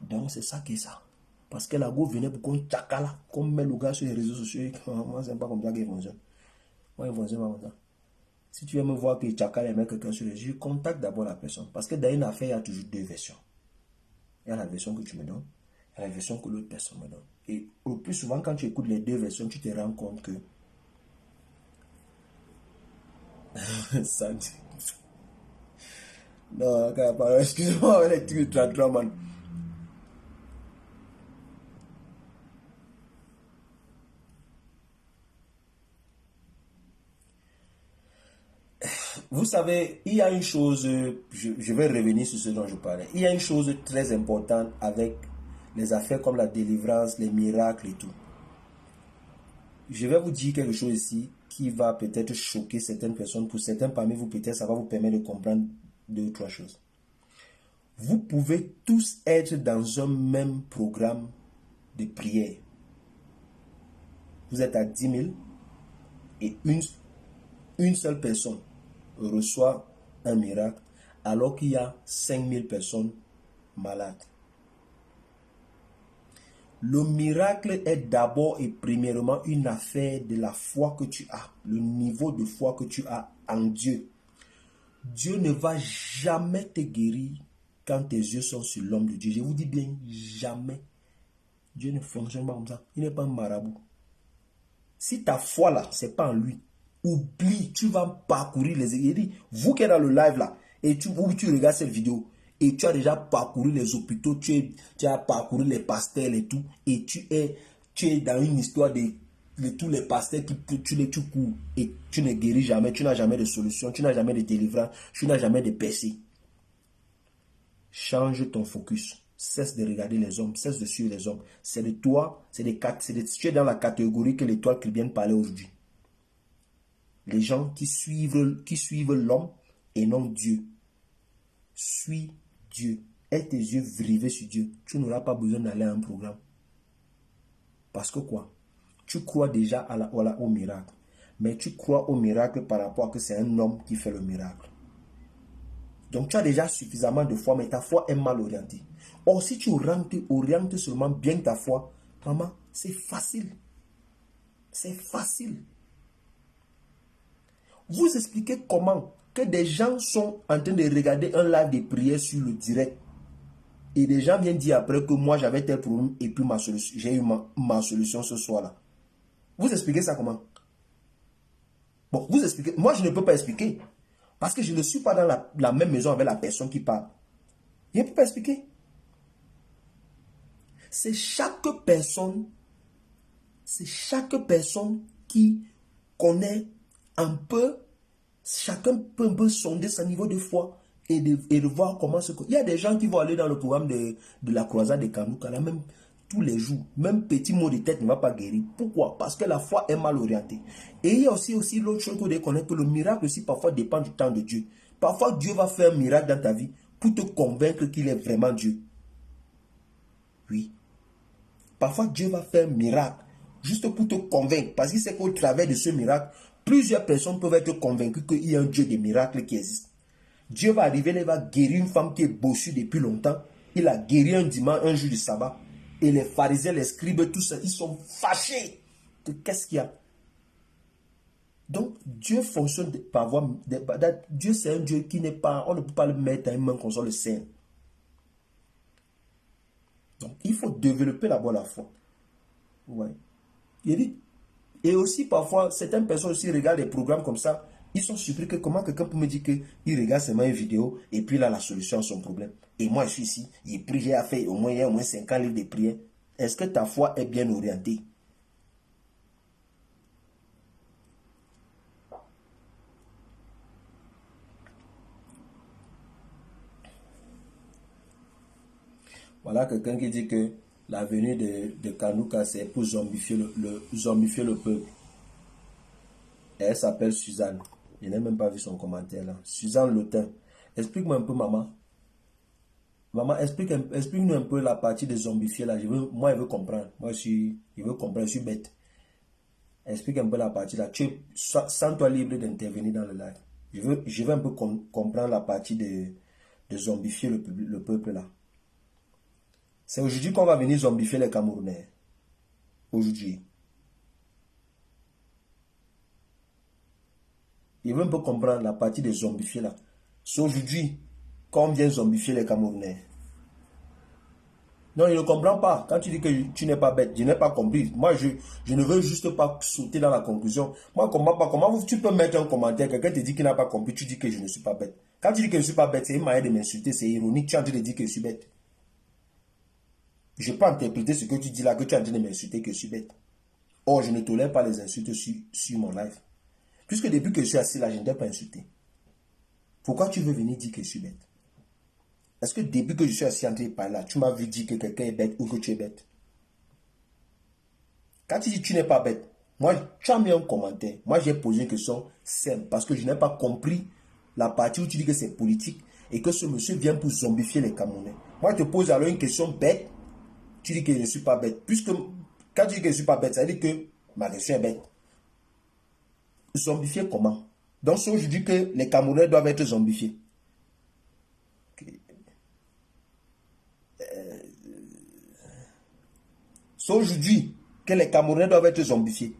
Donc, c'est ça qui est ça. Parce que la go venait pour qu'on tchakala, qu'on met le gars sur les réseaux sociaux. Moi, c'est pas comme ça qu'ils fonctionnent. Moi, ils fonctionnent pas comme ça. Si tu veux me voir que tchakala et met quelqu'un sur les réseaux, contacte d'abord la personne. Parce que dans une affaire, il y a toujours deux versions. Il y a la version que tu me donnes, il y a la version que l'autre personne me donne. Et le plus souvent, quand tu écoutes les deux versions, tu te rends compte que ça dit. Non, excusez-moi, les trucs de 33 man. Vous savez, il y a une chose, je vais revenir sur ce dont je parlais. Il y a une chose très importante avec les affaires comme la délivrance, les miracles et tout. Je vais vous dire quelque chose ici qui va peut-être choquer certaines personnes. Pour certains parmi vous, peut-être ça va vous permettre de comprendre deux ou trois choses. Vous pouvez tous être dans un même programme de prière. Vous êtes à 10 000 et une seule personne reçoit un miracle alors qu'il y a 5 000 personnes malades. Le miracle est d'abord et premièrement une affaire de la foi que tu as, le niveau de foi que tu as en Dieu. Dieu ne va jamais te guérir quand tes yeux sont sur l'homme de Dieu. Je vous dis bien, jamais. Dieu ne fonctionne pas comme ça. Il n'est pas un marabout. Si ta foi là, c'est pas en lui, oublie, tu vas parcourir les... Il dit, vous qui êtes dans le live là, et tu regardes cette vidéo, et tu as déjà parcouru les hôpitaux, tu as parcouru les pasteurs et tout, et tu es dans une histoire de tous les pasteurs tu cours, et tu ne guéris jamais, tu n'as jamais de solution, tu n'as jamais de délivrance, tu n'as jamais de percée. Change ton focus. Cesse de regarder les hommes, cesse de suivre les hommes. C'est de toi, tu es dans la catégorie que l'étoile chrétienne parlait aujourd'hui. Les gens qui suivent l'homme et non Dieu. Suis Dieu. Aie tes yeux rivés sur Dieu. Tu n'auras pas besoin d'aller à un programme. Parce que quoi? Tu crois déjà au miracle. Mais tu crois au miracle par rapport à que c'est un homme qui fait le miracle. Donc tu as déjà suffisamment de foi, mais ta foi est mal orientée. Or, si tu orientes seulement bien ta foi, maman, c'est facile. C'est facile. Vous expliquez comment que des gens sont en train de regarder un live de prière sur le direct. Et des gens viennent dire après que moi j'avais tel problème et puis j'ai eu ma solution ce soir-là. Vous expliquez ça comment? Bon, vous expliquez. Moi je ne peux pas expliquer. Parce que je ne suis pas dans la même maison avec la personne qui parle. Je ne peux pas expliquer. C'est chaque personne qui connaît un peu, chacun peut un peu sonder son niveau de foi et de voir comment se... Il y a des gens qui vont aller dans le programme de la croisade de Kanouka, là même tous les jours, même petit mot de tête ne va pas guérir. Pourquoi? Parce que la foi est mal orientée. Et il y a aussi l'autre chose que vous devez connaître, que le miracle aussi parfois dépend du temps de Dieu. Parfois Dieu va faire un miracle dans ta vie pour te convaincre qu'il est vraiment Dieu. Oui. Parfois Dieu va faire un miracle juste pour te convaincre. Parce qu'il sait qu'au travers de ce miracle, plusieurs personnes peuvent être convaincues qu'il y a un Dieu des miracles qui existe. Dieu va arriver, il va guérir une femme qui est bossue depuis longtemps. Il a guéri un dimanche, un jour de sabbat. Et les pharisiens, les scribes, tout ça, ils sont fâchés. Qu'est-ce qu'il y a? Donc, Dieu fonctionne par voie... Dieu, c'est un Dieu qui n'est pas... On ne peut pas le mettre à une main comme ça, le Saint. Donc, il faut développer d'abord la foi. Ouais. Et aussi, parfois, certaines personnes aussi regardent des programmes comme ça. Ils sont surpris que comment quelqu'un peut me dire qu'il regarde seulement une vidéo et puis il a la solution à son problème. Et moi, je suis ici, j'ai prié, j'ai fait au moins 50 livres de prière. Est-ce que ta foi est bien orientée? Voilà quelqu'un qui dit que la venue de Kanouka, c'est pour zombifier le peuple. Et elle s'appelle Suzanne. Je n'ai même pas vu son commentaire là. Suzanne Lotin. Explique-moi un peu, maman. Maman, explique-nous un peu la partie des zombifiés là. Moi, je veux comprendre. Je veux comprendre, je suis bête. Explique un peu la partie là. Sens-toi libre d'intervenir dans le live. Je veux un peu comprendre la partie de zombifier le peuple là. C'est aujourd'hui qu'on va venir zombifier les Camerounais. Aujourd'hui. Je veux un peu comprendre la partie des zombifiés là. C'est aujourd'hui qu'on vient zombifier les Camerounais. Non, je ne comprends pas. Quand tu dis que tu n'es pas bête, je n'ai pas compris. Moi, je ne veux juste pas sauter dans la conclusion. Moi, je ne comprends pas. Comment tu peux mettre un commentaire, quelqu'un te dit qu'il n'a pas compris, tu dis que je ne suis pas bête. Quand tu dis que je ne suis pas bête, c'est une manière de m'insulter, c'est ironique. Tu es en train de dire que je suis bête. Je peux interpréter ce que tu dis là, que tu es en train de m'insulter, que je suis bête. Or, je ne tolère pas les insultes sur mon live. Puisque depuis que je suis assis là, je ne t'ai pas insulté. Pourquoi tu veux venir dire que je suis bête? Est-ce que depuis que je suis assis en train de parler là, tu m'as vu dire que quelqu'un est bête ou que tu es bête? Quand tu dis que tu n'es pas bête, moi, tu as mis un commentaire. Moi, j'ai posé une question simple parce que je n'ai pas compris la partie où tu dis que c'est politique et que ce monsieur vient pour zombifier les Camerounais. Moi, je te pose alors une question bête. Tu dis que je ne suis pas bête. Puisque quand tu dis que je ne suis pas bête, ça veut dire que ma question est bête. Zombifier comment? Donc, c'est aujourd'hui que les Camerounais doivent être zombifiés. C'est aujourd'hui que les Camerounais doivent être zombifiés.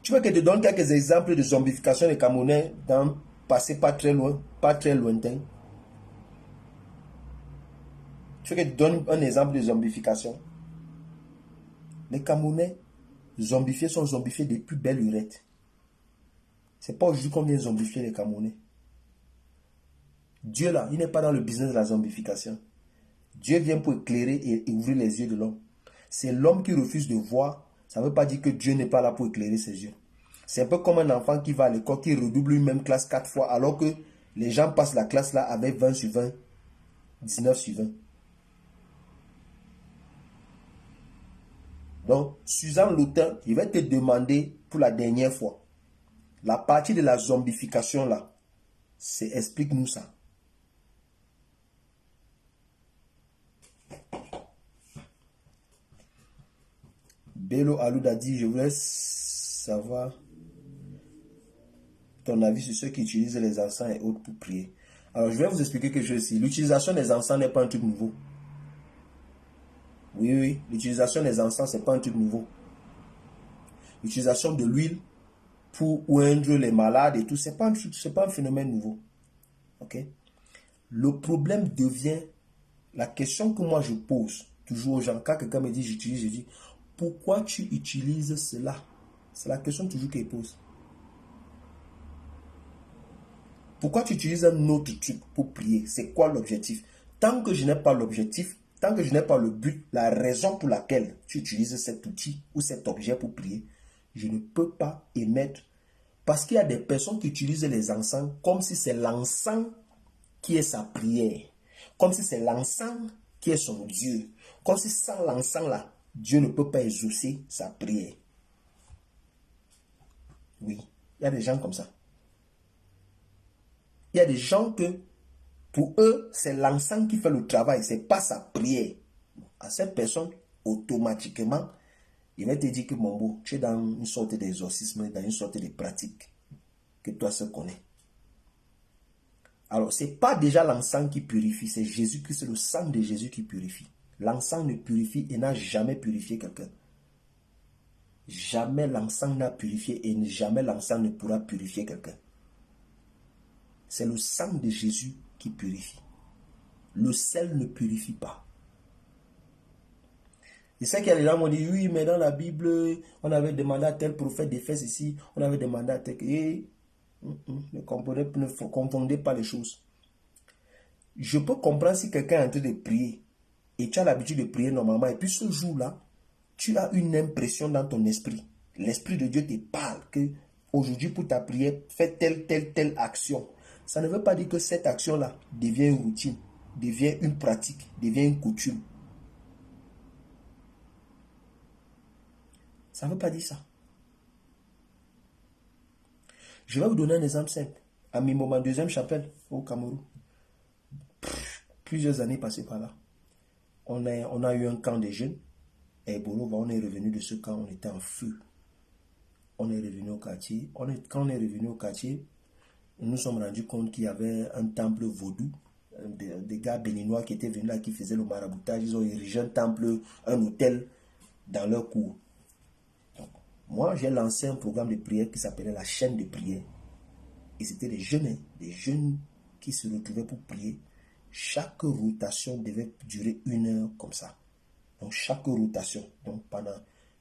Tu veux que je te donne quelques exemples de zombification des Camerounais dans le passé pas très loin, pas très lointain? Tu veux que je te donne un exemple de zombification? Les Camerounais zombifiés sont zombifiés depuis belle lurette. C'est pas aujourd'hui qu'on vient zombifier les Camerounais. Dieu là, il n'est pas dans le business de la zombification. Dieu vient pour éclairer et ouvrir les yeux de l'homme. C'est l'homme qui refuse de voir. Ça ne veut pas dire que Dieu n'est pas là pour éclairer ses yeux. C'est un peu comme un enfant qui va à l'école, qui redouble une même classe 4 fois, alors que les gens passent la classe là avec 20 sur 20, 19 sur 20. Donc, Suzanne Lotin, je vais te demander pour la dernière fois, la partie de la zombification là, c'est explique-nous ça. Bello Aloud a dit, je voulais savoir ton avis sur ceux qui utilisent les encens et autres pour prier. Alors, je vais vous expliquer quelque chose ici. L'utilisation des encens n'est pas un truc nouveau. Oui, l'utilisation des encens, ce n'est pas un truc nouveau. L'utilisation de l'huile pour oindre les malades et tout, ce n'est pas un phénomène nouveau. Ok? Le problème devient, la question que moi je pose toujours aux gens, quand quelqu'un me dit j'utilise, je dis, pourquoi tu utilises cela? C'est la question toujours qu'il pose. Pourquoi tu utilises un autre truc pour prier? C'est quoi l'objectif? Tant que je n'ai pas l'objectif, tant que je n'ai pas le but, la raison pour laquelle tu utilises cet outil ou cet objet pour prier, je ne peux pas émettre. Parce qu'il y a des personnes qui utilisent les encens comme si c'est l'encens qui est sa prière. Comme si c'est l'encens qui est son Dieu. Comme si sans l'encens là, Dieu ne peut pas exaucer sa prière. Oui, il y a des gens comme ça. Il y a des gens que, pour eux, c'est l'encens qui fait le travail, ce n'est pas sa prière. À cette personne, automatiquement, il va te dire que mon beau, tu es dans une sorte d'exorcisme, dans une sorte de pratique que toi seul connais. Alors, ce n'est pas déjà l'encens qui purifie, c'est Jésus-Christ, c'est le sang de Jésus qui purifie. L'encens ne purifie et n'a jamais purifié quelqu'un. Jamais l'encens n'a purifié et jamais l'encens ne pourra purifier quelqu'un. C'est le sang de Jésus qui purifie. Le sel ne purifie pas. Je sais qu'il y a des gens qui m'ont dit, oui, mais dans la Bible, on avait demandé à tel prophète de faire ceci, on avait demandé à tel... Ne confondez pas les choses. Je peux comprendre si quelqu'un est en train de prier et tu as l'habitude de prier normalement et puis ce jour-là, tu as une impression dans ton esprit. L'Esprit de Dieu te parle que aujourd'hui pour ta prière, fais telle action. Ça ne veut pas dire que cette action-là devient une routine, devient une pratique, devient une coutume. Ça ne veut pas dire ça. Je vais vous donner un exemple simple. À mi moment, deuxième chapelle au Cameroun. Plusieurs années passées par là. On a eu un camp de jeunes. Et Bolova, on est revenu de ce camp, on était en feu. On est revenu au quartier. Quand on est revenu au quartier, nous nous sommes rendus compte qu'il y avait un temple vaudou. Des gars béninois qui étaient venus là, qui faisaient le maraboutage. Ils ont érigé un temple, un hôtel dans leur cour. Donc, moi, j'ai lancé un programme de prière qui s'appelait la chaîne de prière. Et c'était des jeunes qui se retrouvaient pour prier. Chaque rotation devait durer 1 heure comme ça. Donc, chaque rotation. Donc, pendant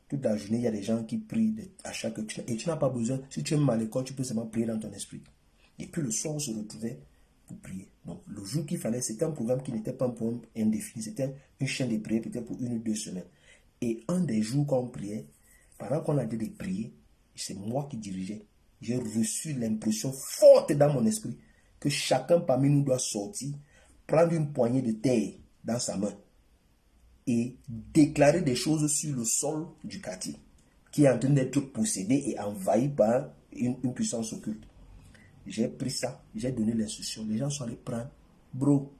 toute la journée, il y a des gens qui prient à chaque... Et tu n'as pas besoin, si tu es mal à l'école, tu peux seulement prier dans ton esprit. Et puis, le soir, on se retrouvait pour prier. Donc, le jour qu'il fallait, c'était un programme qui n'était pas un programme indéfini. C'était une chaîne de prière, peut-être pour 1 ou 2 semaines. Et un des jours qu'on priait, pendant qu'on a dit de prier, c'est moi qui dirigeais. J'ai reçu l'impression forte dans mon esprit que chacun parmi nous doit sortir, prendre une poignée de terre dans sa main et déclarer des choses sur le sol du quartier qui est en train d'être possédé et envahi par une puissance occulte. J'ai pris ça, j'ai donné l'instruction, les gens sont allés prendre. Bro,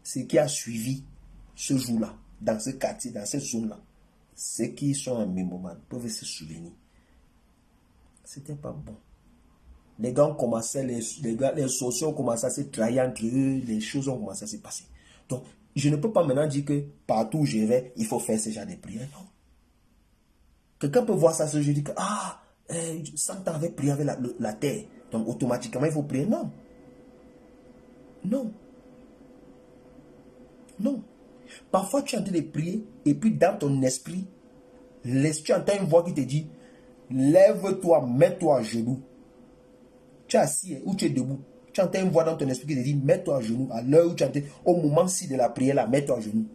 ce qui a suivi ce jour-là, dans ce quartier, dans cette zone-là, ceux qui sont en mémoire peuvent se souvenir. C'était pas bon. Les gars ont commencé, les sorciers ont commencé à se trahir entre eux, les choses ont commencé à se passer. Donc, je ne peux pas maintenant dire que partout où je vais, il faut faire ce genre de prière. Non. Quelqu'un peut voir ça, je dis que, Satan avait prié avec la terre. Donc, automatiquement, il faut prier. Non. Non. Non. Parfois, tu es en train de prier et puis dans ton esprit, tu entends une voix qui te dit, lève-toi, mets-toi à genoux. Tu es assis ou tu es debout. Tu entends une voix dans ton esprit qui te dit, mets-toi à genoux. À l'heure où tu entends, au moment-ci de la prière, là, mets-toi à genoux.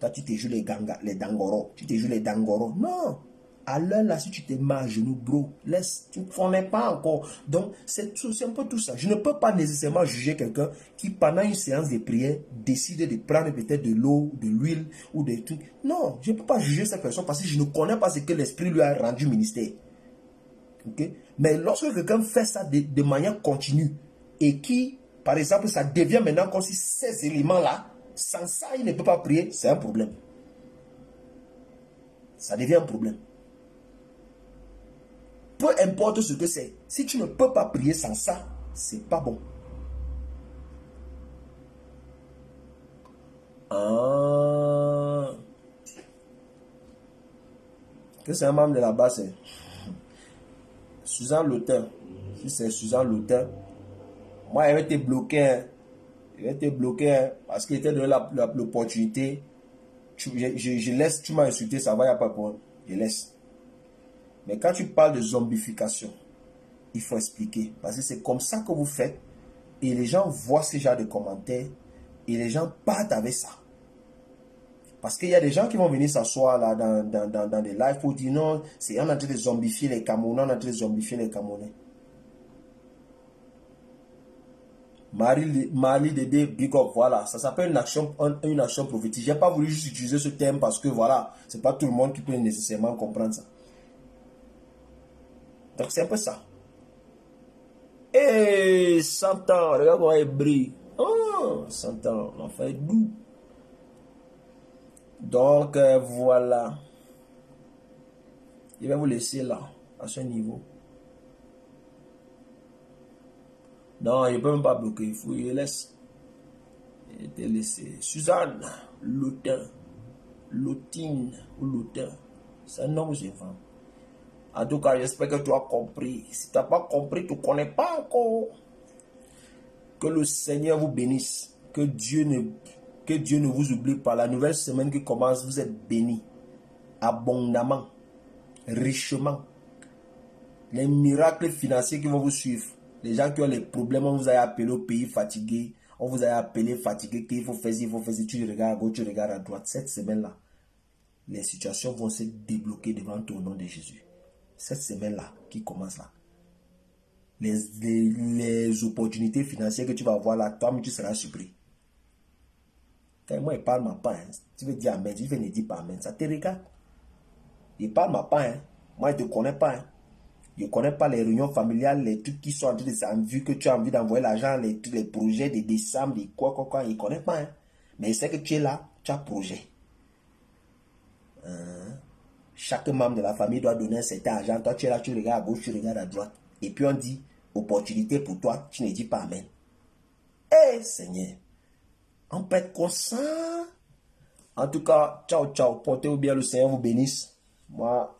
Toi, tu te joues les dangoros. Tu te joues les dangoros. Non. À l'heure là, si tu te mets à genoux, bro, laisse, tu ne connais pas encore. Donc, c'est un peu tout ça. Je ne peux pas nécessairement juger quelqu'un qui, pendant une séance de prière, décide de prendre peut-être de l'eau, de l'huile ou des trucs. Non, je ne peux pas juger cette personne parce que je ne connais pas ce que l'Esprit lui a rendu ministère. Okay? Mais lorsque quelqu'un fait ça de manière continue et qui, par exemple, ça devient maintenant comme si ces éléments-là, sans ça, il ne peut pas prier, c'est un problème. Ça devient un problème. Peu importe ce que c'est, si tu ne peux pas prier sans ça, c'est pas bon. Que c'est un membre de la base, c'est Suzanne Luther. Si c'est Suzanne Luther, moi, elle va été bloquée. Elle va été bloquée parce qu'il était donné l'opportunité. Je laisse, tu m'as insulté, ça va, il n'y a pas de problème. Je laisse. Mais quand tu parles de zombification, il faut expliquer. Parce que c'est comme ça que vous faites. Et les gens voient ce genre de commentaires. Et les gens partent avec ça. Parce qu'il y a des gens qui vont venir s'asseoir là dans des lives pour dire non, c'est on est en train de zombifier les Camerounais, on est en train de zombifier les Camerounais. Marie Dédé, big up, voilà. Ça s'appelle une action prophétique. J'ai pas voulu juste utiliser ce terme parce que voilà, c'est pas tout le monde qui peut nécessairement comprendre ça. Donc c'est un peu ça. Et 100 ans, regarde comment il brille. Oh, 100 ans, l'enfant est doux. Donc voilà. Je vais vous laisser là, à ce niveau. Non, je ne peux même pas bloquer. Il faut que je laisse. Je te laisser. Suzanne, Lotine ou Lotin. C'est un homme ou c'est une femme. En tout cas, j'espère que tu as compris. Si tu n'as pas compris, tu ne connais pas encore. Que le Seigneur vous bénisse. Que Dieu ne vous oublie pas. La nouvelle semaine qui commence, vous êtes bénis. Abondamment. Richement. Les miracles financiers qui vont vous suivre. Les gens qui ont les problèmes, on vous a appelé au pays fatigué. On vous a appelé fatigué qu'il faut faire, il faut faire. Tu regardes à gauche, tu regardes à droite. Cette semaine-là, les situations vont se débloquer devant toi au nom de Jésus. Cette semaine-là, qui commence là. Les opportunités financières que tu vas avoir là, toi-même, tu seras surpris. Quand moi, il parle ma pain, hein. Tu veux dire amen, tu veux ne dire pas amen. Ça te regarde. Il parle ma pain, hein. Moi, je ne te connais pas. Hein. Je ne connais pas les réunions familiales, les trucs qui sont en train de s'en vu que tu as envie d'envoyer l'argent, les projets de décembre, de quoi. Il ne connaît pas. Hein. Mais il sait que tu es là, tu as projet. Chaque membre de la famille doit donner un certain argent. Toi, tu es là, tu regardes à gauche, tu regardes à droite. Et puis on dit, opportunité pour toi, tu ne dis pas amen. Eh Seigneur, on peut être conscient. En tout cas, ciao, ciao. Portez-vous bien, le Seigneur vous bénisse. Moi,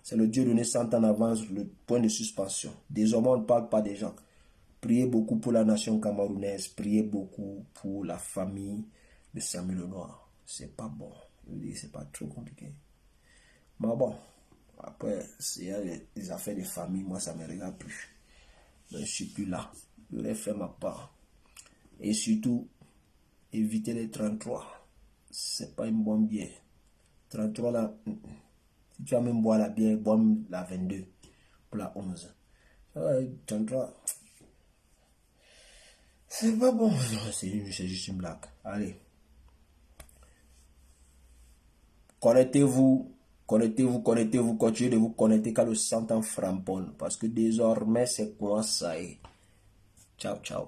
c'est le Dieu donné 100 ans en avance, le point de suspension. Désormais, on ne parle pas des gens. Priez beaucoup pour la nation camerounaise. Priez beaucoup pour la famille de Samuel Lenoir. C'est pas bon. Je veux dire, c'est pas trop compliqué. Mais bon, après, s'il y a des affaires de famille, moi, ça ne me regarde plus. Donc, je ne suis plus là. Je vais faire ma part. Et surtout, éviter les 33. C'est pas une bonne bière. 33 là, si tu vas même boire la bière, bois la 22 pour la 11. 33, c'est pas bon. C'est juste une blague. Allez. Connectez-vous, continuez de vous connecter quand le 100 ans framponne. Parce que désormais, c'est quoi ça? Ciao, ciao.